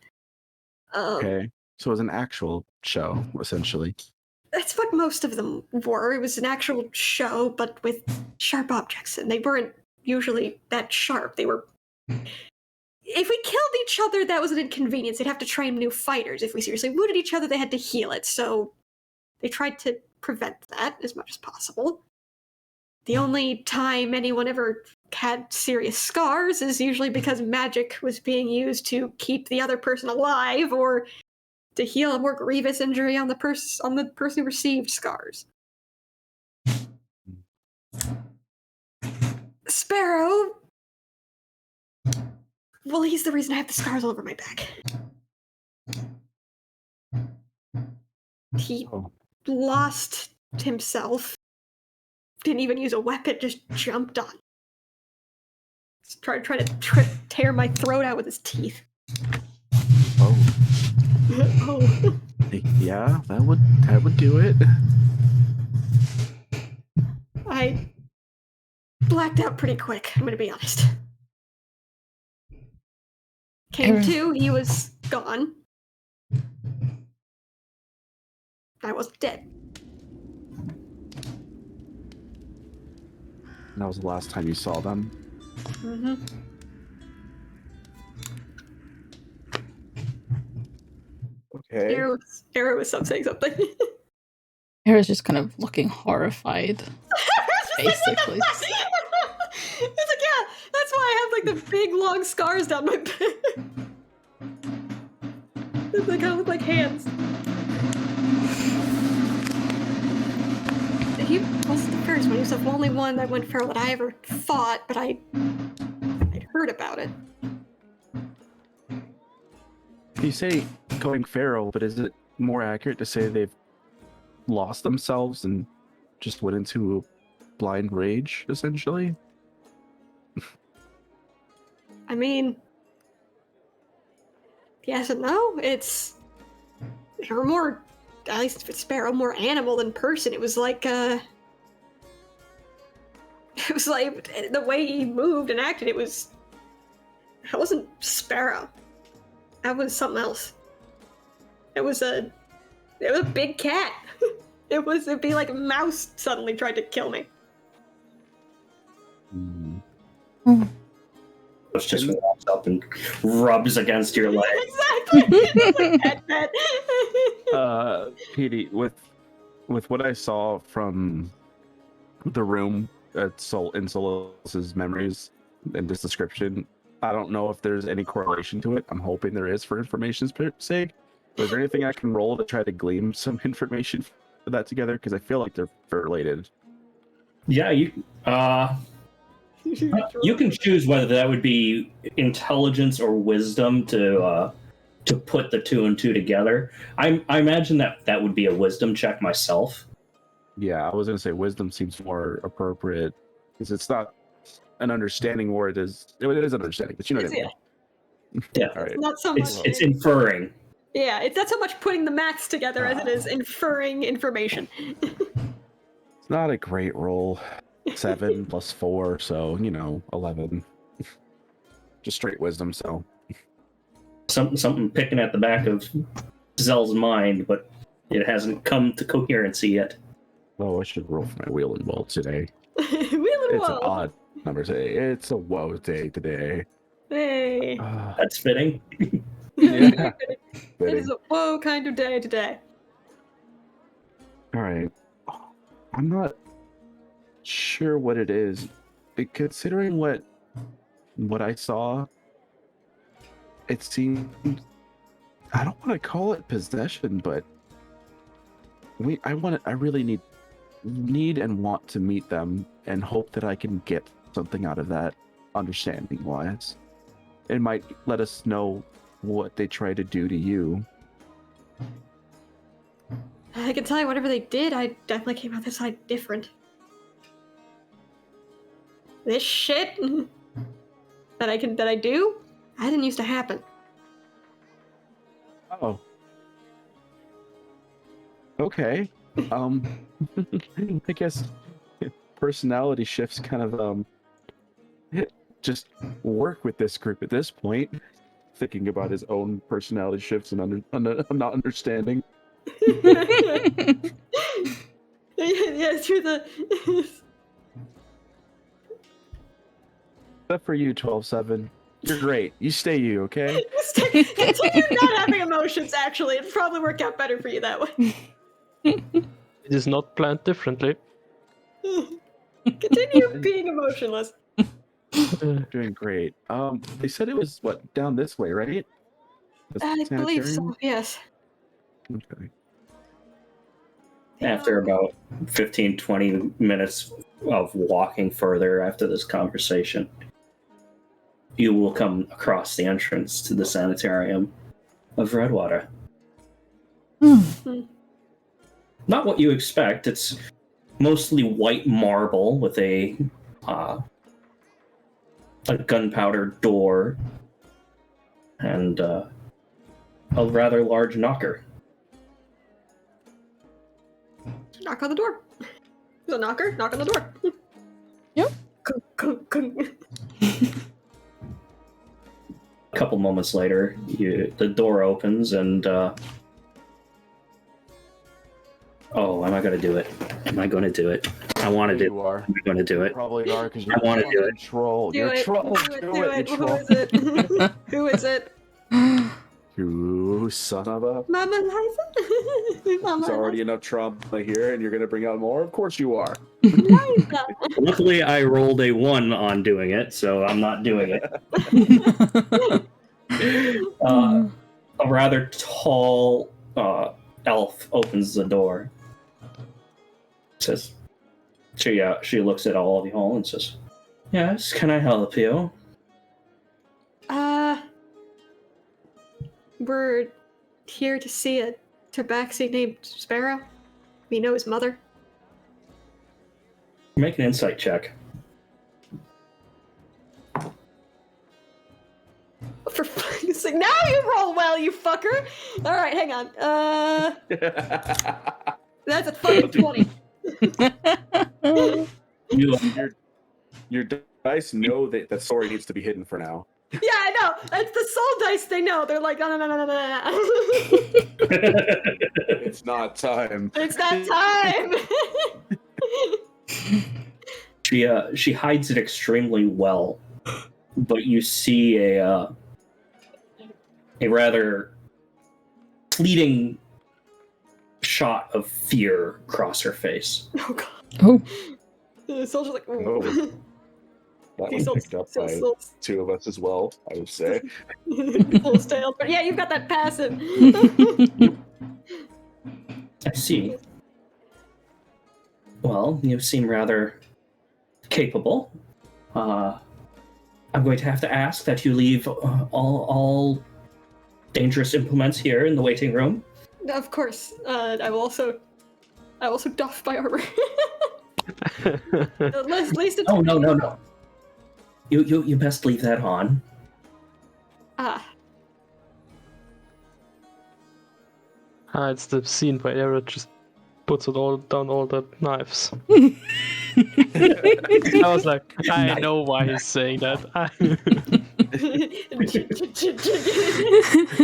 Okay. So it was an actual show, essentially. That's what most of them were. It was an actual show, but with sharp objects, and they weren't usually that sharp. They were... If we killed each other, that was an inconvenience. They'd have to train new fighters. If we seriously wounded each other, they had to heal it. So they tried to prevent that as much as possible. The only time anyone ever had serious scars is usually because magic was being used to keep the other person alive, or to heal a more grievous injury on the person who received scars. Sparrow, well, he's the reason I have the scars all over my back. He lost himself. Didn't even use a weapon, just jumped on. Tried to tear my throat out with his teeth. Oh. Oh. Yeah, that would do it. I blacked out pretty quick, I'm gonna be honest. Came to, he was gone. I was dead. That was the last time you saw them. Mm-hmm. Okay. Era was saying something. Era's just kind of looking horrified. Basically. It's like, yeah, that's why I have like the big long scars down my back. They kind of look like hands. He wasn't the first one. He was the only one that went feral that I ever fought, but I'd heard about it. You say going feral, but is it more accurate to say they've lost themselves and just went into blind rage, essentially? I mean, yes and no. They were more, at least if it's Sparrow, more animal than person. It was like the way he moved and acted. That wasn't Sparrow. That was something else. It was a big cat. It'd be like a mouse suddenly tried to kill me. It's just walks up and rubs against your leg. Exactly. Like pet. Petey, with what I saw from the room in Solus's memories and this description, I don't know if there's any correlation to it. I'm hoping there is for information's sake. But is there anything I can roll to try to glean some information for that together? Because I feel like they're related. Yeah, you can choose whether that would be intelligence or wisdom to put the two and two together. I imagine that would be a wisdom check myself. Yeah, I was going to say wisdom seems more appropriate because it's not an understanding, or it is an understanding, but you know what I mean. Yeah, all right. It's not so much. It's inferring. Yeah, it's not so much putting the maths together as it is inferring information. It's not a great roll. 7 plus 4, so 11. Just straight wisdom. So something picking at the back of Zell's mind, but it hasn't come to coherency yet. Oh, I should roll for my wheel and woe today. Wheel and It's an woe. odd number today. It's a woe day today. Hey. That's fitting. Yeah. It is a whoa kind of day today. All right. I'm not sure what it is. Considering what I saw, it seemed, I don't want to call it possession, but I really need and want to meet them and hope that I can get something out of that, understanding wise. It might let us know what they try to do to you. I can tell you whatever they did, I definitely came out this side different. This shit that I do, that didn't used to happen. Oh. Okay. I guess personality shifts kind of just work with this group at this point. Thinking about his own personality shifts and not understanding. Yeah, through the. Except for you, 12-7. You're great. You stay you, okay? Continue not having emotions, actually. It'd probably work out better for you that way. It is not planned differently. Continue being emotionless. Doing great. They said it was, down this way, right? The I believe so, sanitarium? yes. Okay. After about 15, 20 minutes of walking further after this conversation, you will come across the entrance to the sanitarium of Redwater. Not what you expect. It's mostly white marble with a gunpowder door and a rather large knocker. Knock on the door. There's a knocker. Knock on the door. Yep. A couple moments later, the door opens and oh, am I going to do it? Am I going to do it? I want to do it. You are. I'm going to do it. Probably are because I want to do it. Troll. Do You're it. troll. Do it. Who is it? Who is it? You son of a. Mama Liza? Mama There's already enough trauma here, and you're gonna bring out more. Of course you are. Liza. Luckily, I rolled a 1 on doing it, so I'm not doing it. A rather tall elf opens the door. Says, she looks at all of you all and says, "Yes, can I help you?" We're here to see a tabaxi named Sparrow. We know his mother. Make an insight check. For fuck's sake, now you roll well, you fucker! Alright, hang on. That's a fucking 20. Your dice know that the story needs to be hidden for now. Yeah, I know. It's the soul dice. They know. They're like, no. It's not time. It's not time. She hides it extremely well, but you see a rather fleeting shot of fear cross her face. Oh god. Oh. The soldier's like, Oh. oh. That He's one picked up by so 2 of us as well, I would say. full tail. But yeah, you've got that passive. I see. Well, you seem rather capable. I'm going to have to ask that you leave all dangerous implements here in the waiting room. Of course. I will also doff my armor. At least it's... Oh, no. You best leave that on. It's the scene where Eric just puts it all down all the knives. I was like, I know why he's saying that.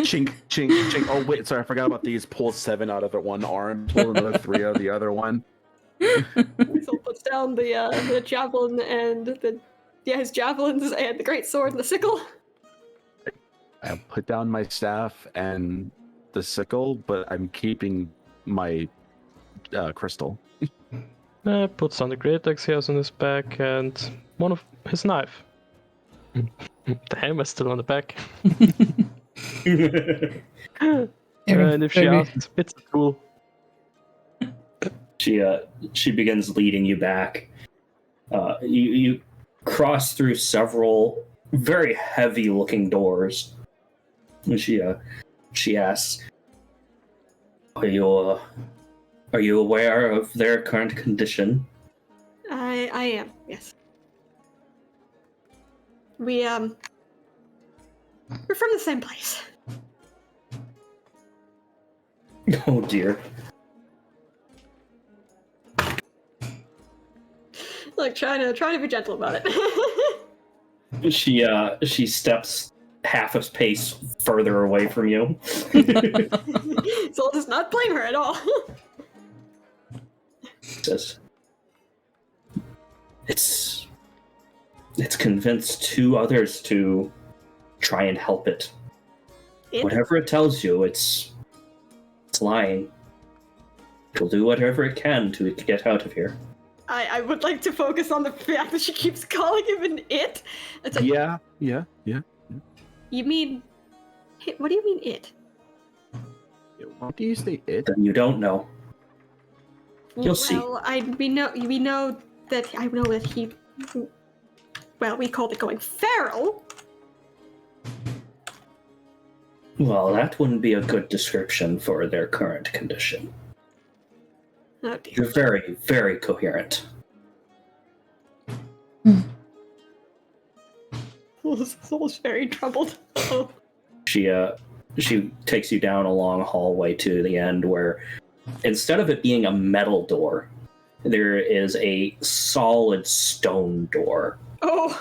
Chink, chink, chink. Oh, wait, sorry, I forgot about these. Pull 7 out of one arm, pull another 3 out of the other one. So puts down the javelin and his javelins and the great sword and the sickle. I put down my staff and the sickle, but I'm keeping my crystal. Puts on the great axe he has on his back and one of his knife. The hammer's still on the back. And if she asks, it's a tool. She begins leading you back. You cross through several very heavy-looking doors. And she asks, "Are you aware of their current condition?" I am, yes. We're from the same place. Oh dear. Like trying to be gentle about it. She steps half a pace further away from you. So I'll just not blame her at all. Says, it's convinced two others to try and help it. Whatever it tells you, it's lying. It'll do whatever it can to get out of here. I would like to focus on the fact that she keeps calling him an it. It's like, Yeah. You mean... What do you mean it? Why do you say it? Then you don't know. You'll see. Well, we know that he... Well, we called it going feral. Well, that wouldn't be a good description for their current condition. Oh dear. You're very, very coherent. Soul's very troubled. Oh. She takes you down a long hallway to the end where, instead of it being a metal door, there is a solid stone door. Oh.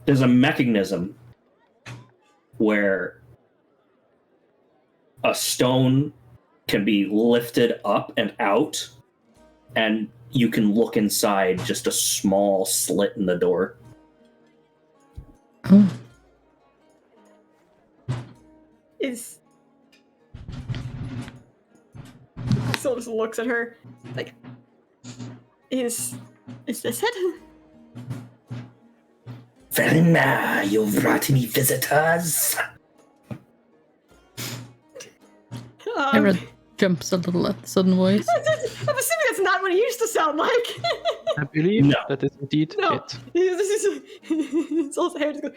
There's a mechanism where a stone can be lifted up and out, and you can look inside just a small slit in the door. Soul just looks at her like, is this it? Verna, you've brought me visitors. Era jumps a little at the sudden voice. I'm assuming that's not what he used to sound like. I believe No. that is indeed it. It's also hair just goes,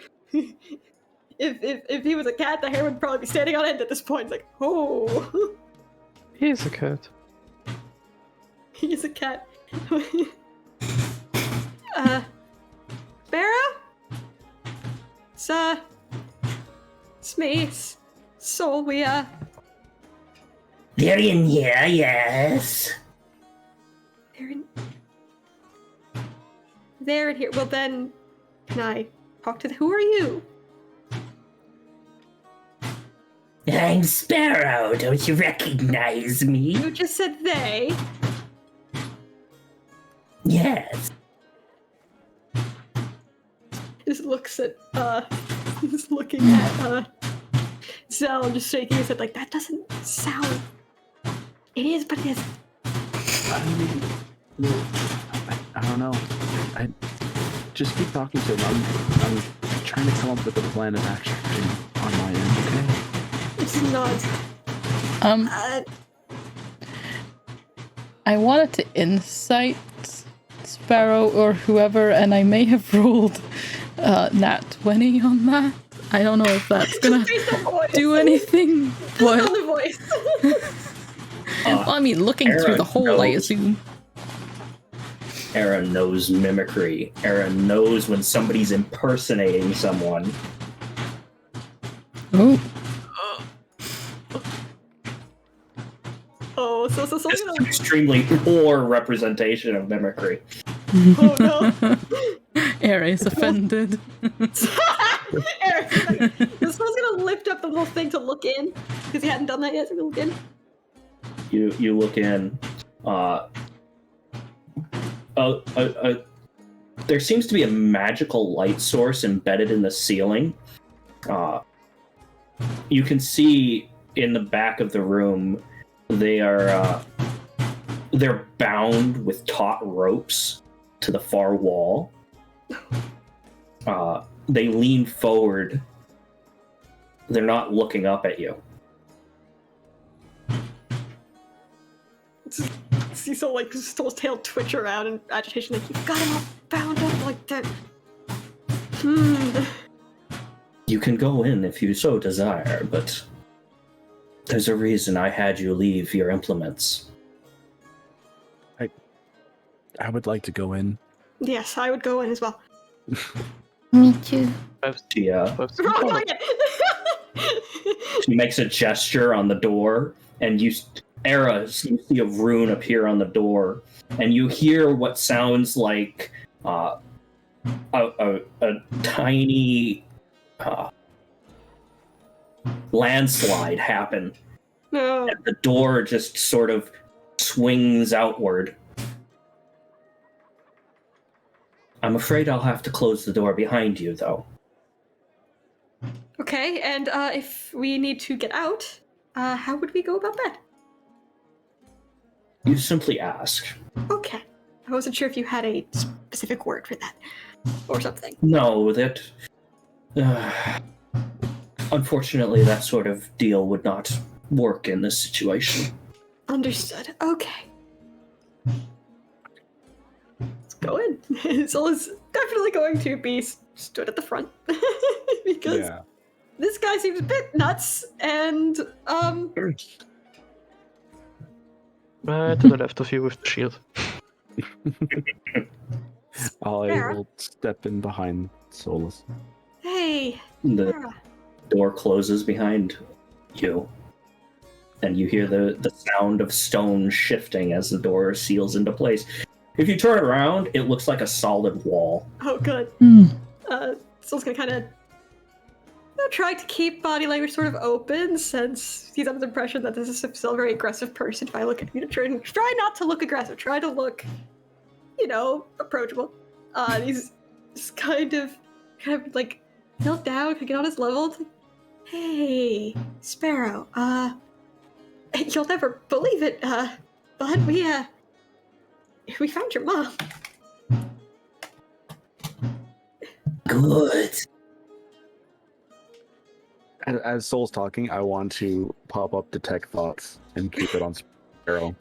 if he was a cat, the hair would probably be standing on end at this point. It's like, oh. He's a cat. He's a cat. Barrow? It's me, Soul, They're in here, yes. They're in here. Well then, can I talk to who are you? I'm Sparrow, don't you recognize me? You just said they. Yes. Just looks at, just looking at, Zell and just shaking his head like, that doesn't sound... It is, but it isn't. I don't know. I just keep talking to him. I'm trying to come up with a plan of action on my end, okay? It's not... I wanted to insight Sparrow or whoever, and I may have rolled nat 20 on that. I don't know if that's gonna do anything, but... on the voice. Well, I mean, looking through the hole, I assume. Era knows mimicry. Era knows when somebody's impersonating someone. Oh. Oh, so It's an extremely poor representation of mimicry. Oh no. Ares offended. Eric, this one's gonna lift up the little thing to look in because he hadn't done that yet. So look in. You look in. A there seems to be a magical light source embedded in the ceiling. You can see in the back of the room they're bound with taut ropes to the far wall. They lean forward. They're not looking up at you. Cecil like still his tail twitch around in agitation, like you've got him all bound up like that. You can go in if you so desire, but there's a reason I had you leave your implements. I would like to go in. Yes, I would go in as well. Me too. She makes a gesture on the door, and you see a rune appear on the door, and you hear what sounds like a tiny landslide happen. No. And the door just sort of swings outward. I'm afraid I'll have to close the door behind you, though. Okay, and if we need to get out, how would we go about that? You simply ask. Okay. I wasn't sure if you had a specific word for that, or something. No, that... unfortunately, that sort of deal would not work in this situation. Understood. Okay. Let's go in. Zola's definitely going to be stood at the front. Because this guy seems a bit nuts, and, To the left of you with the shield. I will step in behind Solus. Hey, The Sarah. door closes behind you, and you hear the sound of stone shifting as the door seals into place. If you turn around, it looks like a solid wall. Oh, good. Zola's gonna kind of try to keep body language sort of open, since he's under the impression that this is still a very aggressive person. If I look at you, try not to look aggressive. Try to look, approachable. He's just kind of like knelt down, get on his level. Like, hey, Sparrow. You'll never believe it, bud. We found your mom. Good. As Soul's talking, I want to pop up Detect Thoughts and keep it on Sparrow.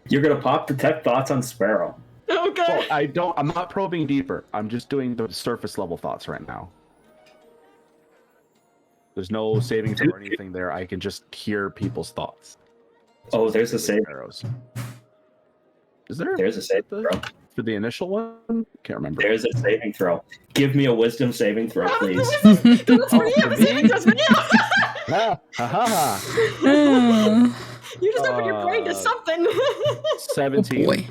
You're gonna pop Detect Thoughts on Sparrow. Okay. Well, I'm not probing deeper. I'm just doing the surface level thoughts right now. There's no saving throw or anything there. I can just hear people's thoughts. Oh, there's a save. Arrows. Is there? There's a saving throw. For the initial one? Can't remember. There's a saving throw. Give me a wisdom saving throw, please. That's for you. The saving throw's for you. Ha ha. You just opened your brain to something. 17. Boy.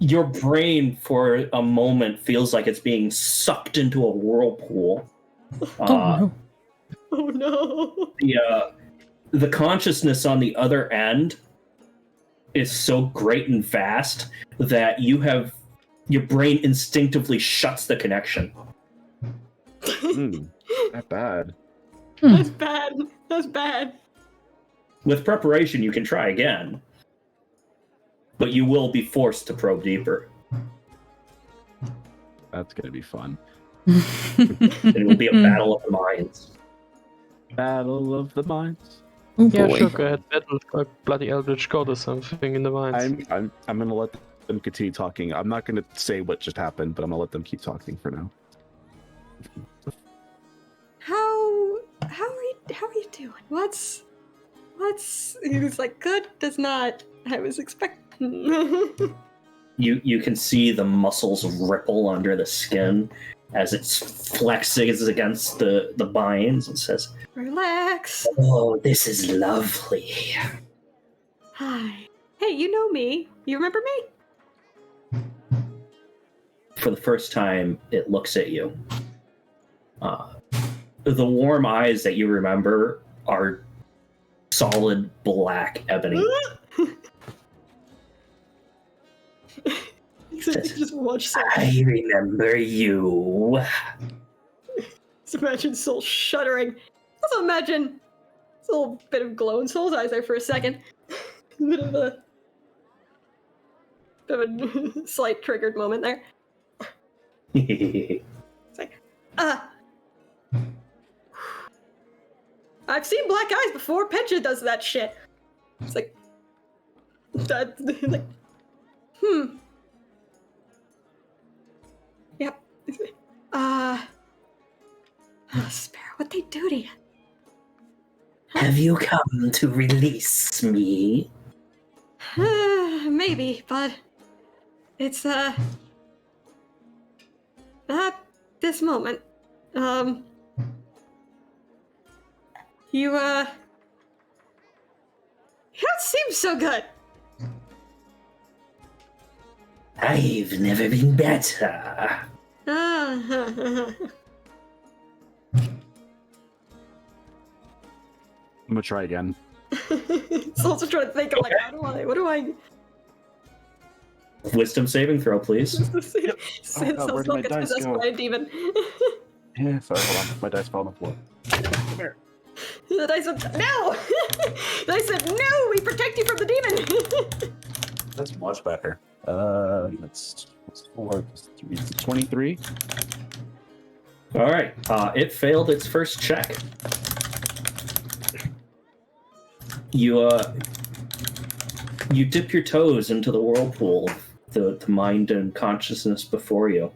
Your brain, for a moment, feels like it's being sucked into a whirlpool. Oh no. The consciousness on the other end is so great and vast that your brain instinctively shuts the connection. Not bad. That's bad. That's bad. With preparation, you can try again, but you will be forced to probe deeper. That's gonna be fun. It will be a battle of the minds. Battle of the minds. Oh Yeah, boy. sure, go ahead. Battle like bloody Eldritch God or something in the mines. I'm gonna let them continue talking. I'm not gonna say what just happened, but I'm gonna let them keep talking for now. How are you doing? What's he was like, good, does not, I was expecting. You can see the muscles ripple under the skin as it flexes against the binds and says, Relax. "Oh, this is lovely." Hi. Hey, you know me. You remember me? For the first time, it looks at you. The warm eyes that you remember are solid black ebony. Just watch Soul. I remember you. Just imagine Soul shuddering. Also imagine a little bit of glow in Soul's eyes there for a second. bit of a slight triggered moment there. It's like, I've seen black eyes before. Pecha does that shit. It's like, like, Yep. Sparrow, what'd they do to you? Have you come to release me? Maybe, but it's not this moment. You don't seem so good. I've never been better. I'm gonna try again. So also trying to think of like, what do I? Wisdom saving throw, please. Where'd my dice possessed go? by a demon. Yeah, sorry, hold on. My dice fell on the floor. Come here. The dice went, no! The dice said, no, we protect you from the demon! That's much better. That's 4 plus 3. 23. All right. It failed its first check. You dip your toes into the whirlpool of the mind and consciousness before you.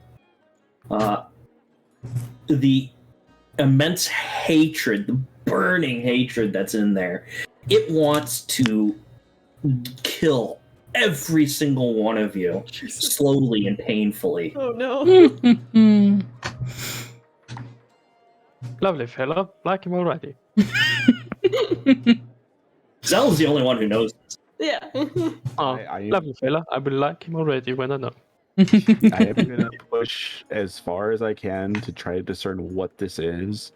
The immense hatred, the burning hatred that's in there, it wants to kill every single one of you, slowly and painfully. Oh no. Lovely fella, like him already. Zell's the only one who knows this. Yeah. Lovely fella, I will like him already when I know. I am gonna push as far as I can to try to discern what this is.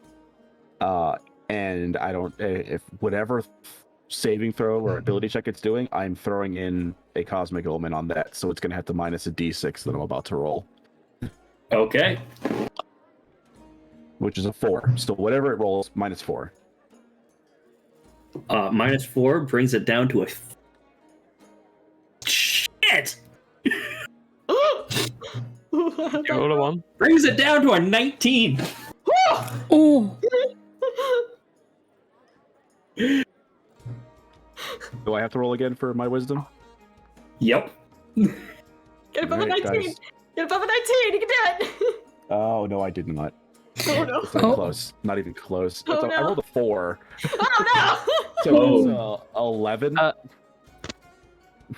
And I don't, if whatever saving throw or ability check it's doing, I'm throwing in a cosmic element on that, so it's gonna have to minus a d6 that I'm about to roll. Okay. Which is a 4. So whatever it rolls, minus 4. Minus 4 brings it down to a... Shit! You roll a 1. Brings it down to a 19. Oh. Do I have to roll again for my wisdom? Yep. Get above a Alright, 19! guys. Get above a 19! You can do it! Oh, no, I did not. Oh no. It's not even close. Not even close. Oh, I no. rolled a 4. Oh So it's 11. If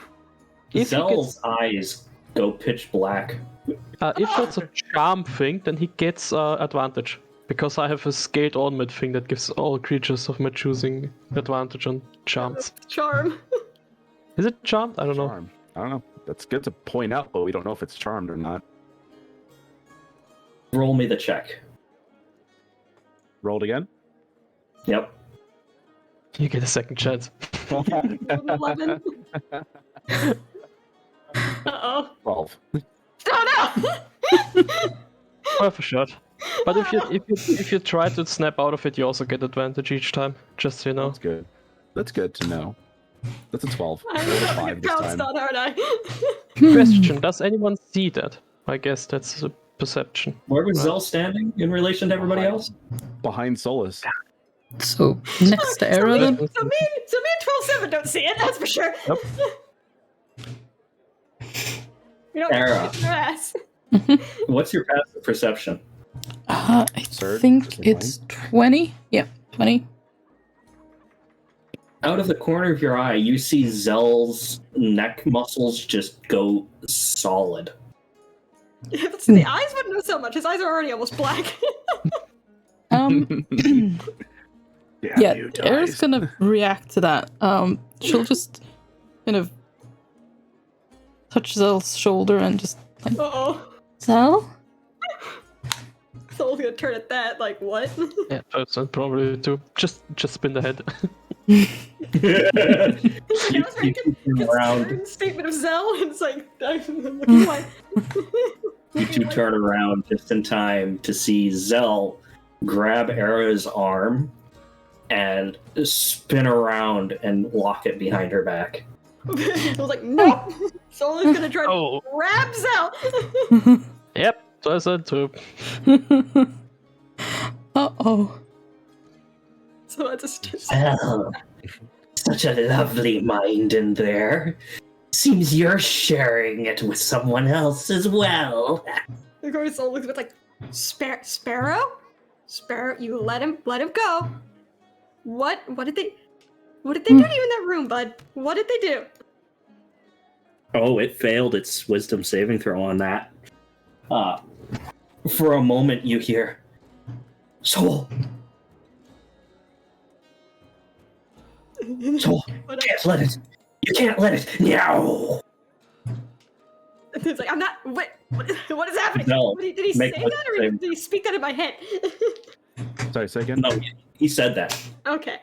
he Zell's eyes go pitch black. If that's a charm thing, then he gets advantage. Because I have a scaled ornament thing that gives all creatures of my choosing advantage on charms. no! Charm. Is it charmed? I don't know. Charm. I don't know. That's good to point out, but we don't know if it's charmed or not. Roll me the check. Rolled again? Yep. You get a second chance. 11. Uh-oh. 12. Oh no! Worth a shot. But if you try to snap out of it, you also get advantage each time. Just so you know. That's good. That's good to know. That's a 12. I'm Rolled a gonna 5 get this pounced time. on, aren't I? Question: does anyone see that? I guess that's a perception. Where was Right. Zell standing in relation to everybody else? Behind Solus. So next to Era then? So me and 12-7 don't see it, that's for sure. Nope. We don't Era. get their ass. What's your passive perception? I Sir, think just remind. it's 20. Yep, 20. Out of the corner of your eye, you see Zell's neck muscles just go solid. Yeah, but the eyes wouldn't know so much. His eyes are already almost black. Yeah, Era's gonna react to that. She'll just kind of touch Zell's shoulder and just like, Uh-oh. Zell? Soul's gonna turn at that, like, what? Yeah, person probably too. Just spin the head. I You was very turn around. concerned statement of Zell, and it's like, I'm looking away. You two turn around just in time to see Zell grab Era's arm and spin around and lock it behind her back. I was like, nope. Someone's gonna try to grab Zell. Yep, so I said too. Uh-oh. So I just Zell, such a lovely mind in there. Seems you're sharing it with someone else as well. of course Zell looks a bit like, Sparrow? Sparrow, you let him go. What did they do to you in that room, bud? What did they do? Oh, it failed its wisdom saving throw on that. For a moment you hear, Soul, you can't let it, no! It's like, I'm not, what is happening? No, Did he say that, or did he speak that in my head? Sorry, say again? No, he said that. Okay.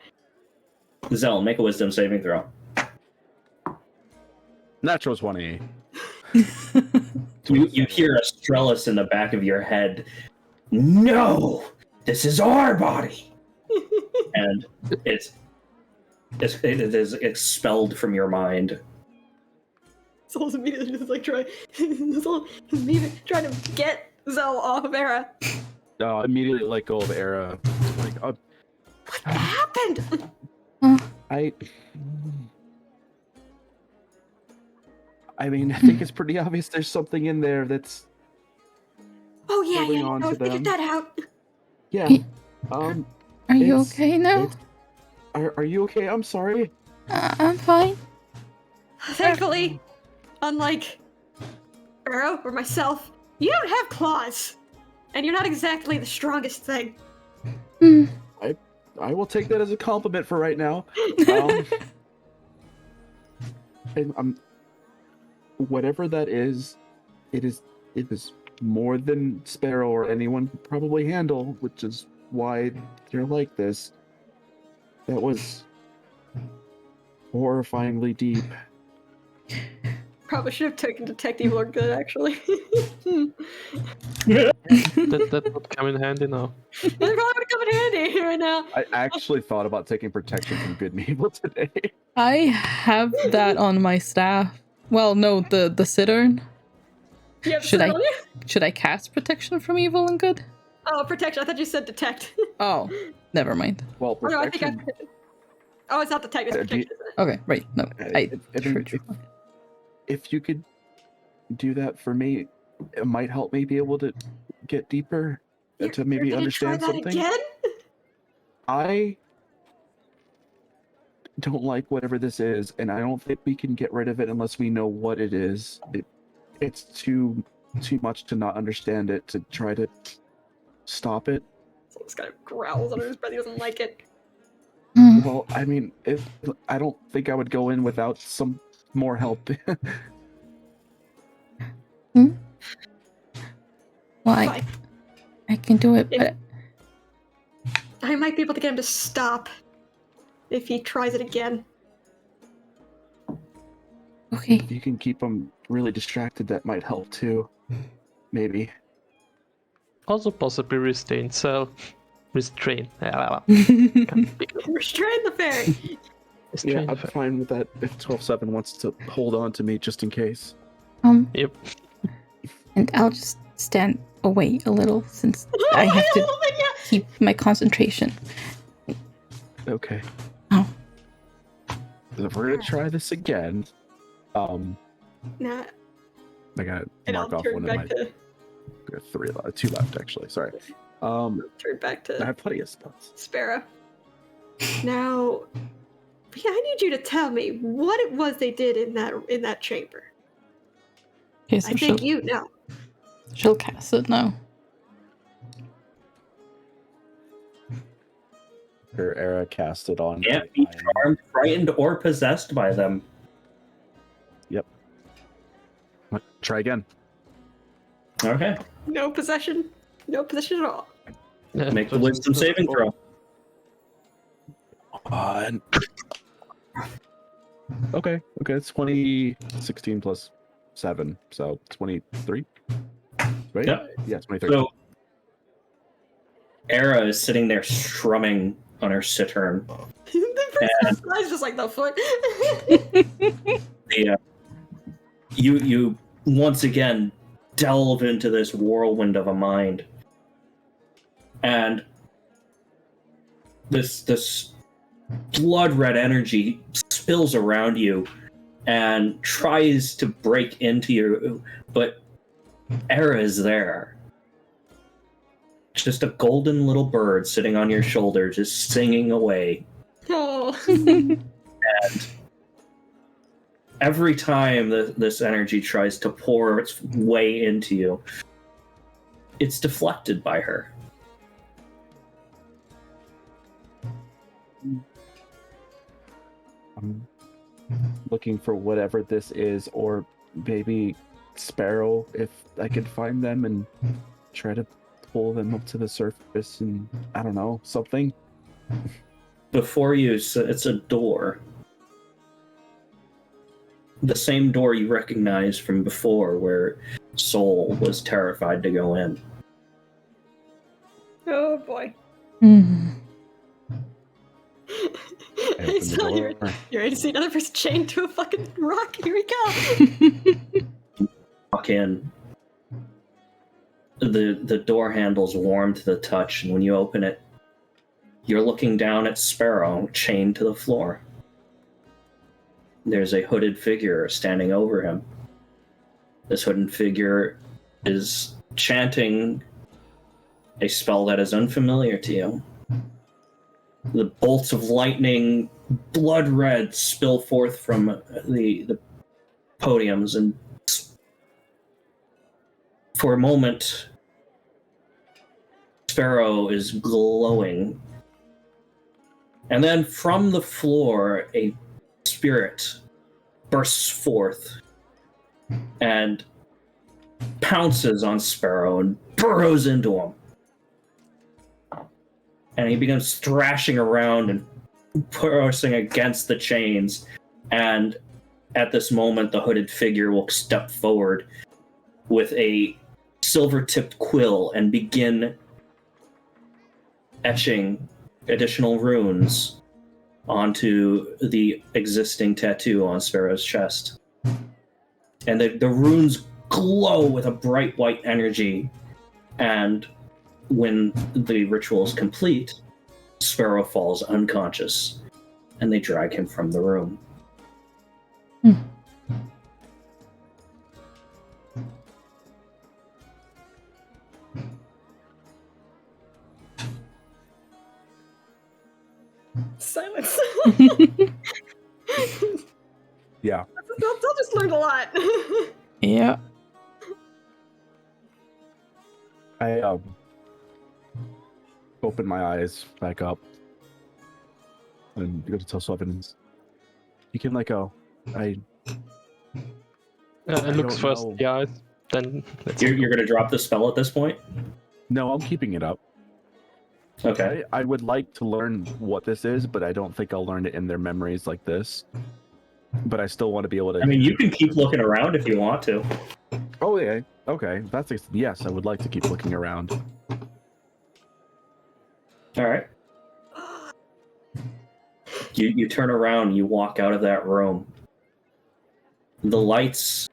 Zell, make a wisdom saving throw. Natural 20. You hear Estrellis in the back of your head. No! This is our body! And it is expelled from your mind. Soul's immediately just like trying to get Zell off of Era. Immediately let go of Era. Like, What happened? I mean, I think it's pretty obvious there's something in there that's Oh yeah, holding on I to figured them. that out. Yeah. Are you okay now? Are you okay? I'm sorry. I'm fine. Thankfully, unlike Arrow or myself, you don't have claws, and you're not exactly the strongest thing. I will take that as a compliment for right now. And whatever that is, it is more than Sparrow or anyone could probably handle, which is why you're like this. That was horrifyingly deep. Probably should have taken Detective or Good, actually. That would come in handy now. It probably would come in handy right now. I actually thought about taking protection from good and evil today. I have that on my staff. Well, no, the Cittern. Yeah, Should I cast protection from evil and good? Oh, protection. I thought you said detect. Oh, never mind. Well, Oh, no, I protection. think Oh, it's not detect. It's protection. Isn't it? Okay, right. No, If you could do that for me, it might help me be able to get deeper, to maybe You're gonna understand try that something. Again? I don't like whatever this is, and I don't think we can get rid of it unless we know what it is. It's too much to not understand it to try to stop it. So this guy growls under his breath. He doesn't like it. Well, I mean, I don't think I would go in without some more help. Well, Fine. I can do it, but I might be able to get him to stop if he tries it again. okay. If you can keep him really distracted, that might help too. Maybe. Also possibly restrain cell. Restrain. Restrain the fairy. Yeah, I'm fine with that if 12-7 wants to hold on to me just in case. Yep. And I'll just stand away a little since I have to keep my concentration. Okay. Oh. If we're gonna try this again, Nah. I gotta And mark I'll off turn one of back my. to Two left actually. Sorry. turn back I to have plenty of spells. Sparrow. Now, yeah, I need you to tell me what it was they did in that chamber. Okay, so I think you know. she'll cast it now. Her Era cast it on. Can't be charmed, frightened, or possessed by them. Yep. Try again. Okay. No possession. No possession at all. Make the wisdom saving throw. Okay, it's 16 plus 7, so 23. Right? Yeah. Yeah, 23. So, Era is sitting there strumming on her cittern. The person's eyes just like the foot. You once again delve into this whirlwind of a mind, and this blood red energy spills around you and tries to break into you, but Era is there. Just a golden little bird sitting on your shoulder, just singing away. Oh. And every time this energy tries to pour its way into you, it's deflected by her. I'm looking for whatever this is, or maybe Sparrow, if I could find them and try to pull them up to the surface and, I don't know, something. Before you, it's a door. The same door you recognize from before, where Soul was terrified to go in. Oh boy. Hey, so you're ready to see another person chained to a fucking rock? Here we go. Walk in. The door handle's warm to the touch, and when you open it, you're looking down at Sparrow, chained to the floor. There's a hooded figure standing over him. This hooded figure is chanting a spell that is unfamiliar to you. The bolts of lightning, blood red, spill forth from the podiums, and for a moment, Sparrow is glowing. And then from the floor, a spirit bursts forth and pounces on Sparrow and burrows into him. And he begins thrashing around and pressing against the chains. And at this moment, the hooded figure will step forward with a silver-tipped quill and begin etching additional runes onto the existing tattoo on Sparrow's chest. And the runes glow with a bright white energy, and when the ritual is complete, Sparrow falls unconscious, and they drag him from the room. Silence. Yeah. They'll just learn a lot. Yeah. I open my eyes back up and go to tell Sovin. You can let go. It looks first know. the eyes, then You're going to drop the spell at this point? No, I'm keeping it up. Okay. I would like to learn what this is, but I don't think I'll learn it in their memories like this. But I still want to be able to... I mean, you can keep looking around if you want to. Oh, yeah. Okay. Yes, I would like to keep looking around. All right. You turn around, you walk out of that room. The lights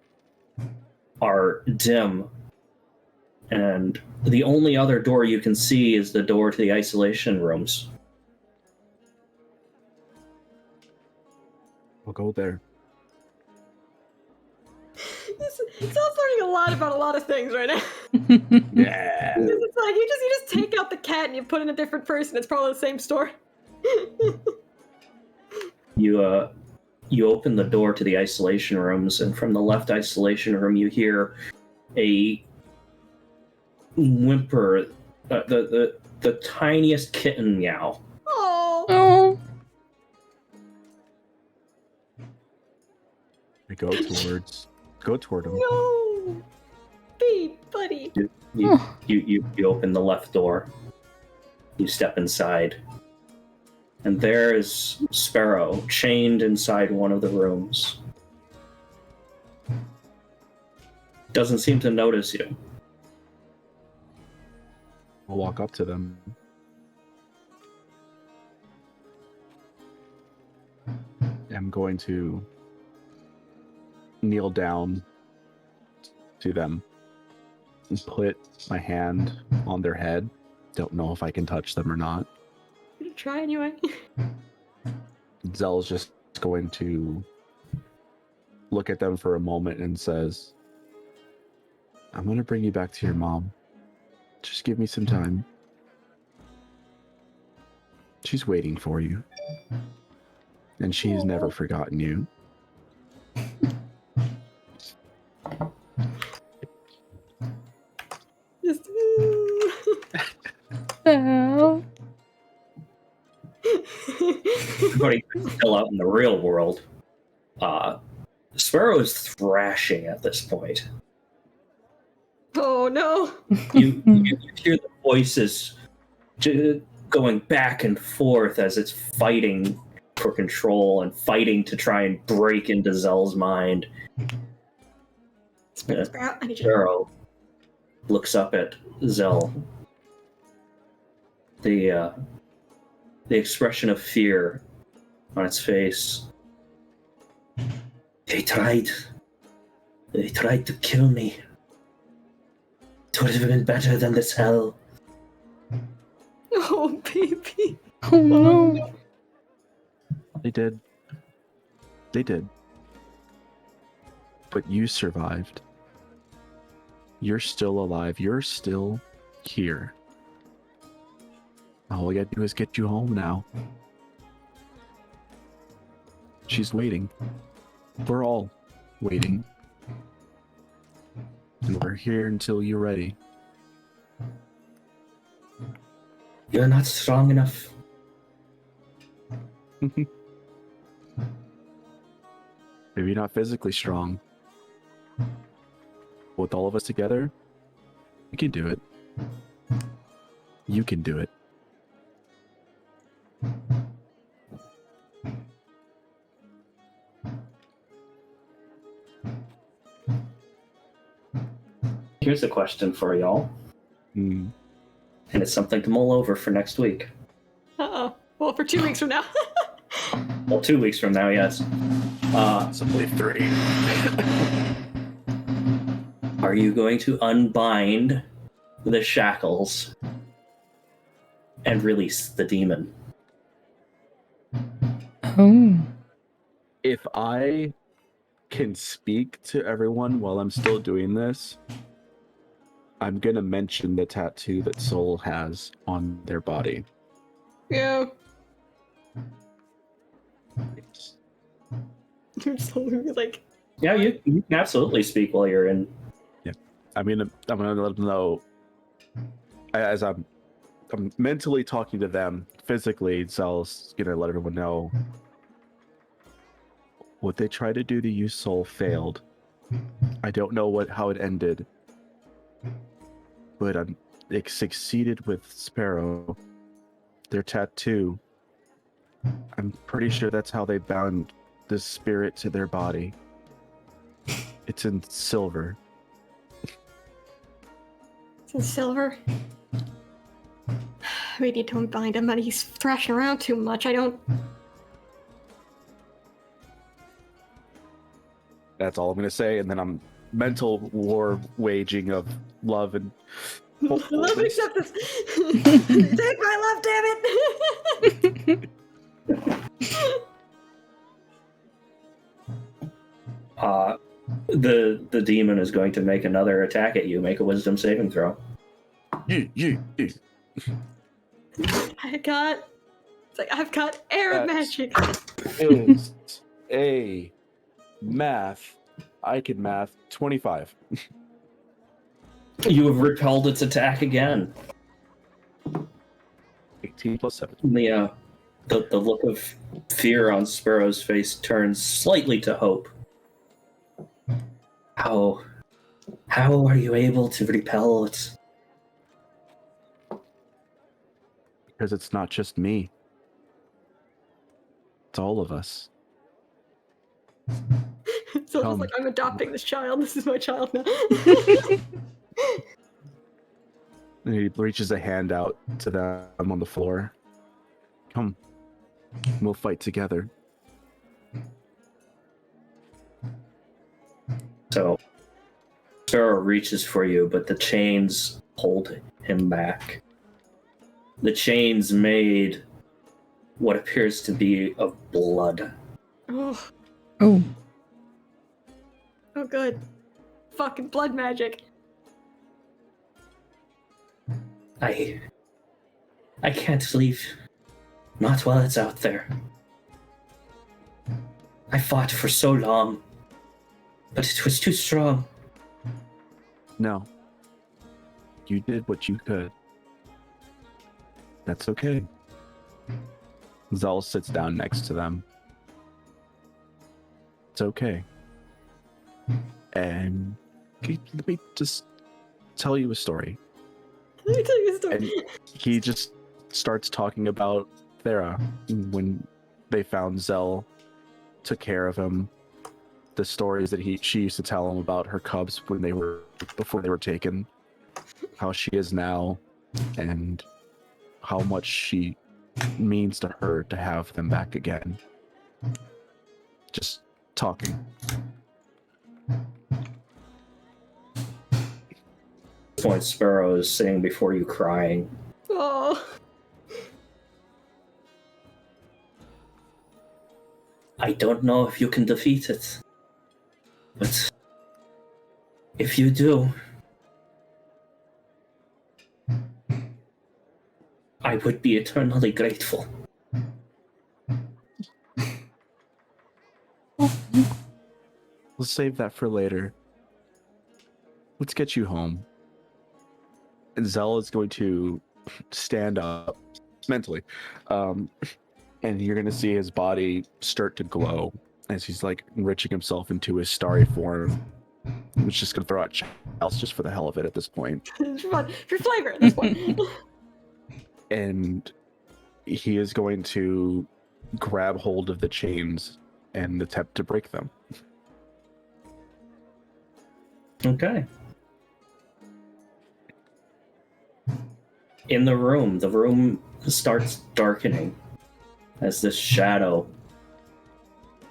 are dim, and the only other door you can see is the door to the isolation rooms. We'll go there. Sal's learning a lot about a lot of things right now. Yeah. It's like you just take out the cat and you put in a different person. It's probably the same story. You open the door to the isolation rooms, and from the left isolation room, you hear a whimper, the tiniest kitten meow. Oh. I go toward him. No. Be buddy. You open the left door. You step inside. And there is Sparrow chained inside one of the rooms. Doesn't seem to notice you. I'll walk up to them. I'm going to kneel down to them and put my hand on their head. Don't know if I can touch them or not. Try anyway. Zell's just going to look at them for a moment and says, I'm going to bring you back to your mom. Just give me some time. She's waiting for you. And she's never forgotten you. Just, Oh. Everybody still out in the real world. Sparrow is thrashing at this point. oh no. You hear the voices going back and forth as it's fighting for control and fighting to try and break into Zell's mind. Sparrow, I need you. Sparrow looks up at Zell. The expression of fear on its face. They tried to kill me. It would have been better than this hell. Oh, baby. Oh no. They did. But you survived. You're still alive. You're still here. All we gotta do is get you home now. She's waiting. We're all waiting. And we're here until you're ready. You're not strong enough. Maybe not physically strong. With all of us together, you can do it. You can do it. Here's a question for y'all, Hmm. and it's something to mull over for next week. Uh-oh. Well, for 2 weeks from now. Well, 2 weeks from now, yes. Possibly 3. Are you going to unbind the shackles and release the demon? Oh. If I can speak to everyone while I'm still doing this, I'm gonna mention the tattoo that Soul has on their body. Yeah. You're so like. Yeah, you can absolutely speak while you're in. I'm gonna let them know as I'm mentally talking to them. Physically, Zell's gonna let everyone know what they tried to do to you. Soul failed. I don't know how it ended, but it succeeded with Sparrow. Their tattoo. I'm pretty sure that's how they bound the spirit to their body. It's in silver. It's in silver. We need to unbind him, but he's thrashing around too much. I don't. That's all I'm gonna say, and then I'm mental war waging of love and Love and acceptance. Take my love, damn it. The demon is going to make another attack at you. Make a wisdom saving throw. I've got air magic. Is a math. I can math 25. You have repelled its attack again. 18 plus 7. The look of fear on Sparrow's face turns slightly to hope. How are you able to repel it? Because it's not just me. It's all of us. So Come. it's like, I'm adopting this child. This is my child now. And he reaches a hand out to them on the floor. Come. We'll fight together. So Sparrow reaches for you, but the chains hold him back. The chains made what appears to be of blood. Oh, Oh. oh, good. Fucking blood magic. I can't leave. Not while it's out there. I fought for so long, but it was too strong. No. You did what you could. That's okay. Zell sits down next to them. It's okay. And let me just tell you a story. Let me tell you a story. And he just starts talking about Thera when they found Zell, took care of him, the stories that she used to tell him about her cubs before they were taken, how she is now, and how much she means to her to have them back again. Just talking. At this point, Sparrow is sitting before you crying. Oh. I don't know if you can defeat it, but if you do, I would be eternally grateful. We'll save that for later. Let's get you home. And Zell is going to stand up mentally. And you're going to see his body start to glow as he's like enriching himself into his starry form. I'm just going to throw out else just for the hell of it at this point. For flavor at this point. And he is going to grab hold of the chains and attempt to break them. Okay. In the room starts darkening as this shadow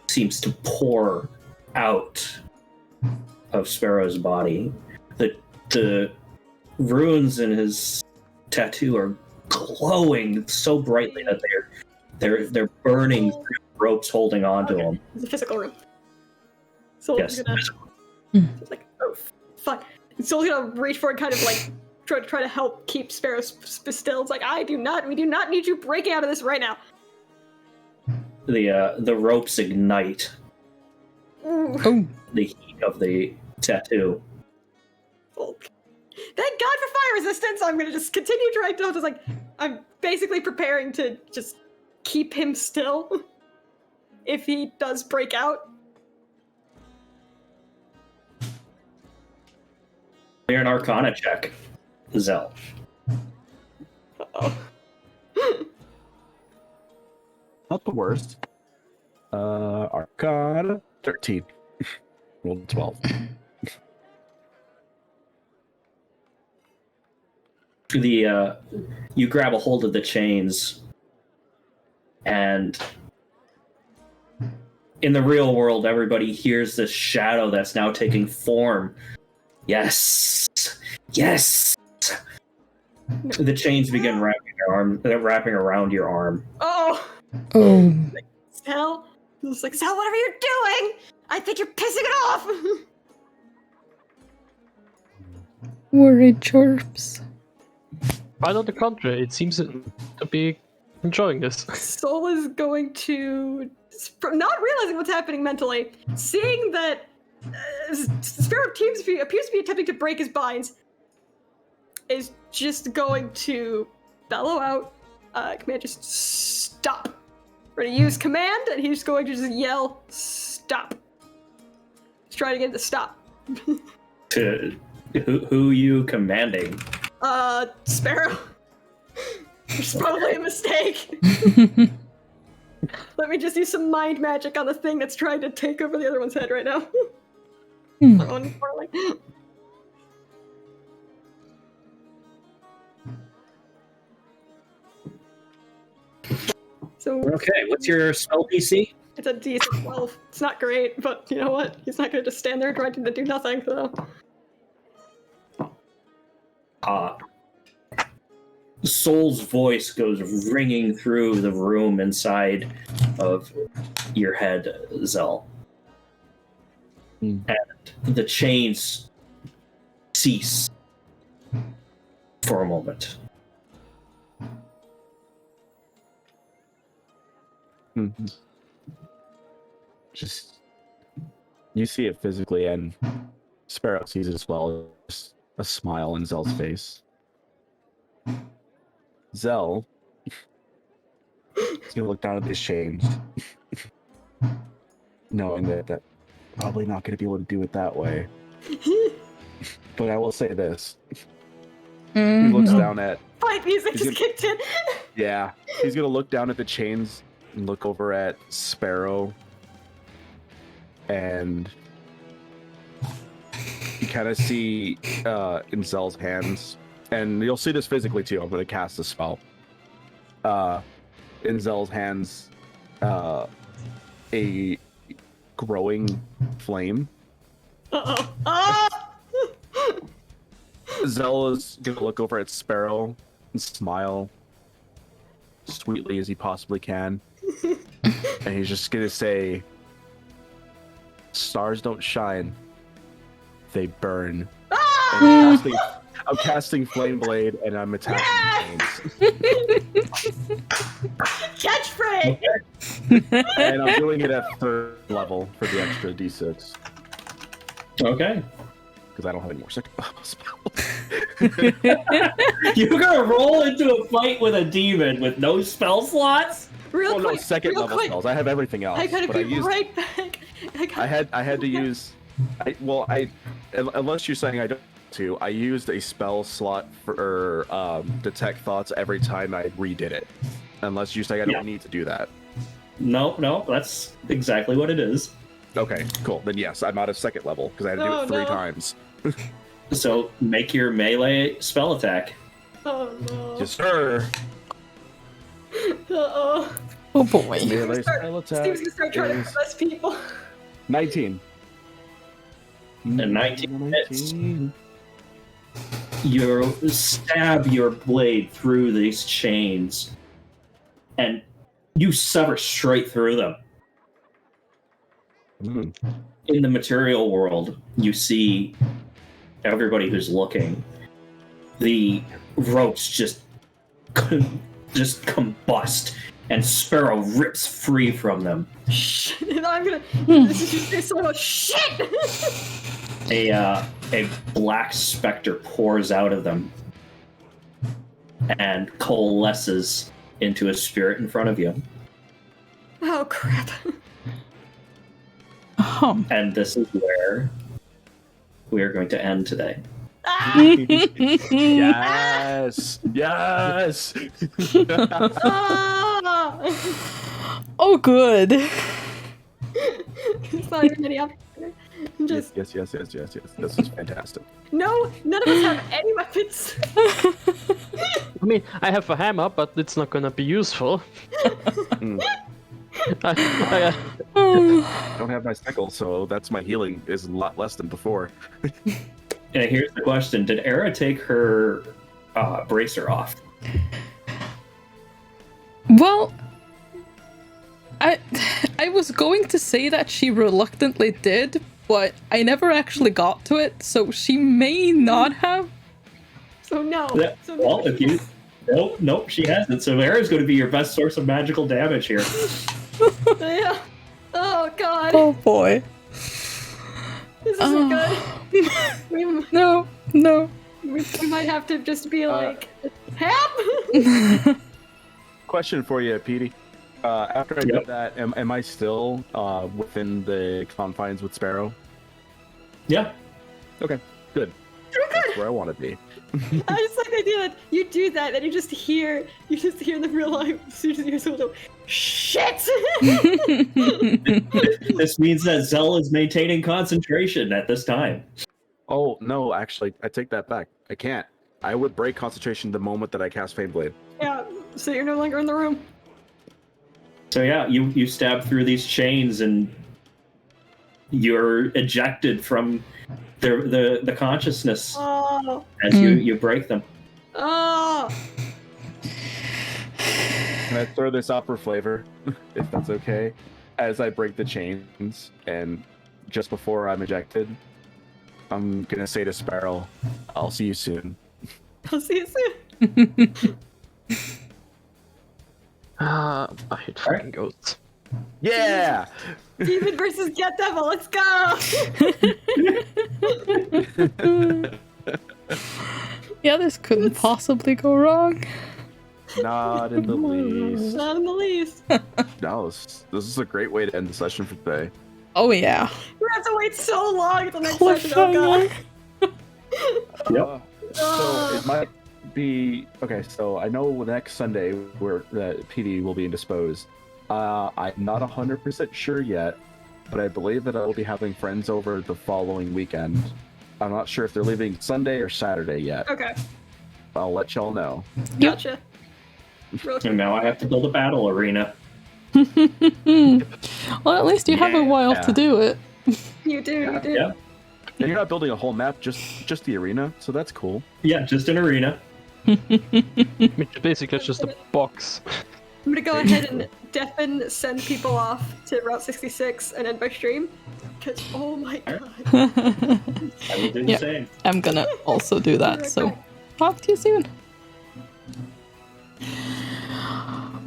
seems to pour out of Sparrow's body. The runes in his tattoo are glowing so brightly that they're burning through ropes holding onto him. It's a physical room. So Yes. It's like, oh fuck. And Soul's gonna reach for it, kind of like try to help keep Sparrow still. It's like, we do not need you breaking out of this right now. The ropes ignite. Ooh. Oh. The heat of the tattoo. Oh. Thank God for fire resistance. I'm gonna just continue trying to just like, I'm basically preparing to just keep him still if he does break out. Clear an Arcana check, Zell. Uh-oh. Not the worst. Arcana 13. Rolled 12. You grab a hold of the chains, and in the real world, everybody hears this shadow that's now taking form. Yes, yes. The chains begin wrapping around your arm. Oh. Oh. Sal? It's like, Sal, whatever you're doing! I think you're pissing it off! Worried chirps. Right on the contrary, it seems to be enjoying this. Soul is going to, from not realizing what's happening mentally, seeing that Sparrow appears to be attempting to break his binds, is just going to bellow out, command, just stop. We're gonna use command, and he's going to just yell, stop. Let's try to get it to stop. Who you commanding? Sparrow. Which is probably a mistake. Let me just use some mind magic on the thing that's trying to take over the other one's head right now. Hmm. So Okay, what's your spell DC? it's a decent 12. It's not great, but you know what? He's not gonna just stand there trying to do nothing, so. Soul's voice goes ringing through the room inside of your head, Zell. And the chains cease for a moment. Mm-hmm. Just you see it physically, and Sparrow sees it as well. Just a smile in Zell's face. Zell is gonna look down at these chains, knowing that probably not gonna be able to do it that way. But I will say this: he looks down at. Fight music just kicked in. Yeah, he's gonna look down at the chains and look over at Sparrow, and you kind of see in Zell's hands, and you'll see this physically too. I'm gonna cast a spell. In Zell's hands, a growing flame. Uh-oh. Ah! Zell is gonna look over at Sparrow and smile sweetly as he possibly can. And he's just gonna say, "Stars don't shine, they burn." Ah! And I'm casting Flame Blade, and I'm attacking flames. Catchphrase! And I'm doing it at 3rd level for the extra d6. Okay. Because I don't have any more second level spells. You're gonna roll into a fight with a demon with no spell slots? Real Well, quick, no, second real level quick. spells. I have everything else. I gotta but be I used, right back. I had to use. Unless you're saying I don't to, I used a spell slot for detect thoughts every time I redid it. Unless you say I don't need to do that. No, that's exactly what it is. Okay, cool. Then yes, I'm out of 2nd level because I had to do it 3 times. So make your melee spell attack. Oh no. Yes, sir. Uh-oh. Oh boy. Melee spell attack. Steve's gonna start trying to press people. 19. And 19 hits. You stab your blade through these chains, and you sever straight through them. In the material world, you see everybody who's looking. The ropes just combust, and Sparrow rips free from them. And I'm gonna. This is just so much shit. A black specter pours out of them and coalesces into a spirit in front of you. Oh crap. And this is where we are going to end today. Yes! Yes! Oh, good. It's not even any option. Just Yes. This is fantastic. no, none of us have any weapons. I mean, I have a hammer, but it's not gonna be useful. I don't have my sickle, so that's my healing is a lot less than before. And here's the question: did Era take her bracer off? Well, I was going to say that she reluctantly did, but I never actually got to it, so she may not have. So no. Yeah. So Well, if you nope, she hasn't. So Era's going to be your best source of magical damage here. Yeah. Oh god. Oh boy. This isn't good. No. We might have to just be like, help! Question for you, Petey. After I did that, am I still within the confines with Sparrow? Yeah. Okay, good. Good. where I want to be. I just like the idea that you do that and you just hear in the real life, as soon as you hear someone go, shit! This means that Zell is maintaining concentration at this time. Oh, no, actually, I take that back. I can't. I would break concentration the moment that I cast Fane Blade. Yeah, so you're no longer in the room. So yeah, you stab through these chains and you're ejected from the consciousness as you break them. Oh! Can I throw this out for flavor, if that's okay? As I break the chains, and just before I'm ejected, I'm gonna say to Sparrow, I'll see you soon. I'll see you soon. I hate fucking goats. Yeah! Demon versus Get Devil, let's go! Yeah, this couldn't possibly go wrong. Not in the least. Not in the least. No, this is a great way to end the session for today. Oh yeah. We're gonna have to wait so long until next session. Oh god. Yep. So it might be okay. So I know next Sunday where the PD will be indisposed. I'm not 100% sure yet, but I believe that I will be having friends over the following weekend. I'm not sure if they're leaving Sunday or Saturday yet. Okay. I'll let y'all know. Gotcha. And now I have to build a battle arena. Well, at least you have a while to do it. You do. Yeah. And you're not building a whole map, just the arena, so that's cool. Yeah, just an arena. Which basically is just a box. I'm gonna go ahead and deafen send people off to Route 66 and end my stream. Because, oh my god. I will do the same. I'm gonna also do that, so talk to you soon.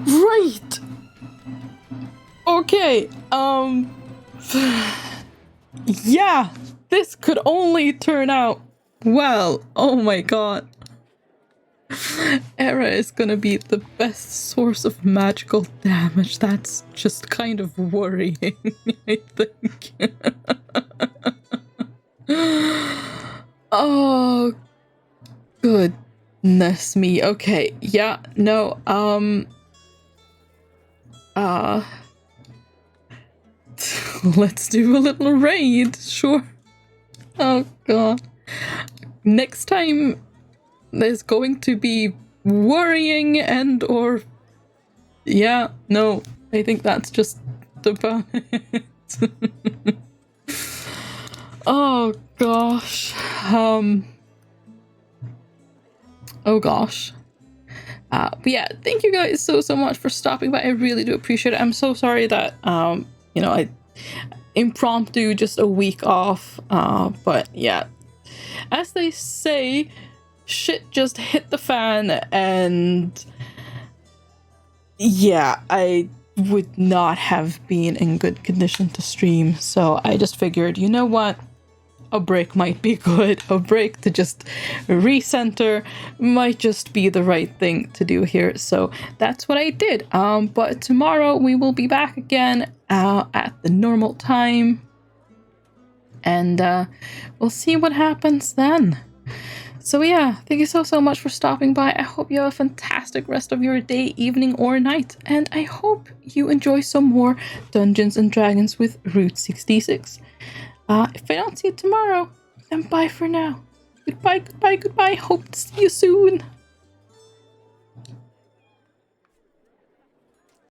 Right. Okay, yeah, this could only turn out well. Oh my god. Era is gonna be the best source of magical damage. That's just kind of worrying, I think. Oh, goodness me. Okay, yeah, no, let's do a little raid, sure. Oh god. Next time there's going to be worrying and or yeah, no, I think that's just about it. Oh gosh. Oh gosh. But yeah, thank you guys so much for stopping by. I really do appreciate it. I'm so sorry that you know, I impromptu just a week off. But yeah, as they say, shit just hit the fan, and yeah, I would not have been in good condition to stream. So I just figured, you know what? A break might be good. A break to just recenter might just be the right thing to do here. So that's what I did. But tomorrow we will be back again at the normal time. And we'll see what happens then. So yeah, thank you so much for stopping by. I hope you have a fantastic rest of your day, evening, or night. And I hope you enjoy some more Dungeons and Dragons with Route 66. If I don't see you tomorrow, then bye for now. Goodbye. Hope to see you soon.